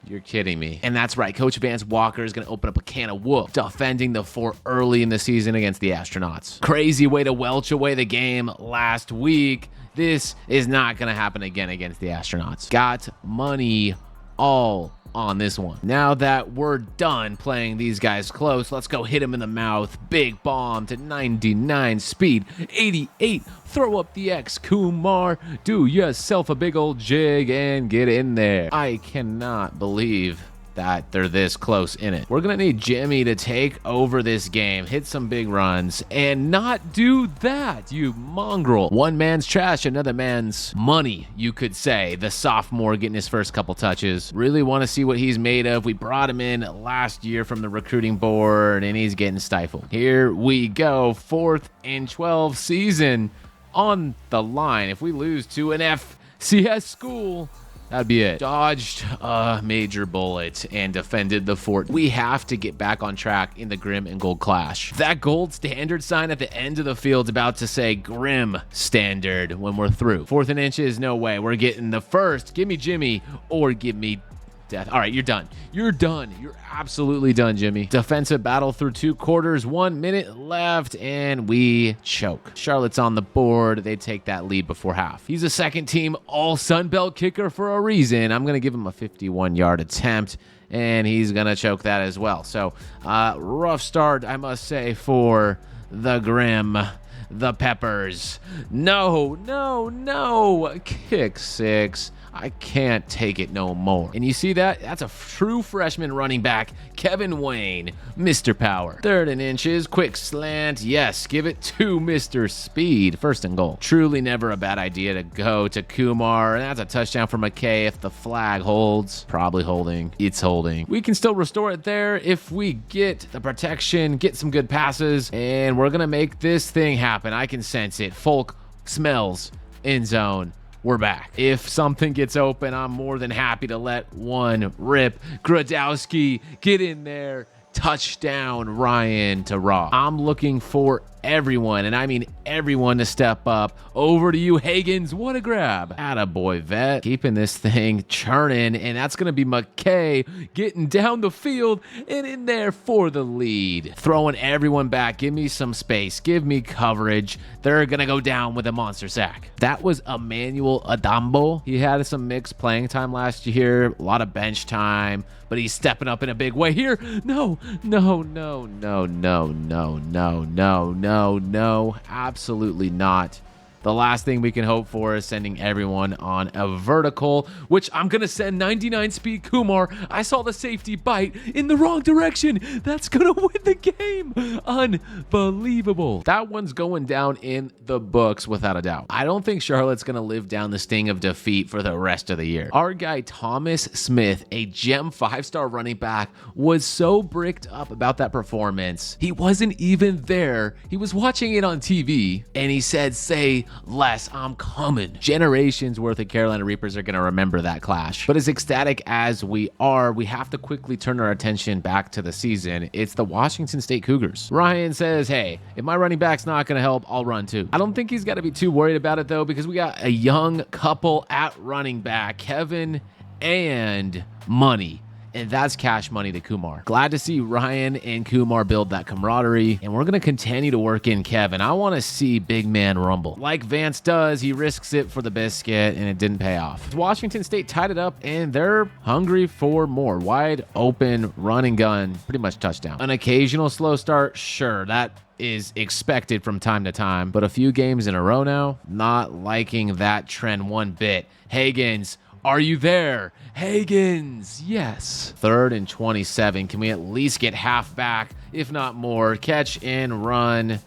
You're kidding me. And that's right, Coach Vance Walker is going to open up a can of whoop, defending the fort early in the season against the Astronauts. Crazy way to welch away the game last week. This is not going to happen again against the Astronauts. Got money all on this one. Now that we're done playing these guys close, let's go hit him in the mouth. Big bomb to 99 speed, 88. Throw up the X, Kumar. Do yourself a big old jig and get in there. I cannot believe that they're this close in it. We're gonna need Jimmy to take over this game, hit some big runs, and not do that, you mongrel. One man's trash, another man's money, you could say. The sophomore getting his first couple touches. Really want to see what he's made of. We brought him in last year from the recruiting board, and he's getting stifled. Here we go, 4th and 12 season on the line. If we lose to an FCS school, that'd be it. Dodged a major bullet and defended the fort. We have to get back on track in the Grim and Gold Clash. That gold standard sign at the end of the field's about to say Grim Standard when we're through. 4th and inches, no way. We're getting the first. Give me Jimmy or give me death. All right, you're done. You're done. You're absolutely done, Jimmy. Defensive battle through 2 quarters, 1 minute left, and we choke. Charlotte's on the board. They take that lead before half. He's a second team all Sun Belt kicker for a reason. I'm going to give him a 51-yard attempt, and he's gonna choke that as well. So rough start, I must say, for the Grim, the Peppers. No, kick 6. I can't take it no more. And you see that? That's a true freshman running back, Kevin Wayne, Mr. Power. 3rd and inches, quick slant. Yes, give it to Mr. Speed. 1st and goal. Truly never a bad idea to go to Kumar. And that's a touchdown for McKay if the flag holds. Probably holding. It's holding. We can still restore it there if we get the protection, get some good passes, and we're going to make this thing happen. I can sense it. Folk smells end zone. We're back. If something gets open, I'm more than happy to let one rip. Gradowski, get in there. Touchdown, Ryan to Raw. I'm looking for everyone, and I mean everyone, to step up. Over to you, Higgins. What a grab. Attaboy, vet. Keeping this thing churning, and that's going to be McKay getting down the field and in there for the lead. Throwing everyone back. Give me some space. Give me coverage. They're going to go down with a monster sack. That was Emmanuel Adambo. He had some mixed playing time last year, a lot of bench time, but he's stepping up in a big way here. No. Absolutely not. The last thing we can hope for is sending everyone on a vertical, which I'm going to send 99 speed Kumar. I saw the safety bite in the wrong direction. That's going to win the game. Unbelievable. That one's going down in the books without a doubt. I don't think Charlotte's going to live down the sting of defeat for the rest of the year. Our guy Thomas Smith, a gem 5-star running back, was so bricked up about that performance. He wasn't even there. He was watching it on TV, and he said, "Say less, I'm coming." Generations worth of Carolina Reapers are going to remember that clash. But as ecstatic as we are, we have to quickly turn our attention back to the season. It's the Washington State Cougars. Ryan says, hey, if my running back's not going to help, I'll run too. I don't think he's got to be too worried about it, though, because we got a young couple at running back, Kevin and Money. And that's cash money to Kumar. Glad to see Ryan and Kumar build that camaraderie, and we're going to continue to work in Kevin. I want to see big man rumble. Like Vance does, he risks it for the biscuit, and it didn't pay off. Washington State tied it up, and they're hungry for more. Wide open, run and gun, pretty much touchdown. An occasional slow start, sure, that is expected from time to time, but a few games in a row now, not liking that trend one bit. Higgins, are you there? Higgins, yes. 3rd and 27. Can we at least get half back, if not more? Catch and run.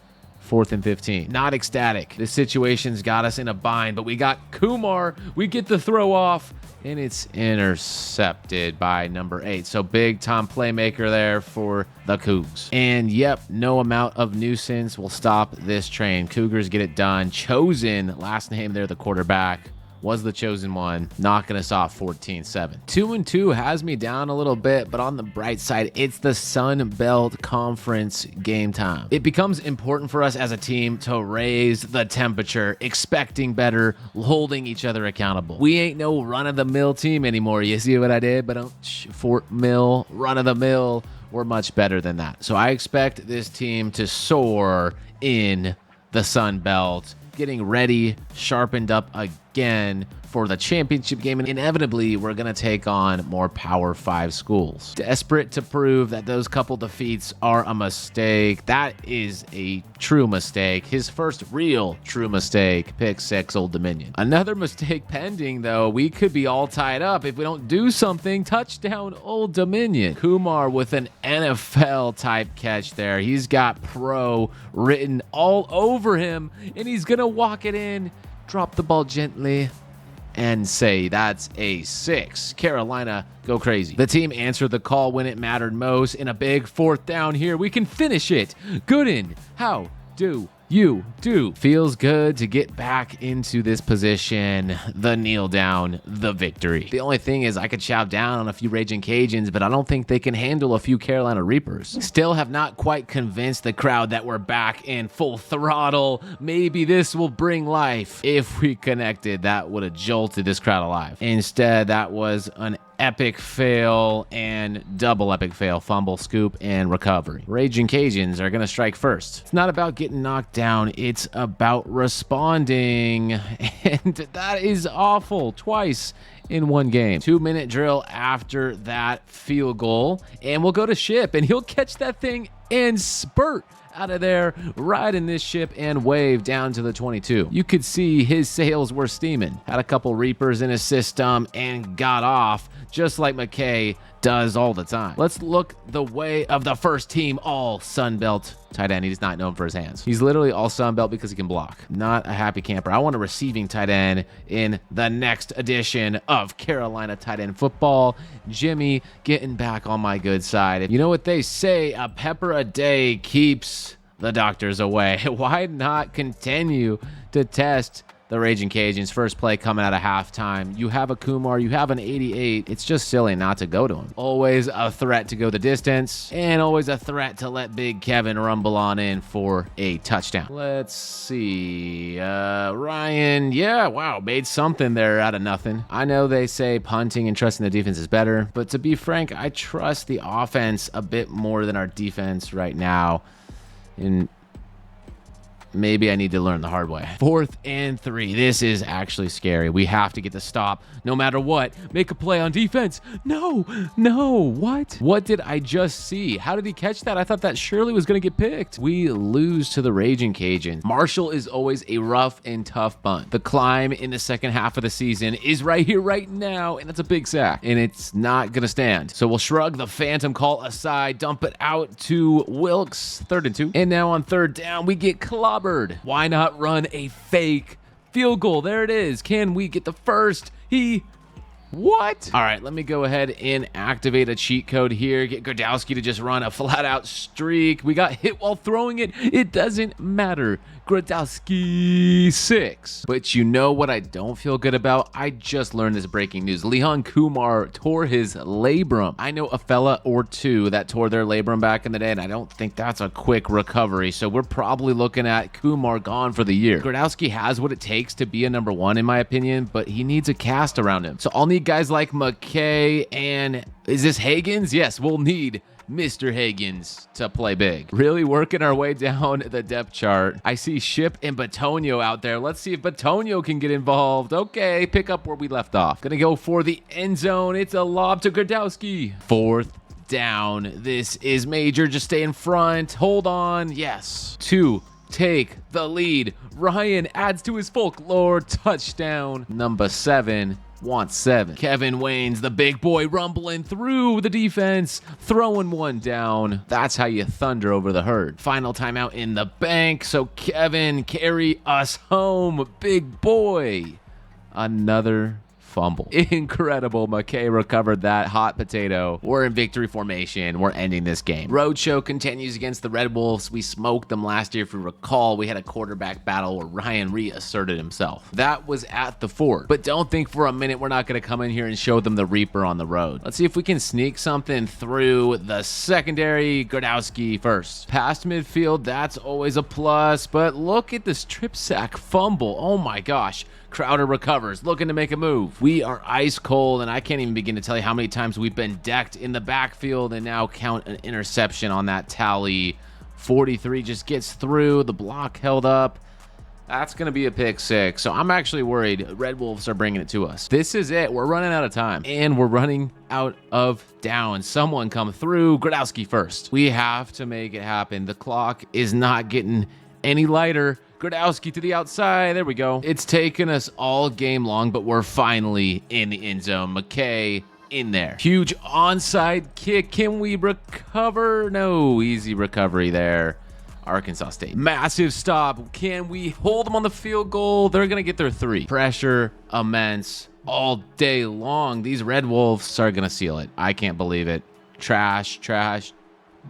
4th and 15. Not ecstatic. This situation's got us in a bind, but we got Kumar. We get the throw off, and it's intercepted by number 8. So big time playmaker there for the Cougs. And yep, no amount of nuisance will stop this train. Cougars get it done. Chosen, last name there, the quarterback, was the chosen one, knocking us off 14-7. 2-2 has me down a little bit, but on the bright side, it's the Sun Belt Conference game time. It becomes important for us as a team to raise the temperature, expecting better, holding each other accountable. We ain't no run-of-the-mill team anymore. You see what I did? But Fort Mill, run-of-the-mill, we're much better than that. So I expect this team to soar in the Sun Belt, getting ready, sharpened up again for the championship game, and inevitably we're going to take on more Power 5 schools. Desperate to prove that those couple defeats are a mistake. That is a true mistake. His first real true mistake, pick 6, Old Dominion. Another mistake pending, though. We could be all tied up if we don't do something. Touchdown, Old Dominion. Kumar with an NFL type catch there. He's got pro written all over him, and he's going to walk it in, drop the ball gently, and say that's a 6. Carolina, go crazy. The team answered the call when it mattered most. In a big 4th down here, we can finish it. Gooden, how do you do? Feels good to get back into this position. The kneel down, the victory. The only thing is I could chow down on a few Raging Cajuns, but I don't think they can handle a few Carolina Reapers. Still have not quite convinced the crowd that we're back in full throttle. Maybe this will bring life. If we connected, that would have jolted this crowd alive. Instead, that was an epic fail and double epic fail, fumble, scoop, and recovery. Raging Cajuns are going to strike first. It's not about getting knocked down. It's about responding. And that is awful. Twice in one game. 2-minute drill after that field goal, and we'll go to Ship, and he'll catch that thing and spurt out of there, riding this ship and wave down to the 22. You could see his sails were steaming. Had a couple reapers in his system and got off, just like McKay does all the time. Let's look the way of the first team all Sunbelt tight end. He's not known for his hands. He's literally all Sunbelt because he can block. Not a happy camper. I want a receiving tight end in the next edition of Carolina tight end football. Jimmy getting back on my good side. You know what they say, a pepper a day keeps the doctors away. Why not continue to test the Raging Cajuns? First play coming out of halftime. You have a Kumar, you have an 88. It's just silly not to go to him. Always a threat to go the distance, and always a threat to let Big Kevin rumble on in for a touchdown. Let's see. Ryan, yeah, wow, made something there out of nothing. I know they say punting and trusting the defense is better, but to be frank, I trust the offense a bit more than our defense right now. And maybe I need to learn the hard way. 4th and 3. This is actually scary. We have to get the stop no matter what. Make a play on defense. No, what? What did I just see? How did he catch that? I thought that surely was going to get picked. We lose to the Raging Cajun. Marshall is always a rough and tough bunt. The climb in the second half of the season is right here, right now, and it's a big sack, and it's not going to stand. So we'll shrug the phantom call aside, dump it out to Wilkes. 3rd and 2. And now on 3rd down, we get clobbered. Why not run a fake field goal? There it is. Can we get the first? What? All right, let me go ahead and activate a cheat code here. Get Grodowski to just run a flat-out streak. We got hit while throwing it. It doesn't matter. Grodowski 6. But you know what I don't feel good about? I just learned this breaking news. Leon Kumar tore his labrum. I know a fella or two that tore their labrum back in the day, and I don't think that's a quick recovery. So we're probably looking at Kumar gone for the year. Grodowski has what it takes to be a number 1, in my opinion, but he needs a cast around him. So I'll need guys like McKay and is this Higgins? Yes, we'll need Mr. Higgins to play big. Really working our way down the depth chart. I see Ship and Batonio out there. Let's see if Batonio can get involved. Okay, pick up where we left off. Gonna go for the end zone. It's a lob to Grodowski. 4th down. This is major. Just stay in front. Hold on. Yes. 2. Take the lead. Ryan adds to his folklore. Touchdown. Number 7. Wants 7. Kevin Wayne's the big boy rumbling through the defense, throwing one down. That's how you thunder over the herd. Final timeout in the bank. So Kevin, carry us home, big boy. Another fumble. Incredible. McKay recovered that hot potato. We're in victory formation. We're ending this game. Roadshow continues against the Red Wolves. We smoked them last year. If you recall, we had a quarterback battle where Ryan reasserted himself. That was at the Fort. But don't think for a minute we're not going to come in here and show them the Reaper on the road. Let's see if we can sneak something through the secondary. Grodowski first. Past midfield, that's always a plus. But look at the strip sack fumble. Oh my gosh. Crowder recovers, looking to make a move. We are ice cold, and I can't even begin to tell you how many times we've been decked in the backfield, and now count an interception on that tally. 43 just gets through, the block held up. That's going to be a pick 6, so I'm actually worried Red Wolves are bringing it to us. This is it. We're running out of time, and we're running out of downs. Someone come through. Grodowski first. We have to make it happen. The clock is not getting any lighter. Grodowski to the outside. There we go. It's taken us all game long, but we're finally in the end zone. McKay in there. Huge onside kick. Can we recover? No, easy recovery there. Arkansas State. Massive stop. Can we hold them on the field goal? They're going to get their 3. Pressure immense all day long. These Red Wolves are going to seal it. I can't believe it. Trash.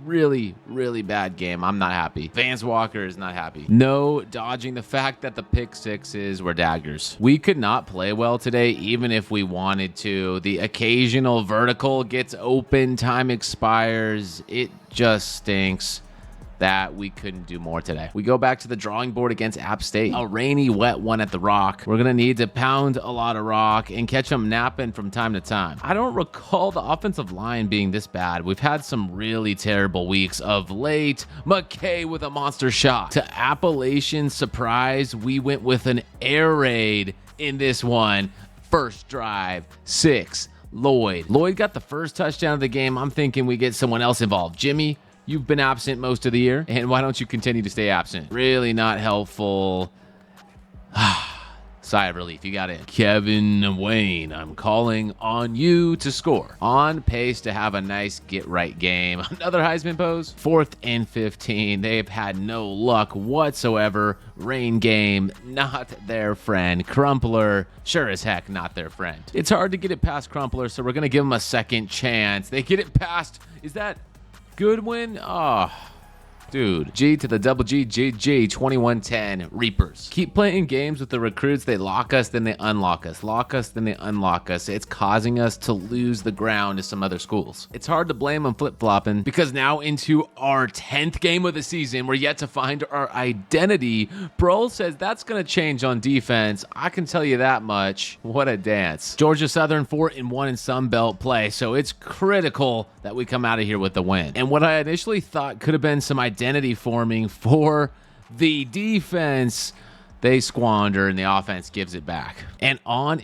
Really bad game. I'm not happy. Vance Walker is not happy. No dodging the fact that the pick 6s were daggers. We could not play well today, even if we wanted to. The occasional vertical gets open, time expires. It just stinks that we couldn't do more today. We go back to the drawing board against App State. A rainy, wet one at the Rock. We're gonna need to pound a lot of rock and catch them napping from time to time. I don't recall the offensive line being this bad. We've had some really terrible weeks of late. McKay with a monster shot. To Appalachian surprise, we went with an air raid in this one. First drive, 6. Lloyd got the first touchdown of the game. I'm thinking we get someone else involved. Jimmy, you've been absent most of the year, and why don't you continue to stay absent? Really not helpful. Sigh of relief. You got it. Kevin Wayne, I'm calling on you to score. On pace to have a nice get-right game. Another Heisman pose. 4th and 15. They've had no luck whatsoever. Rain game, not their friend. Crumpler, sure as heck not their friend. It's hard to get it past Crumpler, so we're going to give them a second chance. They get it past. Is that Goodwin? Oh, dude. G to the double G, 2110 Reapers. Keep playing games with the recruits. They lock us, then they unlock us. Lock us, then they unlock us. It's causing us to lose the ground to some other schools. It's hard to blame them flip-flopping because now into our 10th game of the season, we're yet to find our identity. Prohl says that's going to change on defense. I can tell you that much. What a dance. Georgia Southern 4-1 in Sun Belt play, so it's critical that we come out of here with the win. And what I initially thought could have been some identity forming for the defense, they squander and the offense gives it back. And on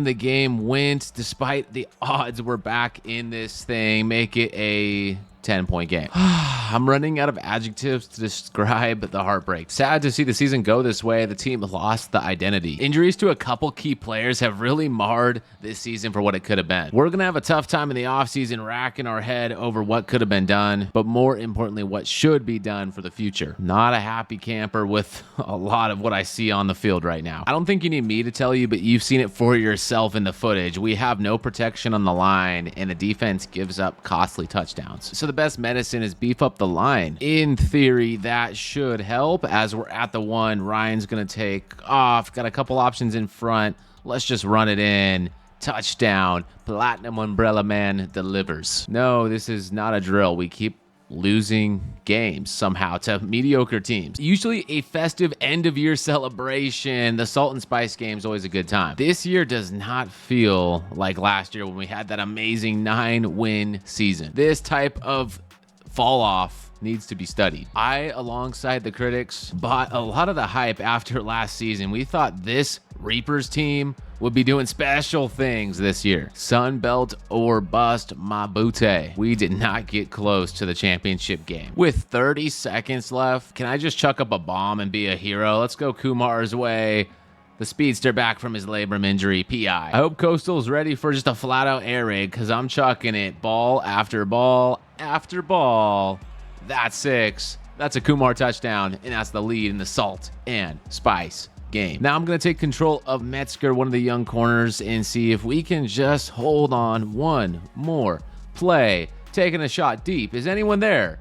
the game went despite the odds. We're back in this thing. Make it a 10-point game. I'm running out of adjectives to describe the heartbreak. Sad to see the season go this way. The team lost the identity. Injuries to a couple key players have really marred this season for what it could have been. We're going to have a tough time in the offseason racking our head over what could have been done, but more importantly, what should be done for the future. Not a happy camper with a lot of what I see on the field right now. I don't think you need me to tell you, but you've seen it for yourself in the footage. We have no protection on the line, and the defense gives up costly touchdowns. So the best medicine is beef up the line. In theory, that should help. As we're at the 1, Ryan's going to take off. Got a couple options in front. Let's just run it in. Touchdown. Platinum Umbrella Man delivers. No, this is not a drill. We keep losing games somehow to mediocre teams. Usually a festive end-of-year celebration. The Salt and Spice game is always a good time. This year does not feel like last year when we had that amazing 9-win season. This type of fall off needs to be studied. I, alongside the critics, bought a lot of the hype after last season. We thought this Reapers team would be doing special things this year. Sun Belt or bust, Mabute. We did not get close to the championship game. With 30 seconds left, can I just chuck up a bomb and be a hero? Let's go Kumar's way. The speedster back from his labrum injury, PI. I hope Coastal's ready for just a flat-out air raid because I'm chucking it ball after ball after ball. That's 6. That's a Kumar touchdown, and that's the lead in the Salt and Spice game. Now I'm going to take control of Metzger, one of the young corners, and see if we can just hold on one more play. Taking a shot deep. Is anyone there?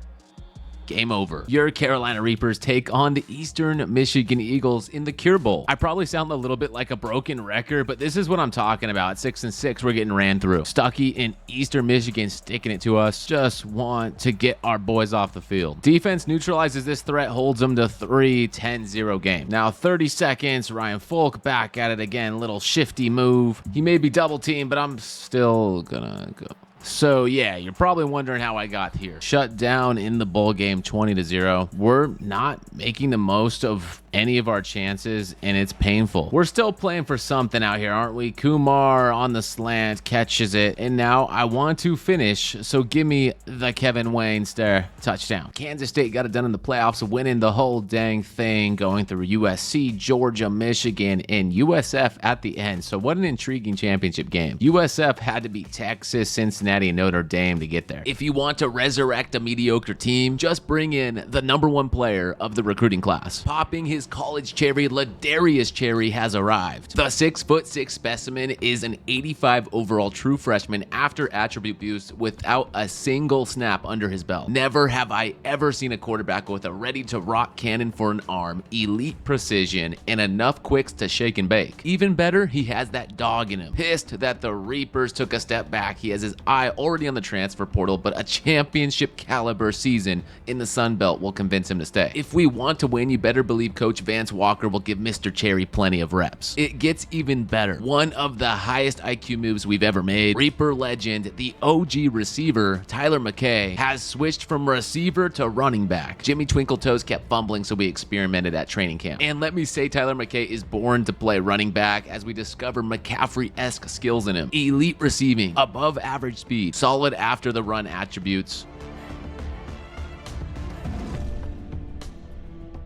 Game over. Your Carolina Reapers take on the Eastern Michigan Eagles in the Cure Bowl. I probably sound a little bit like a broken record, but this is what I'm talking about. 6-6, we're getting ran through. Stuckey in Eastern Michigan sticking it to us. Just want to get our boys off the field. Defense neutralizes this threat, holds them to 3-10-0 game. Now 30 seconds, Ryan Folk back at it again. Little shifty move. He may be double teamed, but I'm still gonna go. So yeah, you're probably wondering how I got here. Shut down in the bowl game 20-0. We're not making the most of any of our chances, and it's painful. We're still playing for something out here, aren't we? Kumar on the slant catches it, and now I want to finish, so give me the Kevin Wayne stare touchdown. Kansas State got it done in the playoffs, winning the whole dang thing, going through USC, Georgia, Michigan, and USF at the end. So what an intriguing championship game. USF had to beat Texas, Cincinnati, and Notre Dame to get there. If you want to resurrect a mediocre team, just bring in the #1 player of the recruiting class. Popping his college cherry, Ladarius Cherry has arrived. The 6'6" specimen is an 85 overall true freshman after attribute boost without a single snap under his belt. Never have I ever seen a quarterback with a ready-to-rock cannon for an arm, elite precision, and enough quicks to shake and bake. Even better, he has that dog in him. Pissed that the Reapers took a step back, he has his eye already on the transfer portal, but a championship caliber season in the Sun Belt will convince him to stay. If we want to win, you better believe Coach Coach Vance Walker will give Mr. Cherry plenty of reps. It gets even better. One of the highest IQ moves we've ever made. Reaper legend, the OG receiver, Tyler McKay, has switched from receiver to running back. Jimmy Twinkletoes kept fumbling, so we experimented at training camp. And let me say, Tyler McKay is born to play running back as we discover McCaffrey-esque skills in him. Elite receiving, above average speed, solid after the run attributes.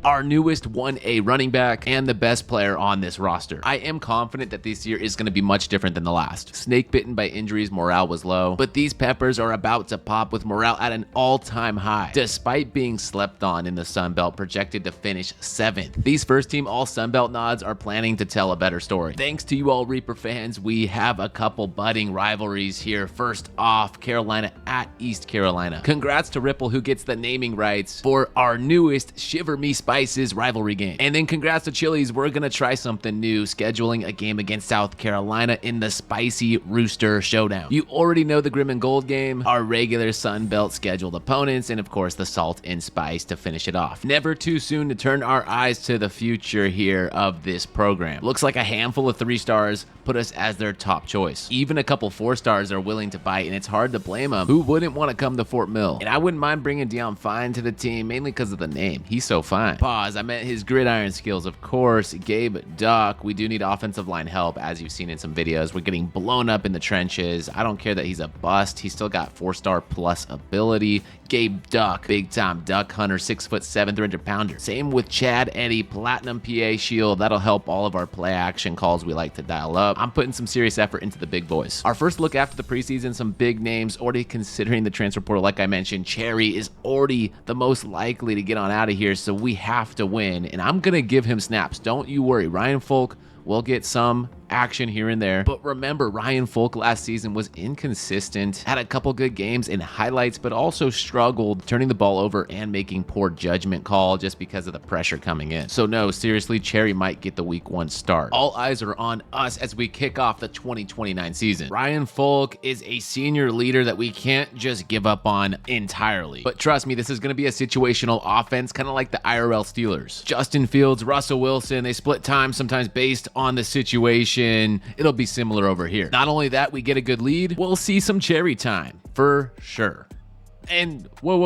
Our newest 1A running back and the best player on this roster. I am confident that this year is going to be much different than the last. Snake bitten by injuries, morale was low, but these Peppers are about to pop with morale at an all-time high. Despite being slept on in the Sun Belt, projected to finish 7th. These first team all Sun Belt nods are planning to tell a better story. Thanks to you all Reaper fans, we have a couple budding rivalries here. First off, Carolina at East Carolina. Congrats to Ripple who gets the naming rights for our newest Shiver Me Spices rivalry game. And then congrats to Chili's, we're gonna try something new, scheduling a game against South Carolina in the Spicy Rooster Showdown. You already know the Grim and Gold game, our regular Sun Belt scheduled opponents, and of course the Salt and Spice to finish it off. Never too soon to turn our eyes to the future here of this program. Looks like a handful of 3 stars put us as their top choice. Even a couple 4 stars are willing to bite, and it's hard to blame them. Who wouldn't want to come to Fort Mill? And I wouldn't mind bringing Deion Fine to the team, mainly because of the name. He's so fine. Pause, I meant his gridiron skills, of course. Gabe Duck, we do need offensive line help, as you've seen in some videos. We're getting blown up in the trenches. I don't care that he's a bust. He's still got 4-star plus ability. Gabe Duck, big time duck hunter, 6'7", 300-pounder. Same with Chad Eddy, platinum PA shield. That'll help all of our play action calls we like to dial up. I'm putting some serious effort into the big boys. Our first look after the preseason, some big names already considering the transfer portal. Like I mentioned, Cherry is already the most likely to get on out of here, so we have to win, and I'm gonna give him snaps. Don't you worry. Ryan Folk will get some action here and there. But remember, Ryan Folk last season was inconsistent, had a couple good games in highlights, but also struggled turning the ball over and making poor judgment call just because of the pressure coming in. So no, seriously, Cherry might get the week 1 start. All eyes are on us as we kick off the 2029 season. Ryan Folk is a senior leader that we can't just give up on entirely. But trust me, this is going to be a situational offense, kind of like the IRL Steelers. Justin Fields, Russell Wilson, they split time sometimes based on the situation. It'll be similar over here. Not only that, we get a good lead, we'll see some Cherry time for sure. And whoa,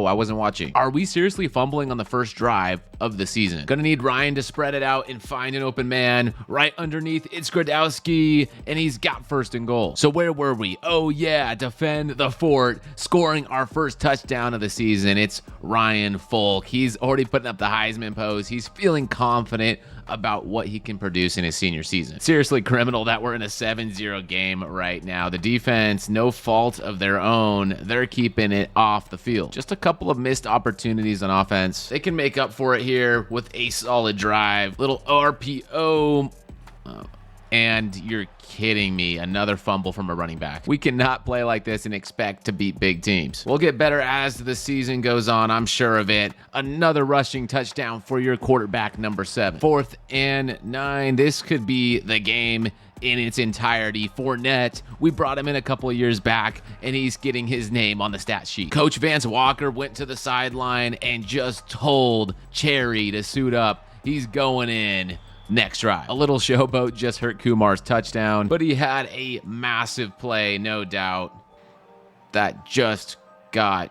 I wasn't watching. Are we seriously fumbling on the first drive of the season? Gonna need Ryan to spread it out and find an open man. Right underneath, it's Gradowski, and he's got 1st and goal. So where were we? Oh yeah, defend the fort, scoring our first touchdown of the season. It's Ryan Folk. He's already putting up the Heisman pose. He's feeling confident about what he can produce in his senior season. Seriously criminal that we're in a 7-0 game right now. The defense, no fault of their own, they're keeping it off the field. Just a couple of missed opportunities on offense. They can make up for it here with a solid drive. Little RPO. And you're kidding me, another fumble from a running back. We cannot play like this and expect to beat big teams. We'll get better as the season goes on, I'm sure of it. Another rushing touchdown for your quarterback, number 7. 4th and 9. This could be the game in its entirety. Fournette, we brought him in a couple of years back, and he's getting his name on the stat sheet. Coach Vance Walker went to the sideline and just told Cherry to suit up. He's going in next drive. A little showboat just hurt Kumar's touchdown, but he had a massive play, no doubt, that just got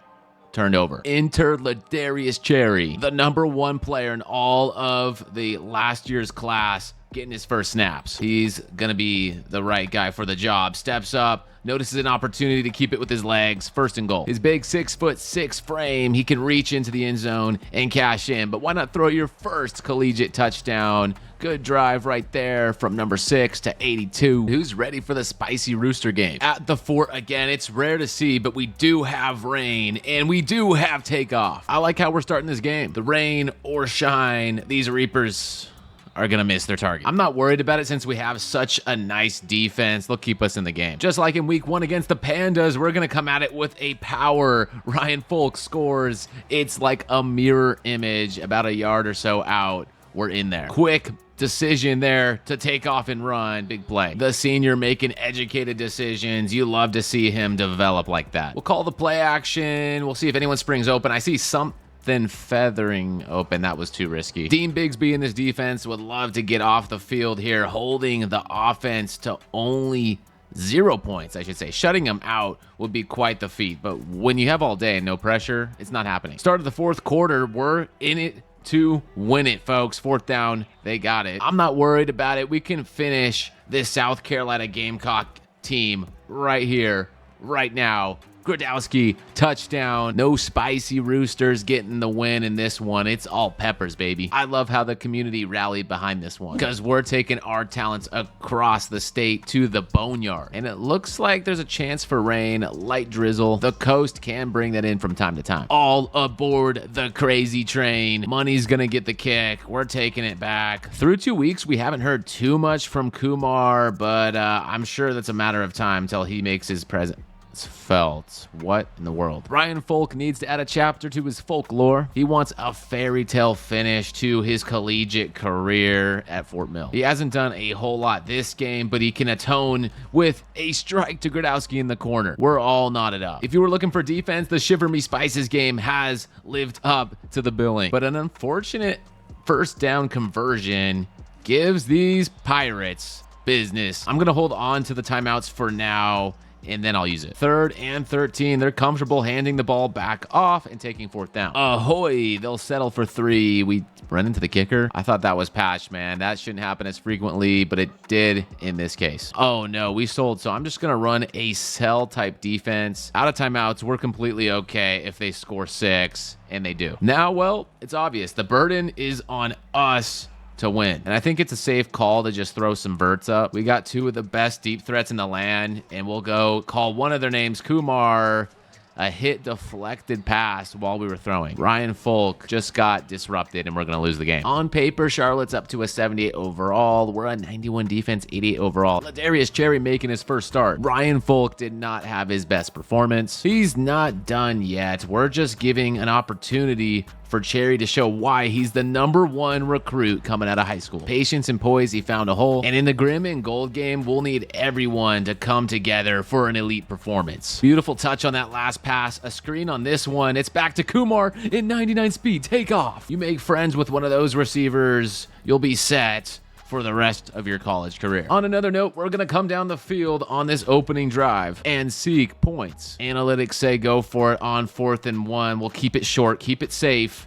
turned over. Enter Ladarius Cherry, the number 1 player in all of the last year's class, getting his first snaps. He's gonna be the right guy for the job. Steps up, notices an opportunity to keep it with his legs. 1st and goal. His big 6'6" frame, he can reach into the end zone and cash in, but why not throw your first collegiate touchdown? Good drive right there from number 6 to 82. Who's ready for the Spicy Rooster game? At the fort again, it's rare to see, but we do have rain and we do have takeoff. I like how we're starting this game. The rain or shine, these Reapers are gonna miss their target. I'm not worried about it since we have such a nice defense. They'll keep us in the game. Just like in week 1 against the Pandas, we're gonna come at it with a power. Ryan Folk scores. It's like a mirror image about a yard or so out. We're in there. Quick decision there to take off and run. Big play. The senior making educated decisions. You love to see him develop like that. We'll call the play action. We'll see if anyone springs open. I see some then feathering open. That was too risky. Dean Bigsby in this defense would love to get off the field here, holding the offense to only 0 points, I should say. Shutting them out would be quite the feat, but when you have all day and no pressure, it's not happening. Start of the fourth quarter, we're in it to win it, folks. Fourth down, they got it. I'm not worried about it. We can finish this South Carolina Gamecock team right here, right now. Gradowski, touchdown. No spicy roosters getting the win in this one. It's all peppers, baby. I love how the community rallied behind this one because we're taking our talents across the state to the boneyard. And it looks like there's a chance for rain, light drizzle. The coast can bring that in from time to time. All aboard the crazy train. Money's gonna get the kick. We're taking it back. Through 2 weeks, we haven't heard too much from Kumar, but I'm sure that's a matter of time till he makes his presence felt. What in the world? Ryan Folk needs to add a chapter to his folklore. He wants a fairy tale finish to his collegiate career at Fort Mill. He hasn't done a whole lot this game, but he can atone with a strike to Gradowski in the corner. We're all knotted up. If you were looking for defense, the Shiver Me Spices game has lived up to the billing, but an unfortunate first down conversion gives these Pirates business. I'm gonna hold on to the timeouts for now, and then I'll use it. 3rd and 13. They're comfortable handing the ball back off and taking 4th down. Ahoy! They'll settle for 3. We run into the kicker. I thought that was patched, man. That shouldn't happen as frequently, but it did in this case. Oh no, we sold. So I'm just gonna run a sell type defense. Out of timeouts, we're completely okay if they score 6, and they do. Now, well, it's obvious. The burden is on us to win. And I think it's a safe call to just throw some verts up. We got 2 of the best deep threats in the land, and we'll go call one of their names Kumar. A hit deflected pass while we were throwing. Ryan Folk just got disrupted, and we're going to lose the game. On paper, Charlotte's up to a 78 overall. We're a 91 defense, 88 overall. Ladarius Cherry making his first start. Ryan Folk did not have his best performance. He's not done yet. We're just giving an opportunity for Cherry to show why he's the #1 recruit coming out of high school. Patience and poise, he found a hole. And in the Grim and Gold game, we'll need everyone to come together for an elite performance. Beautiful touch on that last pass. A screen on this one. It's back to Kumar in 99 speed. Take off. You make friends with one of those receivers, you'll be set for the rest of your college career. On another note, we're going to come down the field on this opening drive and seek points. Analytics say go for it on 4th and 1. We'll keep it short, keep it safe.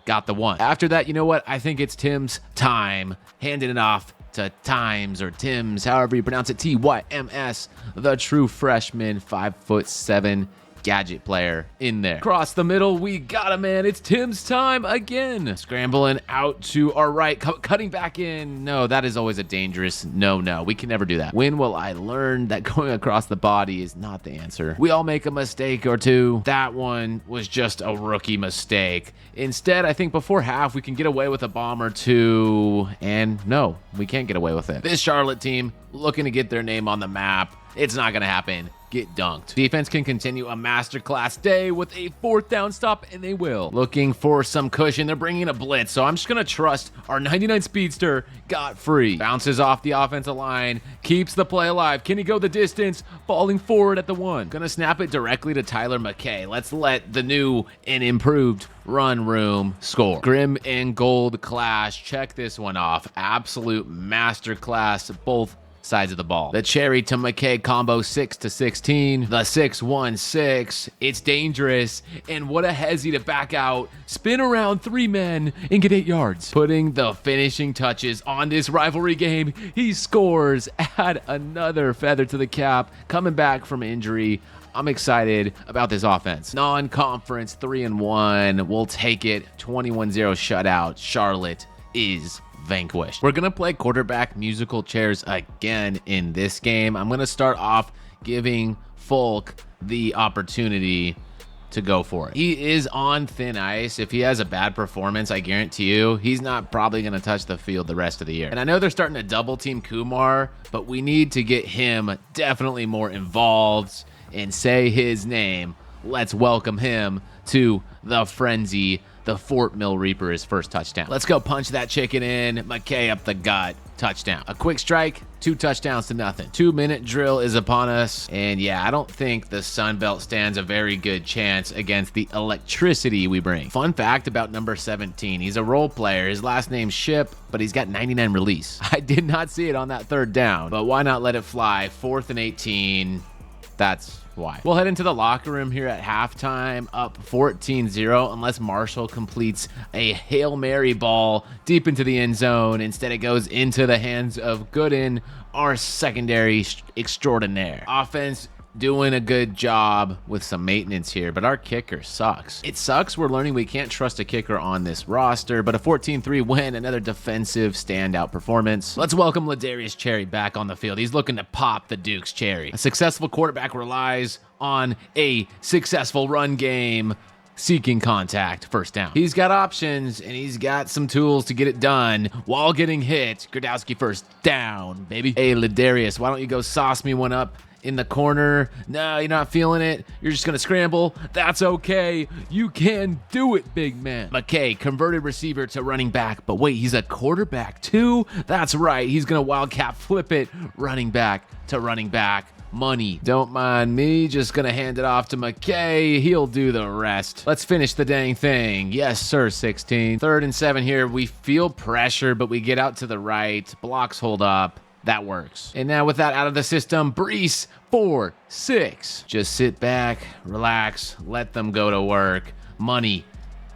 Got the 1. After that, you know what? I think it's Tim's time. Handing it off to Times or Tim's, however you pronounce it, Tyms, the true freshman, 5'7" gadget player in there. Across the middle, we got him, man. It's Tim's time again. Scrambling out to our right, cutting back in. No, that is always a dangerous no. We can never do that. When will I learn that going across the body is not the answer? We all make a mistake or two. That one was just a rookie mistake. Instead, I think before half, we can get away with a bomb or 2, and no, we can't get away with it. This Charlotte team looking to get their name on the map. It's not going to happen. Get dunked. Defense can continue a masterclass day with a 4th down stop, and they will. Looking for some cushion. They're bringing a blitz, so I'm just going to trust our 99 speedster got free. Bounces off the offensive line, keeps the play alive. Can he go the distance? Falling forward at the 1. Gonna snap it directly to Tyler McKay. Let's let the new and improved run room score. Grim and Gold clash. Check this one off. Absolute masterclass, both sides of the ball. The Cherry to McKay combo 6 to 16. The 6-1-6. It's dangerous. And what a hezzy to back out, spin around 3 men, and get 8 yards. Putting the finishing touches on this rivalry game. He scores. Add another feather to the cap. Coming back from injury. I'm excited about this offense. Non-conference 3-1. We'll take it. 21-0 shutout. Charlotte is vanquished. We're gonna play quarterback musical chairs again in this game. I'm gonna start off giving Folk the opportunity to go for it. He is on thin ice. If he has a bad performance, I guarantee you he's not probably gonna touch the field the rest of the year. And I know they're starting to double team Kumar, but we need to get him definitely more involved and say his name. Let's welcome him to the frenzy. The Fort Mill Reaper, his first touchdown. Let's go punch that chicken in. McKay up the gut. touchdown. A quick strike, 2 touchdowns to nothing. 2-minute drill is upon us. And yeah, I don't think the Sun Belt stands a very good chance against the electricity we bring. Fun fact about number 17, he's a role player. His last name's Ship, but he's got 99 release. I did not see it on that 3rd down, but why not let it fly? 4th and 18. That's why. We'll head into the locker room here at halftime, up 14-0, unless Marshall completes a Hail Mary ball deep into the end zone. Instead, it goes into the hands of Gooden, our secondary extraordinaire. Offense doing a good job with some maintenance here, but our kicker sucks. It sucks we're learning we can't trust a kicker on this roster, but a 14-3 win, another defensive standout performance. Let's welcome Ladarius Cherry back on the field. He's looking to pop the Duke's cherry. A successful quarterback relies on a successful run game, seeking contact, first down. He's got options, and he's got some tools to get it done while getting hit. Gradowski first down, baby. Hey, Ladarius, why don't you go sauce me one up in the corner? No, you're not feeling it. You're just going to scramble. That's okay. You can do it, big man. McKay, converted receiver to running back, but wait, he's a quarterback too? That's right. He's going to wildcat flip it. Running back to running back. Money. Don't mind me. Just going to hand it off to McKay. He'll do the rest. Let's finish the dang thing. Yes, sir, 16. 3rd and 7 here. We feel pressure, but we get out to the right. Blocks hold up. That works. And now with that out of the system, Brees 4-6. Just sit back, relax, let them go to work. Money.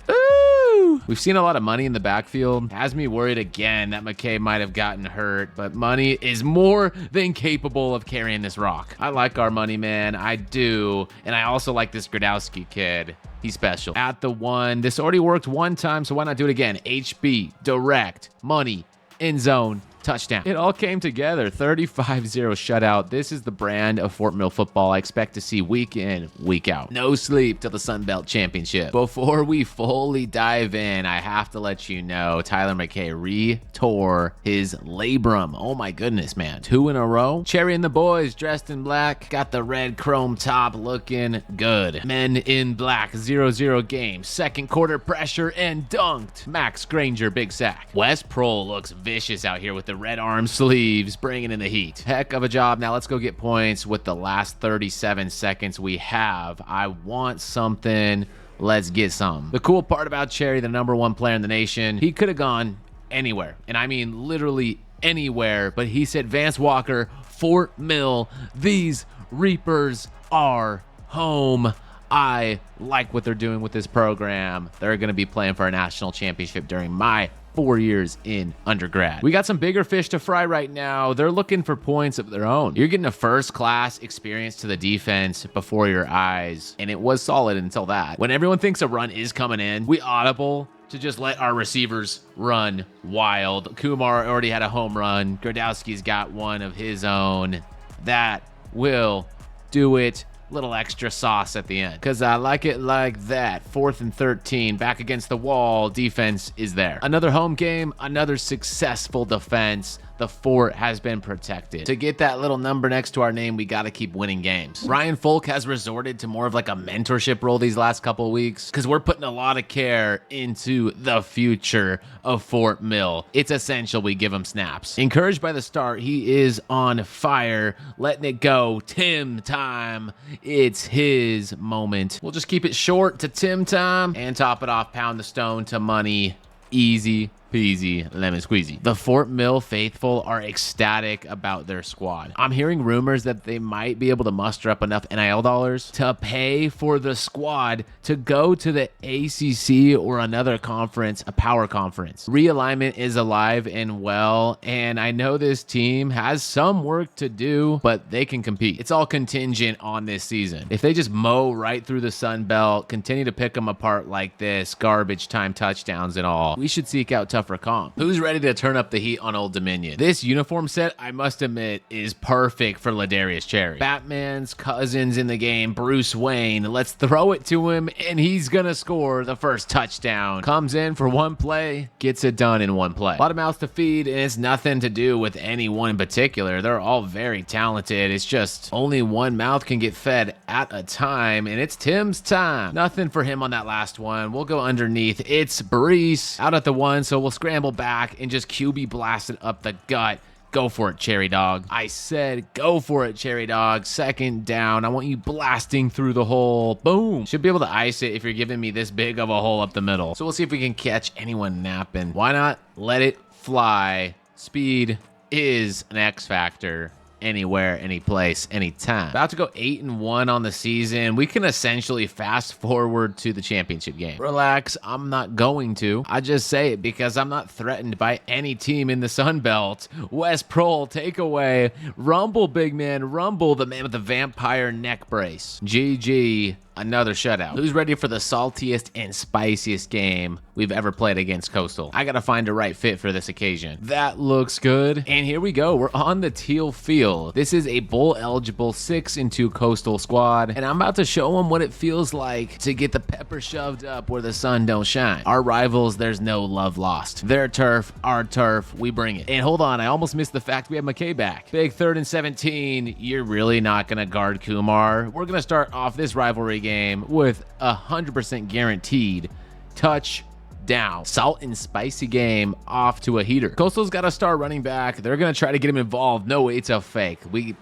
Ooh! We've seen a lot of money in the backfield. Has me worried again that McKay might have gotten hurt, but money is more than capable of carrying this rock. I like our money, man. I do. And I also like this Gradowski kid. He's special. At the 1. This already worked one time, so why not do it again? HB, direct, money, end zone, touchdown. It all came together. 35-0 shutout. This is the brand of Fort Mill football I expect to see week in, week out. No sleep till the Sun Belt Championship. Before we fully dive in, I have to let you know Tyler McKay re-tore his labrum. Oh my goodness, man. 2 in a row. Cherry and the boys dressed in black. Got the red chrome top looking good. Men in black. 0-0 game. 2nd quarter pressure and dunked. Max Granger, big sack. Wes Prohl looks vicious out here with the red arm sleeves, bringing in the heat. Heck of a job. Now let's go get points with the last 37 seconds we have. I want something. Let's get some. The cool part about Cherry, the #1 player in the nation, he could have gone anywhere. And I mean literally anywhere, but he said, Vance Walker, Fort Mill, these Reapers are home. I like what they're doing with this program. They're going to be playing for a national championship during my 4 years in undergrad. We got some bigger fish to fry right now. They're looking for points of their own. You're getting a first-class experience to the defense before your eyes, and it was solid until that. When everyone thinks a run is coming in, we audible to just let our receivers run wild. Kumar already had a home run. Gradowski's got one of his own. That will do it. Little extra sauce at the end, because I like it like that. 4th and 13, back against the wall. Defense is there. Another home game, another successful defense. The fort has been protected. To get that little number next to our name, we got to keep winning games. Ryan Folk has resorted to more of like a mentorship role these last couple of weeks, because we're putting a lot of care into the future of Fort Mill. It's essential we give him snaps. Encouraged by the start, he is on fire, letting it go. Tim time. It's his moment. We'll just keep it short to Tim time and top it off, pound the stone to money. Easy peasy, lemon squeezy. The Fort Mill faithful are ecstatic about their squad. I'm hearing rumors that they might be able to muster up enough NIL dollars to pay for the squad to go to the ACC or another conference, a power conference. Realignment is alive and well, and I know this team has some work to do, but they can compete. It's all contingent on this season. If they just mow right through the Sun Belt, continue to pick them apart like this, garbage time touchdowns and all, we should seek out tougher comp. Who's ready to turn up the heat on Old Dominion? This uniform set, I must admit, is perfect for Ladarius Cherry. Batman's cousins in the game, Bruce Wayne. Let's throw it to him, and he's gonna score the first touchdown. Comes in for one play, gets it done in one play. A lot of mouths to feed, and it's nothing to do with anyone in particular. They're all very talented. It's just only one mouth can get fed at a time, and it's Tim's time. Nothing for him on that last one. We'll go underneath. It's Brees out at the 1, so will scramble back and just QB blast it up the gut. Go for it, Cherry Dog. I said go for it, Cherry Dog. Second down. I want you blasting through the hole. Boom. Should be able to ice it if you're giving me this big of a hole up the middle. So we'll see if we can catch anyone napping. Why not let it fly? Speed is an X factor. Anywhere, any place, anytime. About to go 8-1 on the season. We can essentially fast forward to the championship game. Relax, I'm not going to. I just say it because I'm not threatened by any team in the Sun Belt. West Prol, takeaway. Rumble, big man, rumble, the man with the vampire neck brace. GG. Another shutout. Who's ready for the saltiest and spiciest game we've ever played against Coastal? I gotta find a right fit for this occasion. That looks good. And here we go. We're on the teal field. This is a bowl eligible 6-2 Coastal squad. And I'm about to show them what it feels like to get the pepper shoved up where the sun don't shine. Our rivals, there's no love lost. Their turf, our turf, we bring it. And hold on, I almost missed the fact we have McKay back. Big 3rd and 17. You're really not gonna guard Kumar. We're gonna start off this rivalry game with 100% guaranteed touchdown. Salt and spicy game off to a heater. Coastal's got a star running back. They're going to try to get him involved. No, it's a fake. We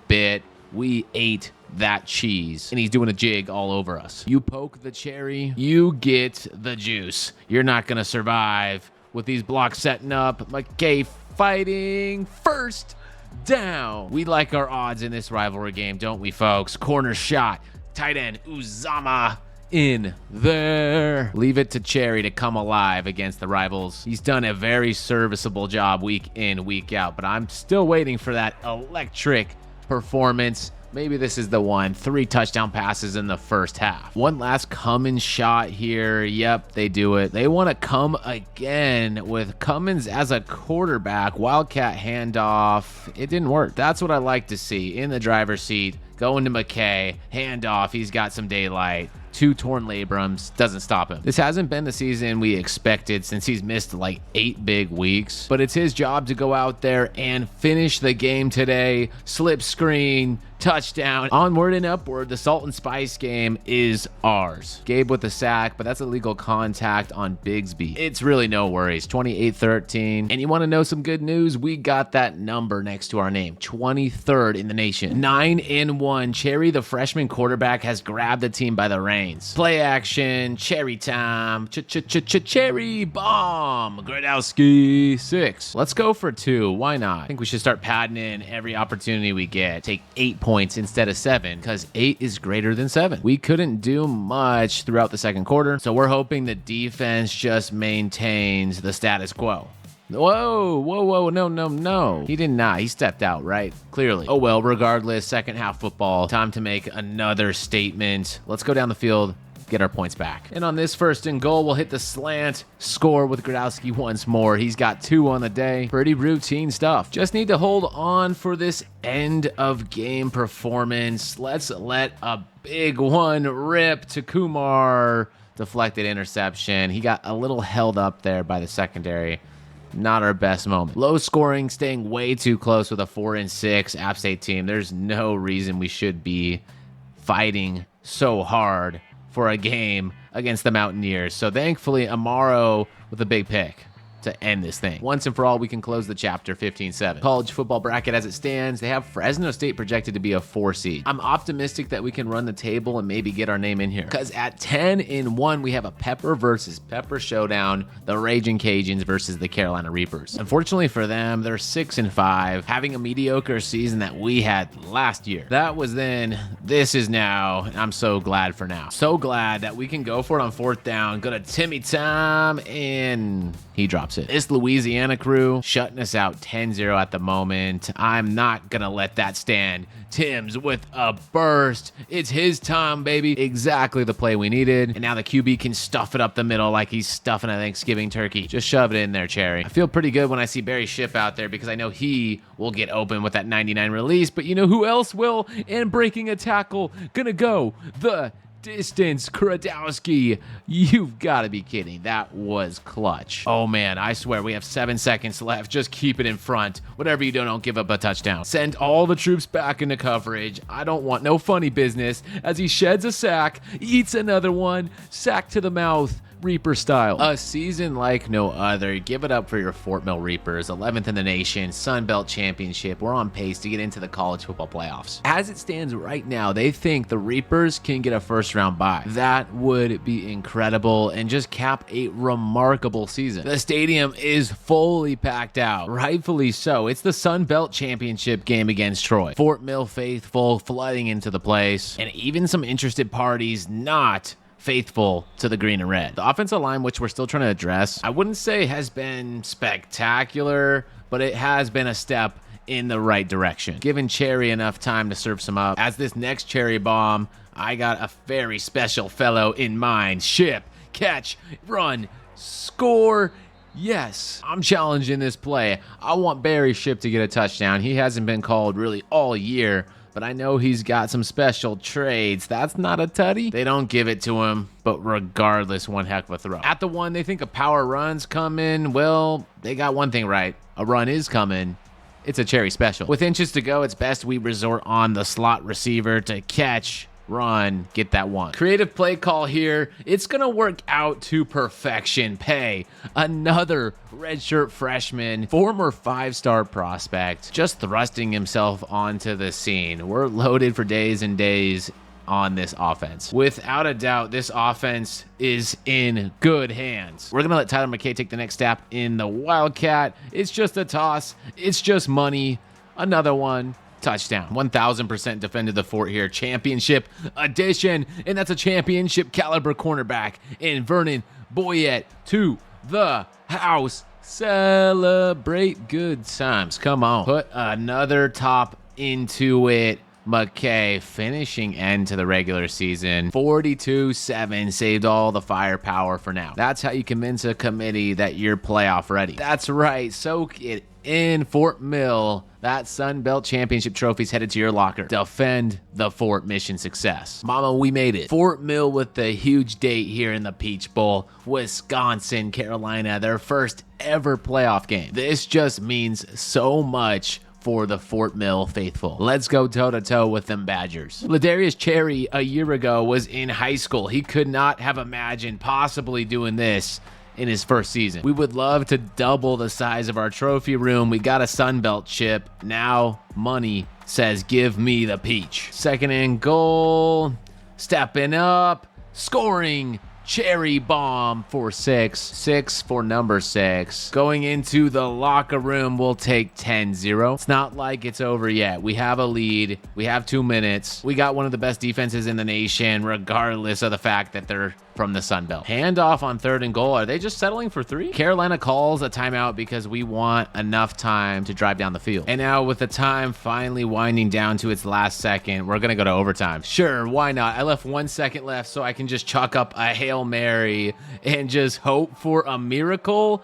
ate that cheese. And he's doing a jig all over us. You poke the cherry, you get the juice. You're not going to survive with these blocks setting up. McKay fighting first down. We like our odds in this rivalry game, don't we, folks? Corner shot. Tight end Uzama in there. Leave it to Cherry to come alive against the rivals. He's done a very serviceable job week in, week out, but I'm still waiting for that electric performance. Maybe this is the one. 3 touchdown passes in the first half. One last Cummins shot here. Yep, they do it. They want to come again with Cummins as a quarterback. Wildcat handoff. It didn't work. That's what I like to see in the driver's seat. Going to McKay, handoff, he's got some daylight. 2 torn labrums, doesn't stop him. This hasn't been the season we expected since he's missed like 8 big weeks, but it's his job to go out there and finish the game today. Slip screen, touchdown. Onward and upward, the Salt and Spice game is ours. Gabe with the sack, but that's illegal contact on Bigsby. It's really no worries, 28-13. And you want to know some good news? We got that number next to our name, 23rd in the nation. 9-1. Cherry, the freshman quarterback, has grabbed the team by the reins. Play action, Cherry time, Cherry bomb, Gradowski 6. Let's go for 2, why not? I think we should start padding in every opportunity we get. Take 8 points instead of 7, because 8 is greater than 7. We couldn't do much throughout the second quarter, so we're hoping the defense just maintains the status quo. Whoa, no. He did not. He stepped out, right? Clearly. Oh, well, regardless, second half football. Time to make another statement. Let's go down the field, get our points back. And on this 1st and goal, we'll hit the slant, score with Gradowski once more. He's got 2 on the day. Pretty routine stuff. Just need to hold on for this end of game performance. Let's let a big one rip to Kumar. Deflected interception. He got a little held up there by the secondary. Not our best moment. Low scoring, staying way too close with a 4-6 App State team. There's no reason we should be fighting so hard for a game against the Mountaineers. So thankfully, Amaro with a big pick to end this thing. Once and for all, we can close the chapter 15-7. College football bracket as it stands, they have Fresno State projected to be a 4 seed. I'm optimistic that we can run the table and maybe get our name in here. Because at 10-1, we have a Pepper versus Pepper showdown, the Raging Cajuns versus the Carolina Reapers. Unfortunately for them, they're 6-5, having a mediocre season that we had last year. That was then, this is now, and I'm so glad for now. So glad that we can go for it on 4th down, go to Timmy time, and he drops it. This Louisiana crew shutting us out 10-0 at the moment. I'm not gonna let that stand. Tim's with a burst. It's his time, baby. Exactly the play we needed. And now the QB can stuff it up the middle like he's stuffing a Thanksgiving turkey. Just shove it in there, Cherry. I feel pretty good when I see Barry Ship out there because I know he will get open with that 99 release. But you know who else will? And breaking a tackle. Gonna go the distance. Gradowski, you've got to be kidding. That was clutch. Oh man, I swear we have 7 seconds left. Just keep it in front. Whatever you do, don't give up a touchdown. Send all the troops back into coverage. I don't want no funny business as he sheds a sack, eats another one, sack to the mouth. Reaper style. A season like no other. Give it up for your Fort Mill Reapers. 11th in the nation, Sun Belt Championship. We're on pace to get into the college football playoffs. As it stands right now, they think the Reapers can get a first round bye. That would be incredible and just cap a remarkable season. The stadium is fully packed out, rightfully so. It's the Sun Belt Championship game against Troy. Fort Mill faithful flooding into the place, and even some interested parties not faithful to the green and red. The offensive line, which we're still trying to address, I wouldn't say has been spectacular, but it has been a step in the right direction. Giving Cherry enough time to serve some up. As this next cherry bomb, I got a very special fellow in mind. Ship, catch, run, score. Yes, I'm challenging this play. I want Barry Ship to get a touchdown. He hasn't been called really all year, but I know he's got some special trades. That's not a tutty. They don't give it to him, but regardless, one heck of a throw. At the one, they think a power run's coming. Well, they got one thing right. A run is coming. It's a cherry special. With inches to go, it's best we resort on the slot receiver to catch, run, get that one. Creative play call here. It's gonna work out to perfection. Pay another redshirt freshman, former 5-star prospect, just thrusting himself onto the scene. We're loaded for days and days on this offense. Without a doubt, this offense is in good hands. We're gonna let Tyler McKay take the next step in the Wildcat. It's just a toss. It's just money. Another one. Touchdown. 1000% defended the fort here. Championship edition, and that's a championship caliber cornerback in Vernon Boyette to the house. Celebrate good times. Come on. Put another top into it. McKay finishing end to the regular season. 42-7 saved all the firepower for now. That's how you convince a committee that you're playoff ready. That's right. Soak it in, Fort Mill. That Sun Belt Championship trophy's headed to your locker. Defend the fort. Mission success. Mama, we made it. Fort Mill with the huge date here in the Peach Bowl. Wisconsin, Carolina, their first ever playoff game. This just means so much for the Fort Mill faithful. Let's go toe-to-toe with them Badgers. Ladarius Cherry a year ago was in high school. He could not have imagined possibly doing this in his first season. We would love to double the size of our trophy room. We got a Sun Belt chip. Now money says give me the peach. Second and goal. Stepping up. Scoring. Cherry bomb for 6. 6 for number 6. Going into the locker room, we'll take 10-0. It's not like it's over yet. We have a lead. We have 2 minutes. We got one of the best defenses in the nation, regardless of the fact that they're from the Sun Belt. Handoff on 3rd and goal. Are they just settling for 3? Carolina calls a timeout because we want enough time to drive down the field. And now with the time finally winding down to its last second, we're going to go to overtime. Sure, why not? I left 1 second left so I can just chalk up a Hail Mary and just hope for a miracle.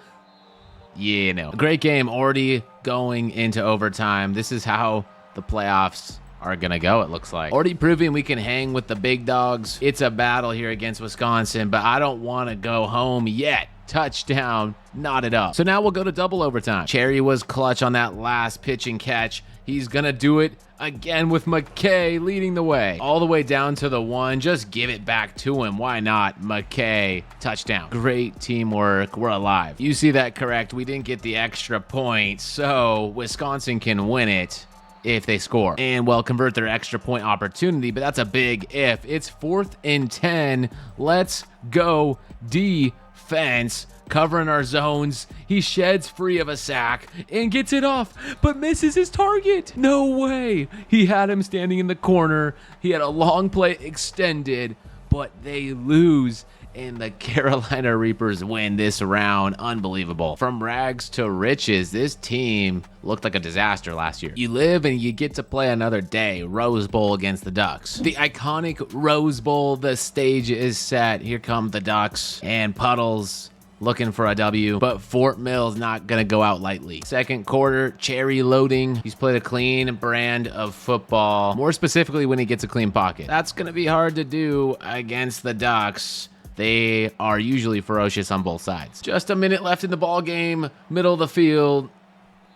Yeah, no. Great game already going into overtime. This is how the playoffs are gonna go, it looks like. Already proving we can hang with the big dogs. It's a battle here against Wisconsin, but I don't want to go home yet. Touchdown, knotted up. So now we'll go to double overtime. Cherry was clutch on that last pitch and catch. He's gonna do it again with McKay leading the way. All the way down to the 1. Just give it back to him. Why not? McKay, touchdown. Great teamwork. We're alive. You see that correct. We didn't get the extra point, so Wisconsin can win it if they score and well convert their extra point opportunity, but that's a big if. It's 4th and 10. Let's go defense. Covering our zones. He sheds free of a sack and gets it off, but misses his target. No way. He had him standing in the corner. He had a long play extended, but they lose. And the Carolina Reapers win this round. Unbelievable. From rags to riches, this team looked like a disaster last year. You live and you get to play another day. Rose Bowl against the Ducks. The iconic Rose Bowl. The stage is set. Here come the Ducks and Puddles looking for a W, but Fort Mill's not gonna go out lightly. Second quarter, Cherry loading. He's played a clean brand of football, more specifically when he gets a clean pocket. That's gonna be hard to do against the Ducks. They are usually ferocious on both sides. Just a minute left in the ball game, middle of the field.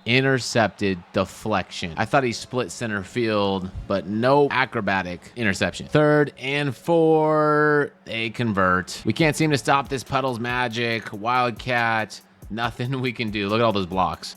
intercepted deflection. I thought he split center field, but no acrobatic interception. 3rd and 4, they convert. We can't seem to stop this Puddle's magic. Wildcat, nothing we can do. Look at all those blocks.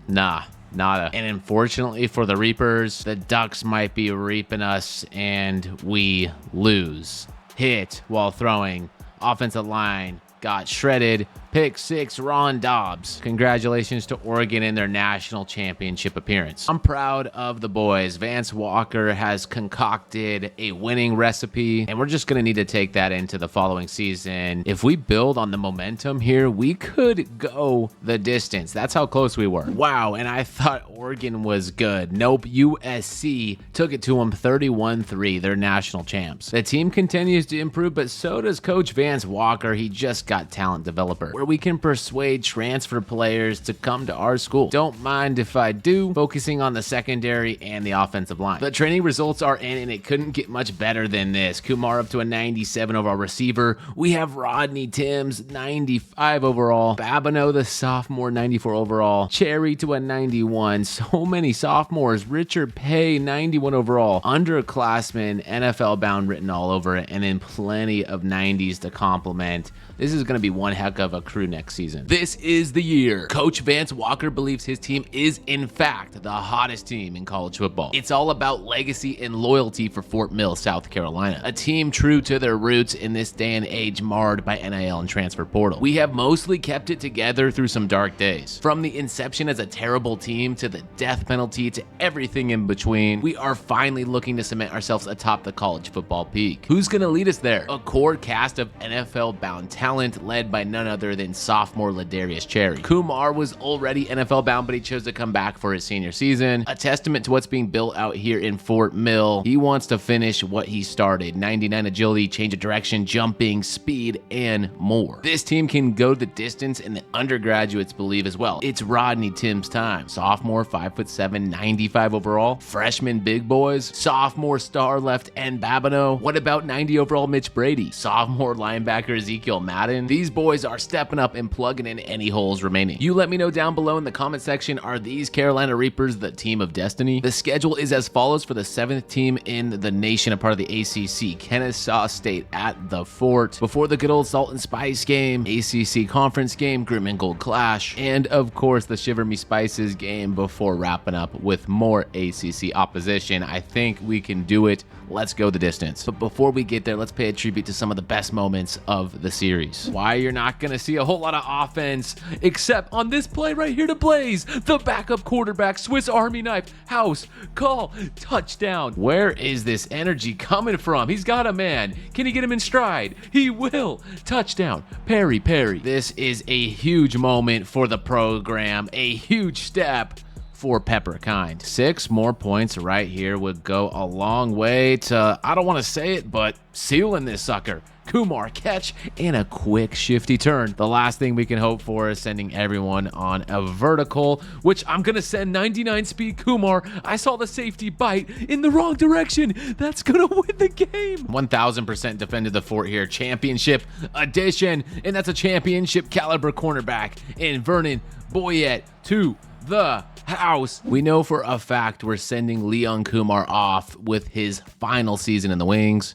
Nah. Nada. And unfortunately for the Reapers, the Ducks might be reaping us and we lose. Hit while throwing. Offensive line got shredded. Pick 6, Ron Dobbs. Congratulations to Oregon in their national championship appearance. I'm proud of the boys. Vance Walker has concocted a winning recipe, and we're just going to need to take that into the following season. If we build on the momentum here, we could go the distance. That's how close we were. Wow, and I thought Oregon was good. Nope, USC took it to them 31-3. They're national champs. The team continues to improve, but so does Coach Vance Walker. He just got talent developer, where we can persuade transfer players to come to our school. Don't mind if I do, focusing on the secondary and the offensive line. The training results are in, and it couldn't get much better than this. Kumar up to a 97 overall receiver. We have Rodney Timms, 95 overall. Babineau, the sophomore, 94 overall. Cherry to a 91. So many sophomores. Richard Pay, 91 overall. Underclassmen, NFL bound written all over it, and then plenty of 90s to complement. This is going to be one heck of a crew next season. This is the year. Coach Vance Walker believes his team is, in fact, the hottest team in college football. It's all about legacy and loyalty for Fort Mill, South Carolina. A team true to their roots in this day and age marred by NIL and transfer portal. We have mostly kept it together through some dark days. From the inception as a terrible team to the death penalty to everything in between, we are finally looking to cement ourselves atop the college football peak. Who's going to lead us there? A core cast of NFL-bound talent led by none other than sophomore Ladarius Cherry. Kumar was already NFL bound, but he chose to come back for his senior season. A testament to what's being built out here in Fort Mill. He wants to finish what he started. 99 agility, change of direction, jumping, speed, and more. This team can go the distance, and the undergraduates believe as well. It's Rodney Timms' time. Sophomore, 5'7", 95 overall. Freshman big boys. Sophomore star left end Babineau. What about 90 overall Mitch Brady? Sophomore linebacker Ezekiel Madden. These boys are stepping up and plugging in any holes remaining. You let me know down below in the comment section, are these Carolina Reapers the team of destiny? The schedule is as follows for the 7th team in the nation, a part of the ACC. Kennesaw State at the Fort. Before the good old Salt and Spice game, ACC conference game, Grim and Gold Clash, and of course the Shiver Me Spices game before wrapping up with more ACC opposition. I think we can do it. Let's go the distance. But before we get there, let's pay a tribute to some of the best moments of the series. Why you're not going to see a whole lot of offense, except on this play right here to Blaze. The backup quarterback, Swiss Army knife, house, call, touchdown. Where is this energy coming from? He's got a man. Can he get him in stride? He will. Touchdown. Perry. This is a huge moment for the program. A huge step for Pepperkind. 6 more points right here would go a long way to, I don't want to say it, but sealing this sucker. Kumar catch and a quick shifty turn. The last thing we can hope for is sending everyone on a vertical, which I'm gonna send 99 speed Kumar. I saw the safety bite in the wrong direction. That's gonna win the game. 1000% defended the fort here. Championship edition, and that's a championship caliber cornerback in Vernon Boyette to the house. We know for a fact we're sending Leon Kumar off with his final season in the wings.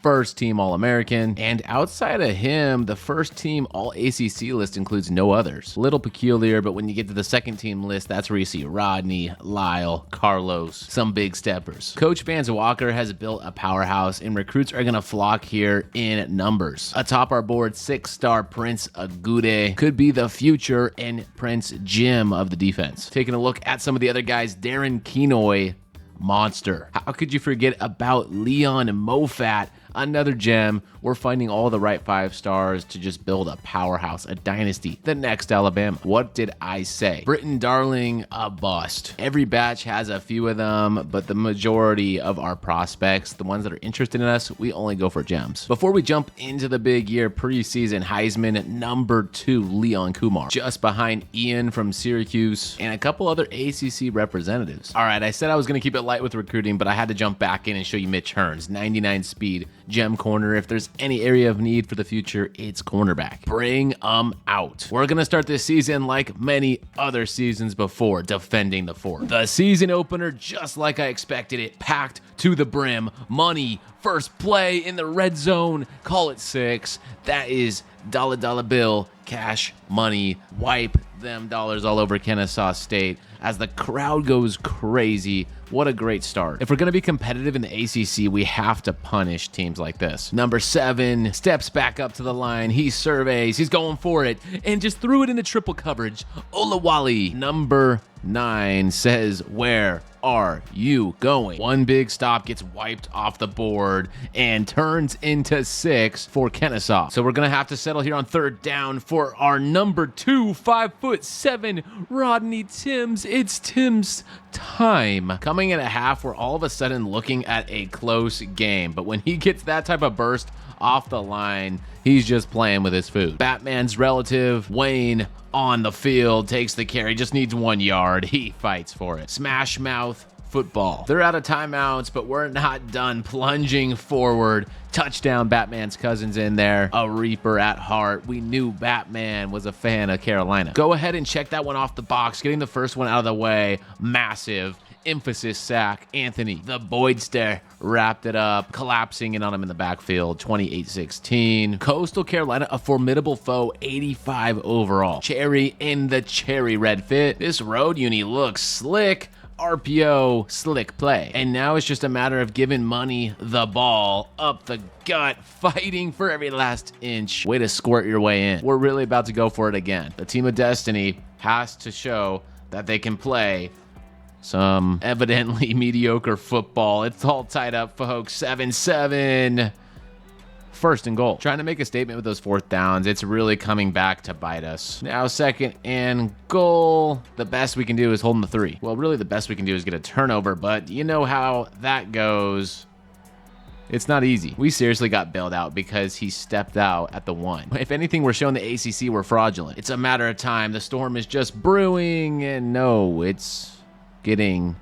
First team All-American, and outside of him, the first team All-ACC list includes no others. Little peculiar, but when you get to the second team list, that's where you see Rodney, Lyle, Carlos, some big steppers. Coach Vance Walker has built a powerhouse, and recruits are going to flock here in numbers. Atop our board, 6-star Prince Agude could be the future and Prince Jim of the defense. Taking a look at some of the other guys, Darren Kenoy, monster. How could you forget about Leon Mofat? Another gem. We're finding all the right 5 stars to just build a powerhouse, a dynasty, the next Alabama. What did I say? Britton Darling, a bust. Every batch has a few of them, but the majority of our prospects, the ones that are interested in us, we only go for gems. Before we jump into the big year preseason, Heisman number 2, Leon Kumar, just behind Ian from Syracuse and a couple other ACC representatives. All right, I said I was going to keep it light with recruiting, but I had to jump back in and show you Mitch Hearns, 99 speed, gem corner. If there's any area of need for the future, it's cornerback. Bring 'em out. We're gonna start this season like many other seasons before, defending the fort. The season opener, just like I expected it, packed to the brim. Money, first play in the red zone, call it 6. That is dollar bill, cash money. Wipe them dollars all over Kennesaw State as the crowd goes crazy. What a great start. If we're going to be competitive in the ACC, we have to punish teams like this. Number 7 steps back up to the line. He surveys. He's going for it and just threw it into triple coverage. Olawale. Number 9 says, where are you going? One big stop gets wiped off the board and turns into 6 for Kennesaw. So we're going to have to settle here on 3rd down for our number 2, 5'7", Rodney Timms. It's Timms time. Coming in at half, we're all of a sudden looking at a close game. But when he gets that type of burst off the line, he's just playing with his food. Batman's relative, Wayne, on the field, takes the carry, just needs 1 yard. He fights for it. Smash mouth football. They're out of timeouts, but we're not done. Plunging forward. Touchdown, Batman's cousin's in there. A Reaper at heart. We knew Batman was a fan of Carolina. Go ahead and check that one off the box. Getting the first one out of the way. Massive. Emphasis sack. Anthony, the Boydster, wrapped it up, collapsing in on him in the backfield. 28-16. Coastal Carolina, a formidable foe, 85 overall. Cherry in the cherry red fit. This road uni looks slick. RPO, slick play. And now it's just a matter of giving Money the ball up the gut, fighting for every last inch. Way to squirt your way in. We're really about to go for it again. The team of destiny has to show that they can play some evidently mediocre football. It's all tied up, folks. 7-7. 1st and goal. Trying to make a statement with those 4th downs. It's really coming back to bite us. Now 2nd and goal. The best we can do is hold them to 3. Well, really the best we can do is get a turnover, but you know how that goes. It's not easy. We seriously got bailed out because he stepped out at the 1. If anything, we're showing the ACC we're fraudulent. It's a matter of time. The storm is just brewing, and no, it's getting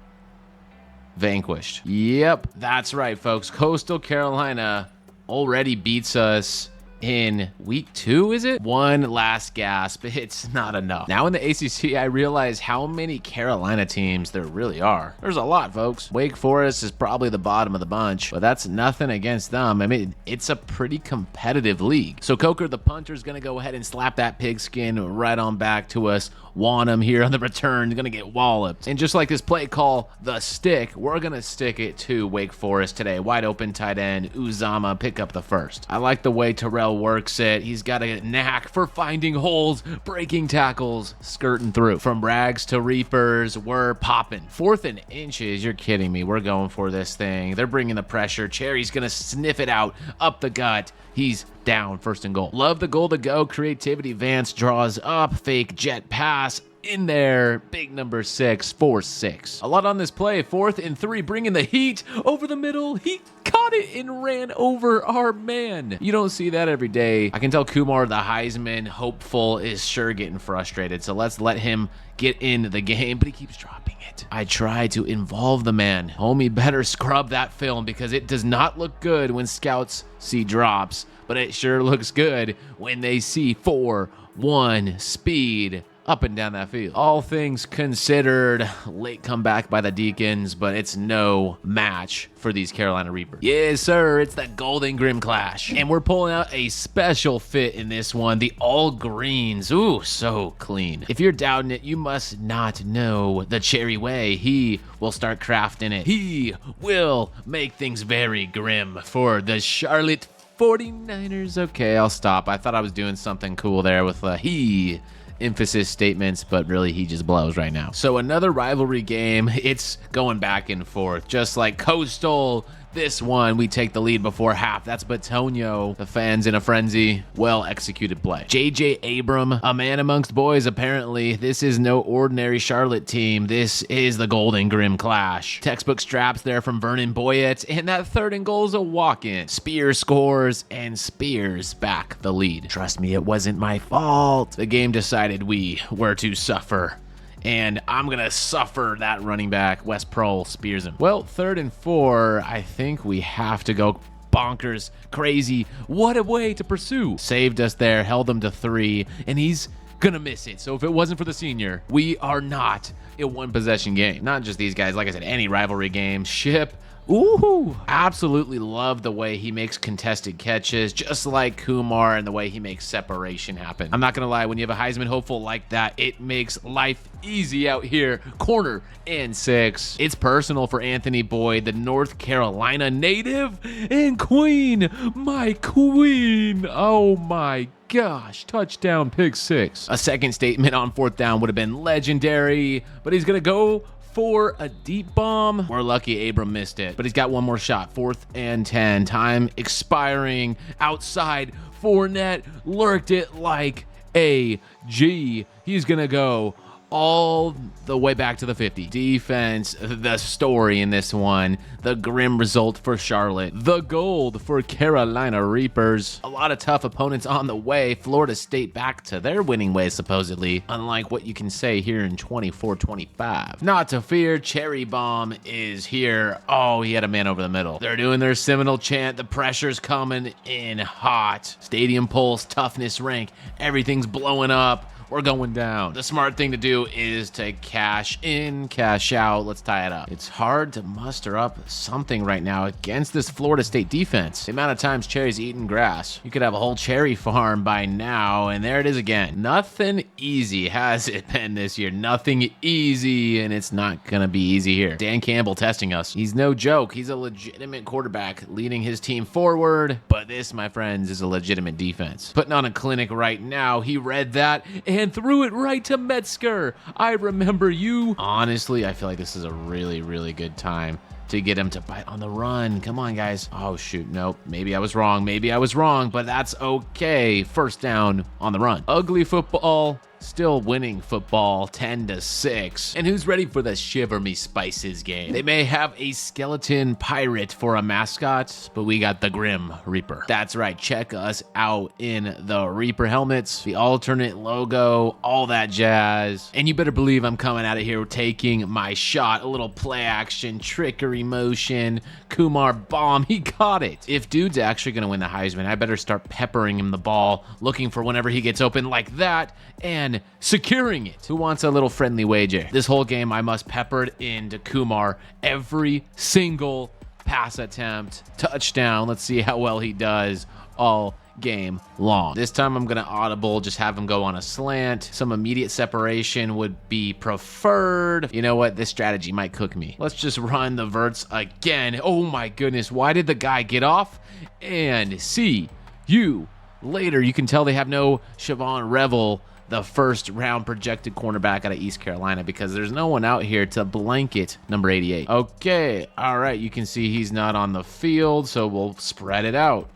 vanquished. Yep, that's right, folks. Coastal Carolina already beats us in week 2, is it? One last gasp. It's not enough. Now in the ACC, I realize how many Carolina teams there really are. There's a lot, folks. Wake Forest is probably the bottom of the bunch, but that's nothing against them. I mean, it's a pretty competitive league. So Coker, the punter, is going to go ahead and slap that pigskin right on back to us. Want him here on the return, going to get walloped. And just like this play call, the stick, we're going to stick it to Wake Forest today. Wide open tight end, Uzama, pick up the 1st. I like the way Terrell works it. He's got a knack for finding holes, breaking tackles, skirting through. From rags to reapers, we're popping. 4th and inches, you're kidding me. We're going for this thing. They're bringing the pressure. Cherry's going to sniff it out, up the gut. He's down, 1st and goal. Love the goal to go. Creativity. Vance draws up. Fake jet pass. In there. Big number 6. 4-6. A lot on this play. 4th and 3. Bringing the heat over the middle. He caught it and ran over our man. You don't see that every day. I can tell Kumar, the Heisman hopeful, is sure getting frustrated. So let's let him get in the game, but he keeps dropping it. I try to involve the man. Homie better scrub that film because it does not look good when scouts see drops, but it sure looks good when they see 4-1 speed up and down that field. All things considered, late comeback by the Deacons, but it's no match for these Carolina Reapers. Yes, sir, it's the Golden Grim Clash. And we're pulling out a special fit in this one, the all greens. Ooh, so clean. If you're doubting it, you must not know the Cherry way. He will start crafting it. He will make things very grim for the Charlotte 49ers. Okay, I'll stop. I thought I was doing something cool there with he emphasis statements, but really he just blows right now. So another rivalry game. It's going back and forth, just like Coastal. This one, we take the lead before half. That's Batonio. The fans in a frenzy. Well executed play. J.J. Abram, a man amongst boys, apparently. This is no ordinary Charlotte team. This is the Golden Grim Clash. Textbook straps there from Vernon Boyett, and that 3rd and goal is a walk-in. Spears scores, and Spears back the lead. Trust me, it wasn't my fault. The game decided we were to suffer. And I'm going to suffer that running back. West Prohl spears him. Well, 3rd and 4, I think we have to go bonkers, crazy. What a way to pursue. Saved us there, held him to 3, and he's gonna miss it. So if it wasn't for the senior, we are not a one-possession game. Not just these guys, like I said, any rivalry game. Ship. Ooh, absolutely love the way he makes contested catches, just like Kumar, and the way he makes separation happen. I'm not gonna lie, when you have a Heisman hopeful like that, it makes life easy out here. Corner and 6. It's personal for Anthony Boyd, the North Carolina native, and queen, my queen. Oh my gosh, touchdown, pick 6. A second statement on 4th down would have been legendary, but he's gonna go for a deep bomb. We're lucky Abram missed it, but he's got one more shot. 4th and 10, time expiring. Outside, Fournette lurked it like a G. He's gonna go all the way back to the 50. Defense, the story in this one. The grim result for Charlotte. The gold for Carolina Reapers. A lot of tough opponents on the way. Florida State back to their winning ways, supposedly. Unlike what you can say here in 24-25. Not to fear, Cherry Bomb is here. Oh, he had a man over the middle. They're doing their Seminole chant. The pressure's coming in hot. Stadium pulse, toughness rank. Everything's blowing up. We're going down. The smart thing to do is to cash in, cash out. Let's tie it up. It's hard to muster up something right now against this Florida State defense. The amount of times Cherry's eaten grass. You could have a whole cherry farm by now, and there it is again. Nothing easy has it been this year. Nothing easy, and it's not gonna be easy here. Dan Campbell testing us. He's no joke. He's a legitimate quarterback leading his team forward, but this, my friends, is a legitimate defense. Putting on a clinic right now. He read that and threw it right to Metzger. I remember you. Honestly, I feel like this is a really, really good time to get him to bite on the run. Come on, guys. Oh, shoot. Nope. Maybe I was wrong. Maybe I was wrong, but that's okay. First down on the run. Ugly football. Still winning football 10-6. And who's ready for the Shiver Me Spices game? They may have a skeleton pirate for a mascot, but we got the Grim Reaper. That's right. Check us out in the Reaper helmets, the alternate logo, all that jazz. And you better believe I'm coming out of here taking my shot. A little play action, trickery motion, Kumar bomb. He got it. If dude's actually going to win the Heisman, I better start peppering him the ball, looking for whenever he gets open like that, and securing it. Who wants a little friendly wager? This whole game, I must pepper it into Kumar every single pass attempt. Touchdown. Let's see how well he does all game long. This time I'm gonna audible, just have him go on a slant. Some immediate separation would be preferred. You know what? This strategy might cook me. Let's just run the verts again. Oh my goodness. Why did the guy get off? And see you later. You can tell they have no Siobhan Revel, the first round projected cornerback out of East Carolina, because there's no one out here to blanket number 88. Okay, all right, you can see he's not on the field, so we'll spread it out.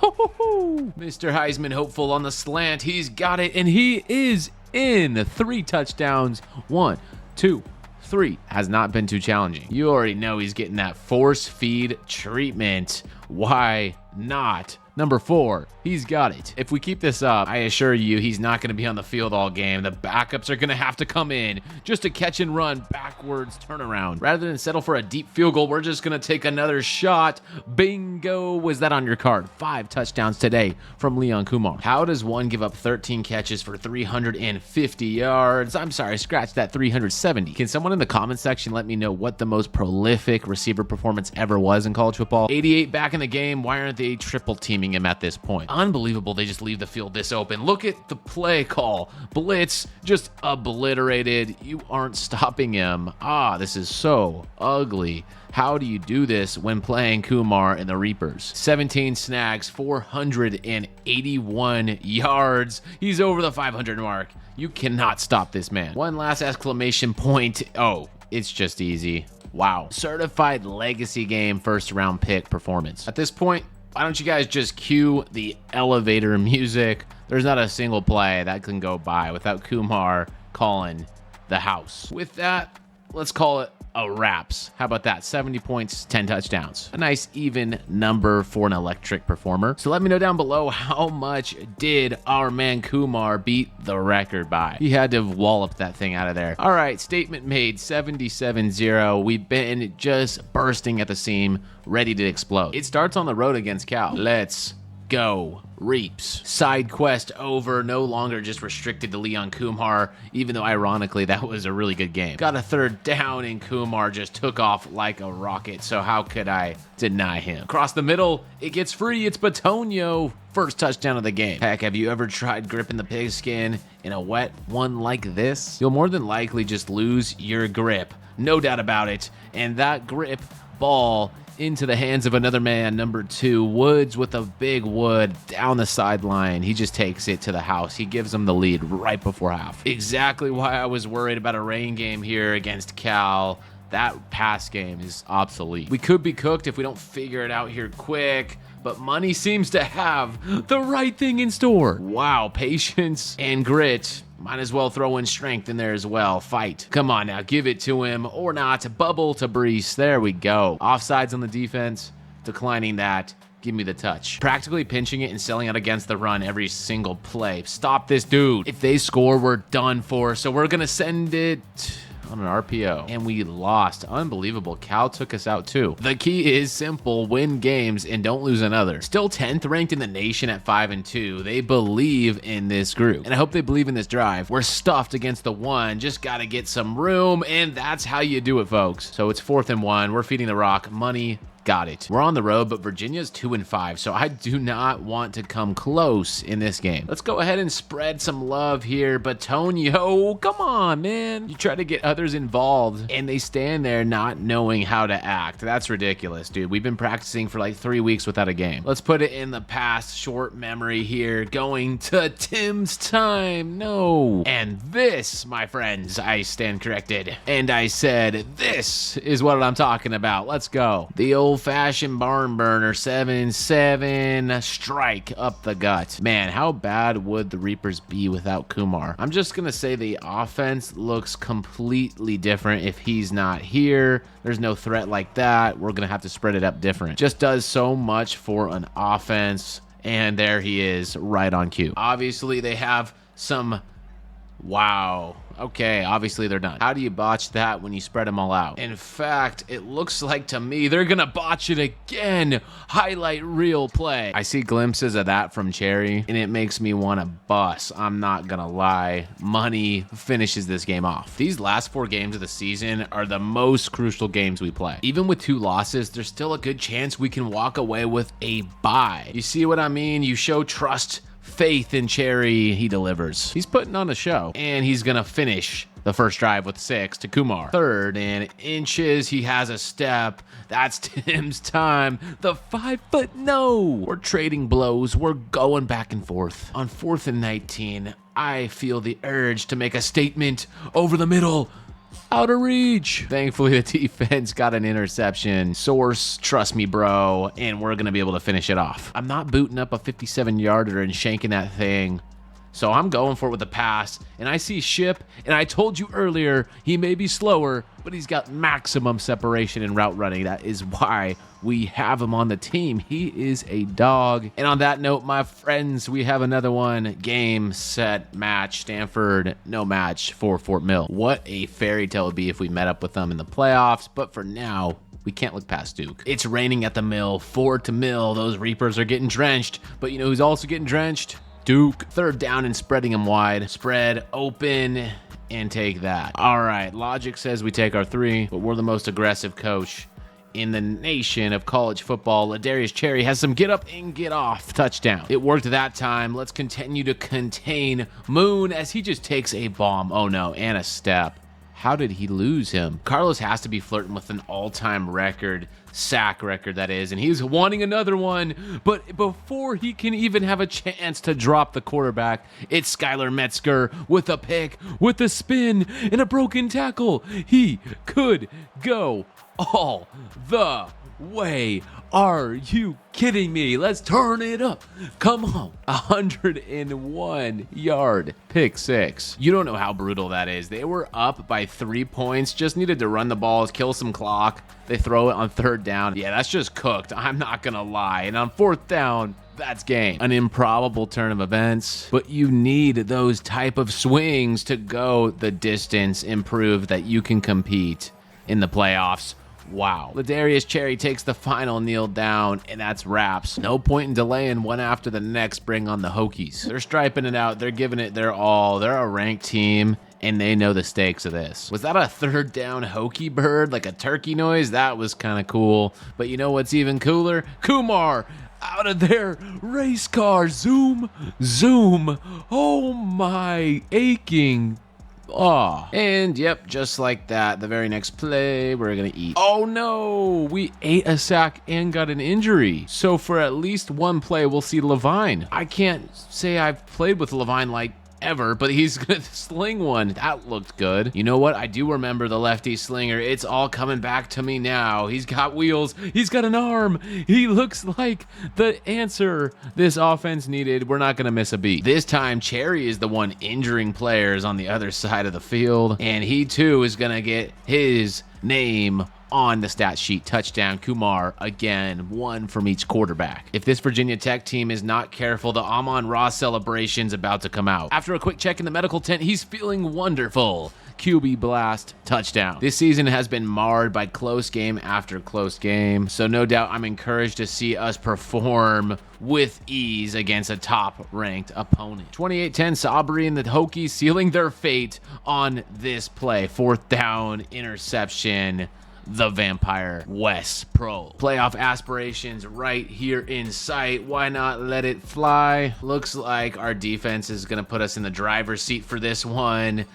Mr. Heisman hopeful on the slant. He's got it, and he is in. 3 touchdowns. 1, 2, 3. Has not been too challenging. You already know he's getting that force feed treatment. Why not? Number 4, he's got it. If we keep this up, I assure you he's not going to be on the field all game. The backups are going to have to come in just to catch and run backwards turnaround. Rather than settle for a deep field goal, we're just going to take another shot. Bingo. Was that on your card? 5 touchdowns today from Leon Kumar. How does one give up 13 catches for 350 yards? I'm sorry, scratch that, 370. Can someone in the comment section let me know what the most prolific receiver performance ever was in college football? 88 back in the game. Why aren't they triple teaming him at this point? Unbelievable. They just leave the field this open. Look at the play call. Blitz just obliterated. You aren't stopping him. Ah, this is so ugly. How do you do this when playing Kumar and the Reapers? 17 snags, 481 yards. He's over the 500 mark. You cannot stop this man. One last exclamation point. Oh, it's just easy. Wow. Certified legacy game first round pick performance. At this point, why don't you guys just cue the elevator music? There's not a single play that can go by without Kumar calling the house. With that, let's call it a wraps. How about that? 70 points, 10 touchdowns. A nice even number for an electric performer. So let me know down below, how much did our man Kumar beat the record by? He had to have walloped that thing out of there. All right, statement made, 77-0. We've been just bursting at the seam, ready to explode. It starts on the road against Cal. Let's go Reaps. Side quest over, no longer just restricted to Leon Kumar, even though ironically that was a really good game. Got a third down and Kumar just took off like a rocket, so how could I deny him? Across the middle, it gets free, it's Batonio. First touchdown of the game. Heck, have you ever tried gripping the pigskin in a wet one like this? You'll more than likely just lose your grip, no doubt about it, and that grip ball into the hands of another man, number 2, Woods with a big wood down the sideline. He just takes it to the house. He gives them the lead right before half. Exactly why I was worried about a rain game here against Cal. That pass game is obsolete. We could be cooked if we don't figure it out here quick, but money seems to have the right thing in store. Wow, patience and grit. Might as well throw in strength in there as well. Fight. Come on now, give it to him or not. Bubble to Brees. There we go. Offsides on the defense. Declining that. Give me the touch. Practically pinching it and selling out against the run every single play. Stop this dude. If they score, we're done for. So we're going to send it on an RPO. And we lost. Unbelievable. Cal took us out too. The key is simple. Win games and don't lose another. Still 10th ranked in the nation at 5-2. They believe in this group. And I hope they believe in this drive. We're stuffed against the one. Just got to get some room. And that's how you do it, folks. So it's 4th and 1. We're feeding the rock. Money. Got it. We're on the road, but Virginia's 2-5, so I do not want to come close in this game. Let's go ahead and spread some love here. Batonio, come on, man. You try to get others involved, and they stand there not knowing how to act. That's ridiculous, dude. We've been practicing for like 3 weeks without a game. Let's put it in the past, short memory here. Going to Tim's time. No. And this, my friends, I stand corrected. And I said, this is what I'm talking about. Let's go. The old-fashioned barn burner, 7-7 strike up the gut. Man, how bad would the Reapers be without Kumar? I'm just gonna say the offense looks completely different if he's not here. There's no threat like that. We're gonna have to spread it up different. Just does so much for an offense, and there he is right on cue. Obviously they have some... Wow. Okay, obviously they're done. How do you botch that when you spread them all out? In fact, it looks like to me they're gonna botch it again. Highlight reel play. I see glimpses of that from Cherry, and it makes me want to bust. I'm not gonna lie. Money finishes this game off. These last 4 games of the season are the most crucial games we play. Even with 2 losses, there's still a good chance we can walk away with a bye. You see what I mean? You show trust, faith in Cherry, he delivers. He's putting on a show, and he's gonna finish the first drive with 6 to Kumar. 3rd and inches, he has a step. That's Tim's time. The 5-foot no. We're trading blows. We're going back and forth. On 4th and 19, I feel the urge to make a statement over the middle. Out of reach. Thankfully, the defense got an interception. Source, trust me, bro, and we're going to be able to finish it off. I'm not booting up a 57-yarder and shanking that thing. So I'm going for it with the pass, and I see Ship, and I told you earlier, he may be slower, but he's got maximum separation in route running. That is why we have him on the team. He is a dog. And on that note, my friends, we have another one. Game, set, match. Stanford, no match for Fort Mill. What a fairy tale it would be if we met up with them in the playoffs, but for now, we can't look past Duke. It's raining at the mill, 4 to Mill. Those Reapers are getting drenched, but you know who's also getting drenched? Duke. 3rd down and spreading them wide. Spread open and take that. All right, logic says we take our 3, but we're the most aggressive coach in the nation of college football. Ladarius Cherry has some get up and get off touchdown. It worked that time. Let's continue to contain Moon as he just takes a bomb. Oh no, and a step. How did he lose him? Carlos has to be flirting with an all-time record, sack record that is, and he's wanting another one. But before he can even have a chance to drop the quarterback, it's Skylar Metzger with a pick, with a spin, and a broken tackle. He could go all the way. Are you kidding me? Let's turn it up. Come on. 101 yard pick six. You don't know how brutal that is. They were up by 3 points, just needed to run the ball, kill some clock. They throw it on third down. Yeah, that's just cooked. I'm not gonna lie. And on fourth down, that's game. An improbable turn of events, but you need those type of swings to go the distance and prove that you can compete in the playoffs. Wow. Ladarius Cherry takes the final kneel down, and that's wraps. No point in delaying. One after the next, bring on the Hokies. They're striping it out. They're giving it their all. They're a ranked team, and they know the stakes of this. Was that a third down Hokie bird, like a turkey noise? That was kind of cool. But you know what's even cooler? Kumar out of their race car. Zoom, zoom. Oh my aching. Oh, and yep, just like that, the very next play, we're gonna eat. Oh no, we ate a sack and got an injury. So for at least one play, we'll see Levine. I can't say I've played with Levine like ever, but he's gonna sling one. That looked good. You know what? I do remember the lefty slinger. It's all coming back to me now. He's got wheels. He's got an arm. He looks like the answer this offense needed. We're not gonna miss a beat. This time, Cherry is the one injuring players on the other side of the field, and he too is gonna get his name on the stat sheet. Touchdown, Kumar, again, one from each quarterback. If this Virginia Tech team is not careful, the Amon-Ra celebration's about to come out. After a quick check in the medical tent, he's feeling wonderful. QB blast, touchdown. This season has been marred by close game after close game, so no doubt I'm encouraged to see us perform with ease against a top-ranked opponent. 28-10, Sabri and the Hokies sealing their fate on this play. Fourth down, interception. The Vampire Wes Pro. Playoff aspirations right here in sight. Why not let it fly? Looks like our defense is going to put us in the driver's seat for this one.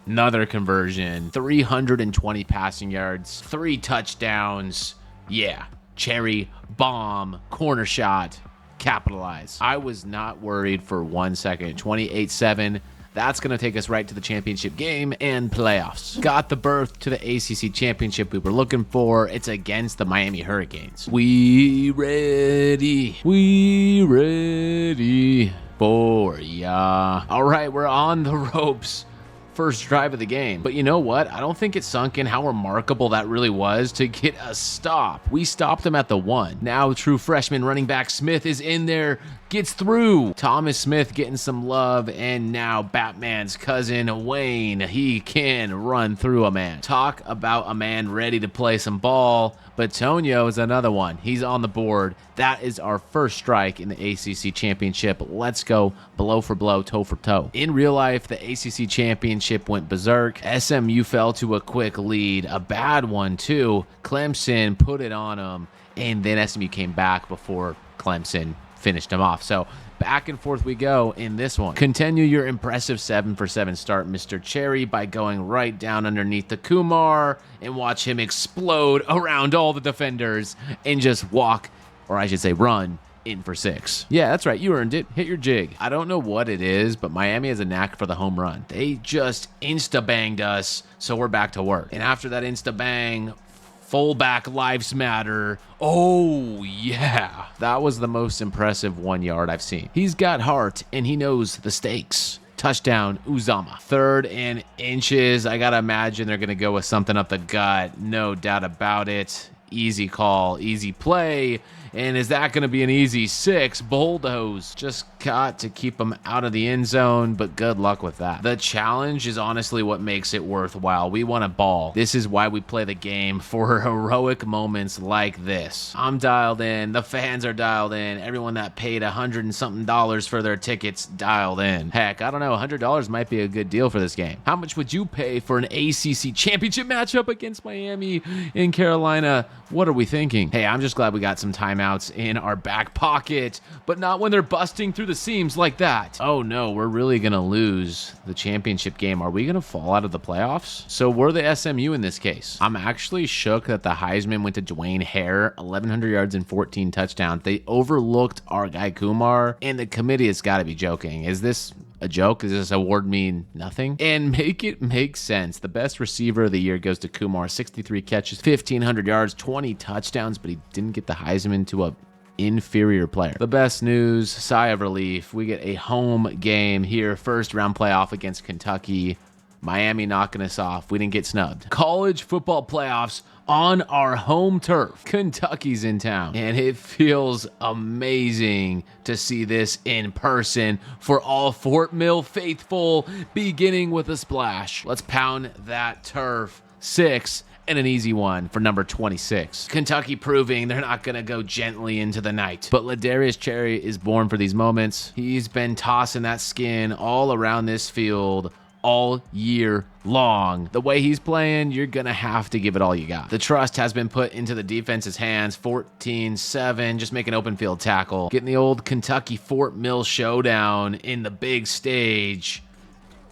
Another conversion. 320 passing yards. 3 touchdowns. Yeah. Cherry, bomb, corner shot, capitalize. I was not worried for 1 second. 28-7. That's going to take us right to the championship game and playoffs. Got the berth to the ACC championship we were looking for. It's against the Miami Hurricanes. We ready. We ready for ya. All right, we're on the ropes. First drive of the game. But you know what? I don't think it sunk in how remarkable that really was to get a stop. We stopped him at the 1. Now true freshman running back Smith is in there, gets through. Thomas Smith getting some love, and now Batman's cousin Wayne. He can run through a man. Talk about a man ready to play some ball. But Tonio is another one. He's on the board. That is our first strike in the ACC championship. Let's go blow for blow, toe for toe. In real life, the ACC championship went berserk. SMU fell to a quick lead, a bad one too. Clemson put it on them, and then SMU came back before Clemson finished them off. So back and forth we go in this one. Continue your impressive 7-for-7 start, Mr. Cherry, by going right down underneath the Kumar and watch him explode around all the defenders and just walk, or I should say run, in for 6. Yeah, that's right. You earned it. Hit your jig. I don't know what it is, but Miami has a knack for the home run. They just insta-banged us, so we're back to work. And after that insta-bang, fullback lives matter. Oh, yeah. That was the most impressive 1 yard I've seen. He's got heart, and he knows the stakes. Touchdown, Uzama. 3rd and inches. I gotta imagine they're gonna go with something up the gut. No doubt about it. Easy call, easy play. And is that going to be an easy 6? Bulldoze. Just got to keep them out of the end zone, but good luck with that. The challenge is honestly what makes it worthwhile. We want a ball. This is why we play the game, for heroic moments like this. I'm dialed in. The fans are dialed in. Everyone that paid $100 and something for their tickets dialed in. Heck, I don't know. $100 might be a good deal for this game. How much would you pay for an ACC championship matchup against Miami in Carolina? What are we thinking? Hey, I'm just glad we got some timeouts in our back pocket, but not when they're busting through the seams like that. Oh no, we're really gonna lose the championship game. Are we gonna fall out of the playoffs? So we're the SMU in this case. I'm actually shook that the Heisman went to Dwayne Hare, 1,100 yards and 14 touchdowns. They overlooked our guy Kumar, and the committee has got to be joking. Is this a joke? Does this award mean nothing? And make it make sense. The best receiver of the year goes to Kumar. 63 catches, 1,500 yards, 20 touchdowns, but he didn't get the Heisman to a inferior player. The best news, sigh of relief. We get a home game here. First round playoff against Kentucky. Miami knocking us off. We didn't get snubbed. College football playoffs on our home turf. Kentucky's in town. And it feels amazing to see this in person for all Fort Mill faithful, beginning with a splash. Let's pound that turf. 6 and an easy one for number 26. Kentucky proving they're not going to go gently into the night. But Ladarius Cherry is born for these moments. He's been tossing that skin all around this field all year long. The way he's playing, you're gonna have to give it all you got. The trust has been put into the defense's hands. 14-7, just make an open field tackle. Getting the old Kentucky Fort Mill showdown in the big stage.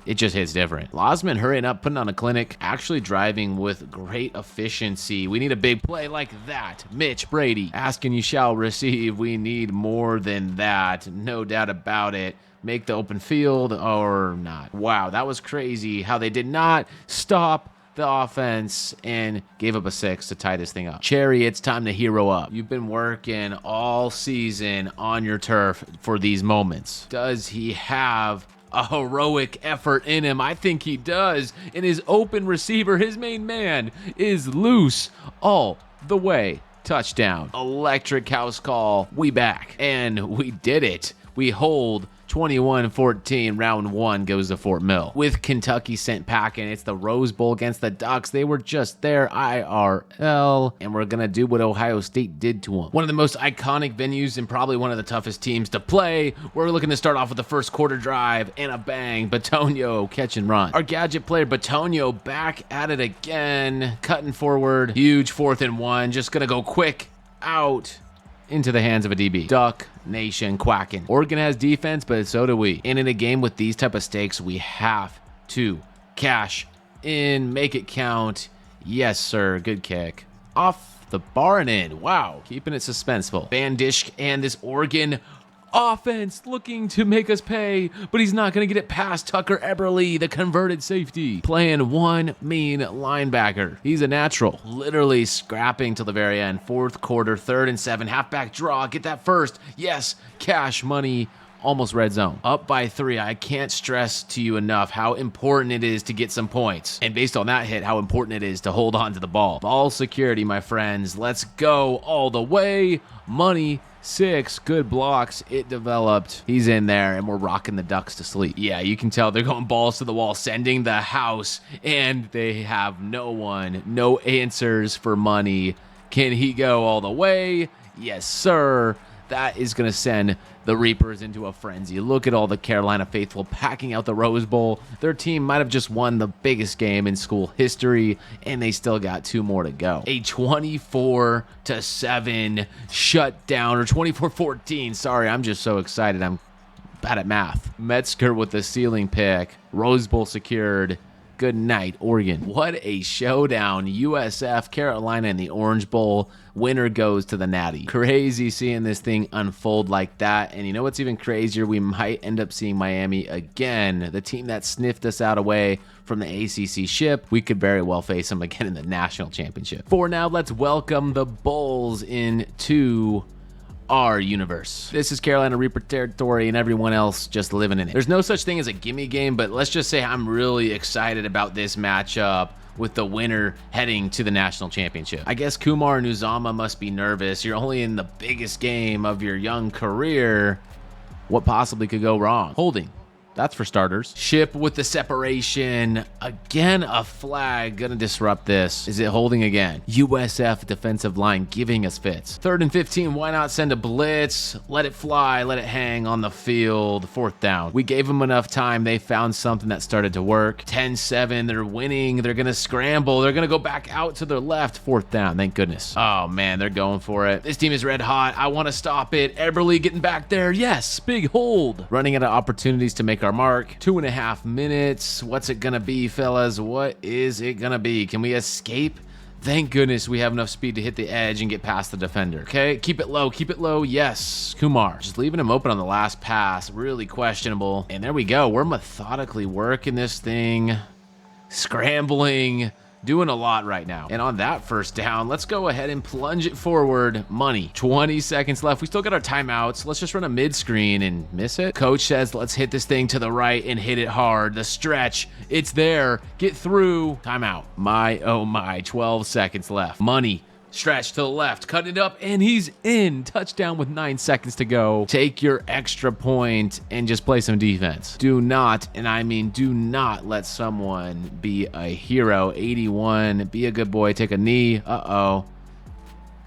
It just hits different. Losman hurrying up, putting on a clinic, actually driving with great efficiency. We need a big play like that. Mitch Brady, ask and you shall receive. We need more than that, no doubt about it. Make the open field or not. Wow, that was crazy how they did not stop the offense and gave up a 6 to tie this thing up. Cherry, it's time to hero up. You've been working all season on your turf for these moments. Does he have a heroic effort in him? I think he does. And his open receiver, his main man, is loose all the way. Touchdown. Electric house call. We back. And we did it. We hold 21-14, round 1 goes to Fort Mill. With Kentucky sent packing, it's the Rose Bowl against the Ducks. They were just there, IRL, and we're gonna do what Ohio State did to them. One of the most iconic venues and probably one of the toughest teams to play. We're looking to start off with the first quarter drive and a bang. Batonio catch and run. Our gadget player Batonio back at it again, cutting forward. Huge 4th and 1, just gonna go quick out into the hands of a DB. Duck Nation quacking. Oregon has defense, but so do we. And in a game with these type of stakes, we have to cash in, make it count. Yes, sir. Good kick. Off the bar and in. Wow. Keeping it suspenseful. Van Dijk and this Oregon offense looking to make us pay, but he's not going to get it past Tucker Eberle, the converted safety. Playing one mean linebacker. He's a natural. Literally scrapping till the very end. 4th quarter, 3rd and 7. Halfback draw. Get that first. Yes. Cash money. Almost red zone. Up by 3. I can't stress to you enough how important it is to get some points. And based on that hit, how important it is to hold on to the ball. Ball security, my friends. Let's go all the way. Money. 6 good blocks. It developed. He's in there, and we're rocking the Ducks to sleep. Yeah, you can tell they're going balls to the wall, sending the house, and they have no answers for money. Can he go all the way? Yes, sir. That is going to send the Reapers into a frenzy. Look at all the Carolina faithful packing out the Rose Bowl. Their team might have just won the biggest game in school history, and they still got 2 more to go. A 24-7 shutdown, or 24-14. Sorry, I'm just so excited. I'm bad at math. Metzger with the ceiling pick. Rose Bowl secured. Good night, Oregon. What a showdown. USF, Carolina in the Orange Bowl. Winner goes to the Natty. Crazy seeing this thing unfold like that. And you know what's even crazier? We might end up seeing Miami again. The team that sniffed us out away from the ACC ship. We could very well face them again in the national championship. For now, let's welcome the Bulls into our universe. This is Carolina Reaper territory and everyone else just living in it. There's no such thing as a gimme game, but let's just say I'm really excited about this matchup with the winner heading to the national championship. I guess Kumar and Uzama must be nervous. You're only in the biggest game of your young career. What possibly could go wrong? Holding. That's for starters. Ship with the separation. Again, a flag. Gonna disrupt this. Is it holding again? USF defensive line giving us fits. 3rd and 15. Why not send a blitz? Let it fly. Let it hang on the field. 4th down. We gave them enough time. They found something that started to work. 10-7. They're winning. They're gonna scramble. They're gonna go back out to their left. 4th down. Thank goodness. Oh man, they're going for it. This team is red hot. I want to stop it. Eberle getting back there. Yes, big hold. Running out of opportunities to make our mark. 2.5 minutes. What's it gonna be, fellas? What is it gonna be? Can we escape Thank goodness we have enough speed to hit the edge and get past the defender. Okay, keep it low. Yes, Kumar. Just leaving him open on the last pass. Really questionable. And there we go. We're methodically working this thing. Scrambling. Doing a lot right now. And on that first down, let's go ahead and plunge it forward. Money. 20 seconds left. We still got our timeouts. Let's just run a mid-screen and miss it. Coach says, let's hit this thing to the right and hit it hard. The stretch. It's there. Get through. Timeout. My, oh my. 12 seconds left. Money. Stretch to the left, cut it up, and he's in. Touchdown with 9 seconds to go. Take your extra point and just play some defense. Do not, and I mean do not let someone be a hero. 81, be a good boy, take a knee. Uh-oh.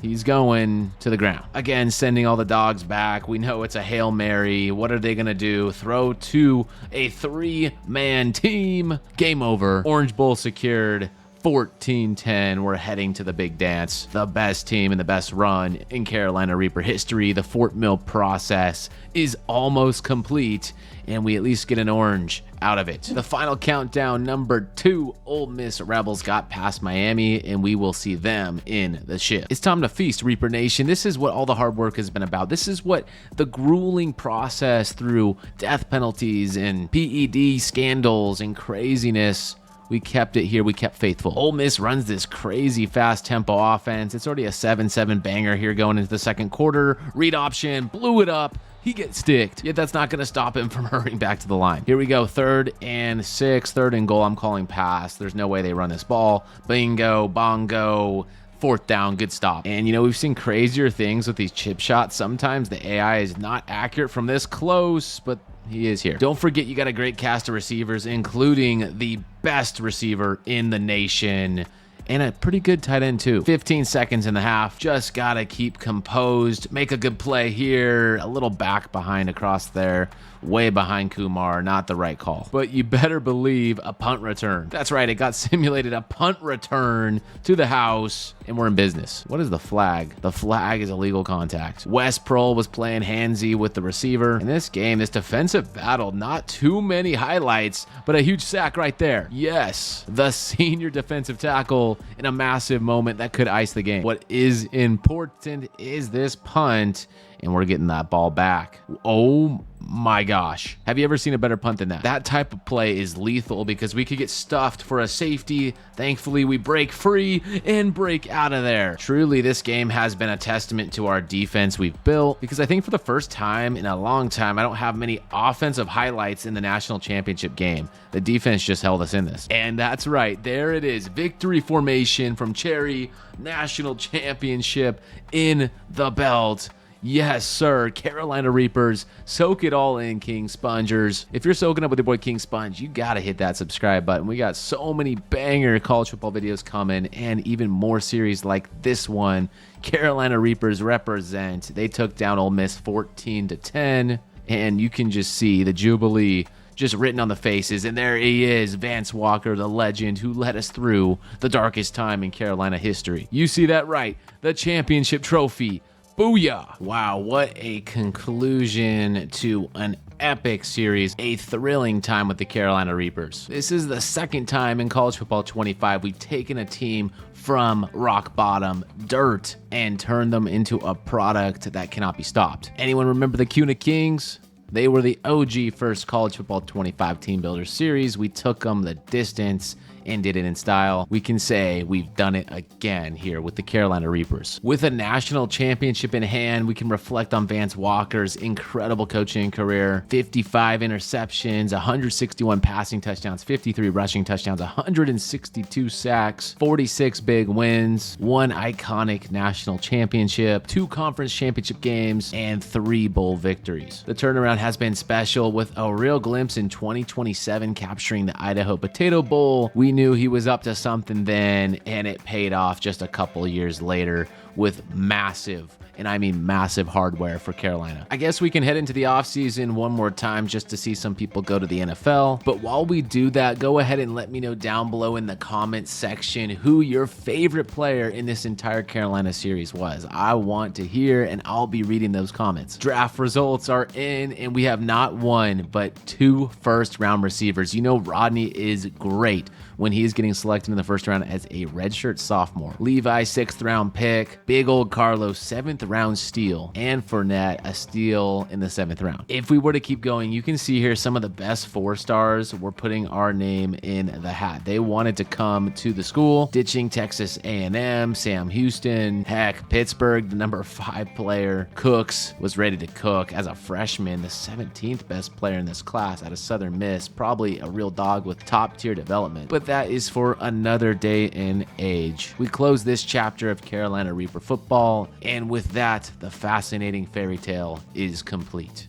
He's going to the ground. Again, sending all the dogs back. We know it's a Hail Mary. What are they going to do? Throw to a 3-man team. Game over. Orange Bowl secured. 14-10, we're heading to the big dance. The best team and the best run in Carolina Reaper history. The Fort Mill process is almost complete, and we at least get an orange out of it. The final countdown, number 2, Ole Miss Rebels got past Miami, and we will see them in the ship. It's time to feast, Reaper Nation. This is what all the hard work has been about. This is what the grueling process through death penalties and PED scandals and craziness. We kept it here. We kept faithful. Ole Miss runs this crazy fast tempo offense. It's already a 7-7 banger here going into the second quarter. Read option, blew it up. He gets sticked. Yet that's not going to stop him from hurrying back to the line. Here we go. 3rd and 6. 3rd and goal. I'm calling pass. There's no way they run this ball. Bingo, bongo. 4th down, good stop. And, you know, we've seen crazier things with these chip shots. Sometimes the AI is not accurate from this close, but he is here. Don't forget, you got a great cast of receivers, including the best receiver in the nation and a pretty good tight end too. 15 seconds in the half. Just gotta keep composed. Make a good play here. A little back behind across there. Way behind Kumar. Not the right call. But you better believe a punt return. That's right. It got simulated. A punt return to the house. And we're in business. What is the flag? The flag is illegal contact. Wes Prohl was playing handsy with the receiver. In this game, this defensive battle, not too many highlights, but a huge sack right there. Yes, the senior defensive tackle in a massive moment that could ice the game. What is important is this punt, and we're getting that ball back. Oh my gosh. Have you ever seen a better punt than that? That type of play is lethal because we could get stuffed for a safety. Thankfully, we break free and break out of there. Truly, this game has been a testament to our defense we've built, because I think for the first time in a long time, I don't have many offensive highlights in the national championship game. The defense just held us in this. And that's right. There it is. Victory formation from Cherry. National championship in the belt. Yes, sir. Carolina Reapers. Soak it all in, KingSpongers. If you're soaking up with your boy KingSponge, you got to hit that subscribe button. We got so many banger college football videos coming, and even more series like this one. Carolina Reapers represent. They took down Ole Miss 14-10, and you can just see the Jubilee just written on the faces. And there he is, Vance Walker, the legend who led us through the darkest time in Carolina history. You see that right. The championship trophy. Booyah! Wow, what a conclusion to an epic series. A thrilling time with the Carolina Reapers. This is the second time in college football 25 we've taken a team from rock bottom, dirt, and turned them into a product that cannot be stopped. Anyone remember the Cuna Kings? They were the OG first college football 25 team builder series. We took them the distance and did it in style. We can say we've done it again here with the Carolina Reapers. With a national championship in hand, we can reflect on Vance Walker's incredible coaching career. 55 interceptions, 161 passing touchdowns, 53 rushing touchdowns, 162 sacks, 46 big wins, 1 iconic national championship, 2 conference championship games, and 3 bowl victories. The turnaround has been special, with a real glimpse in 2027 capturing the Idaho Potato Bowl. We knew he was up to something then, and it paid off just a couple years later with massive, and I mean massive, hardware for Carolina. I guess we can head into the offseason one more time just to see some people go to the NFL. But while we do that, go ahead and let me know down below in the comments section who your favorite player in this entire Carolina series was. I want to hear, and I'll be reading those comments. Draft results are in, and we have not one, but 2 first-round receivers. You know Rodney is great when he is getting selected in the first round as a redshirt sophomore. Levi, 6th round pick. Big old Carlos, 7th round steal. And Fournette, a steal in the 7th round. If we were to keep going, you can see here some of the best 4-stars were putting our name in the hat. They wanted to come to the school, ditching Texas A&M, Sam Houston, heck, Pittsburgh, the number 5 player. Cooks was ready to cook as a freshman, the 17th best player in this class out of Southern Miss, probably a real dog with top tier development. But that is for another day and age. We close this chapter of Carolina Reaper football, and with that, the fascinating fairy tale is complete.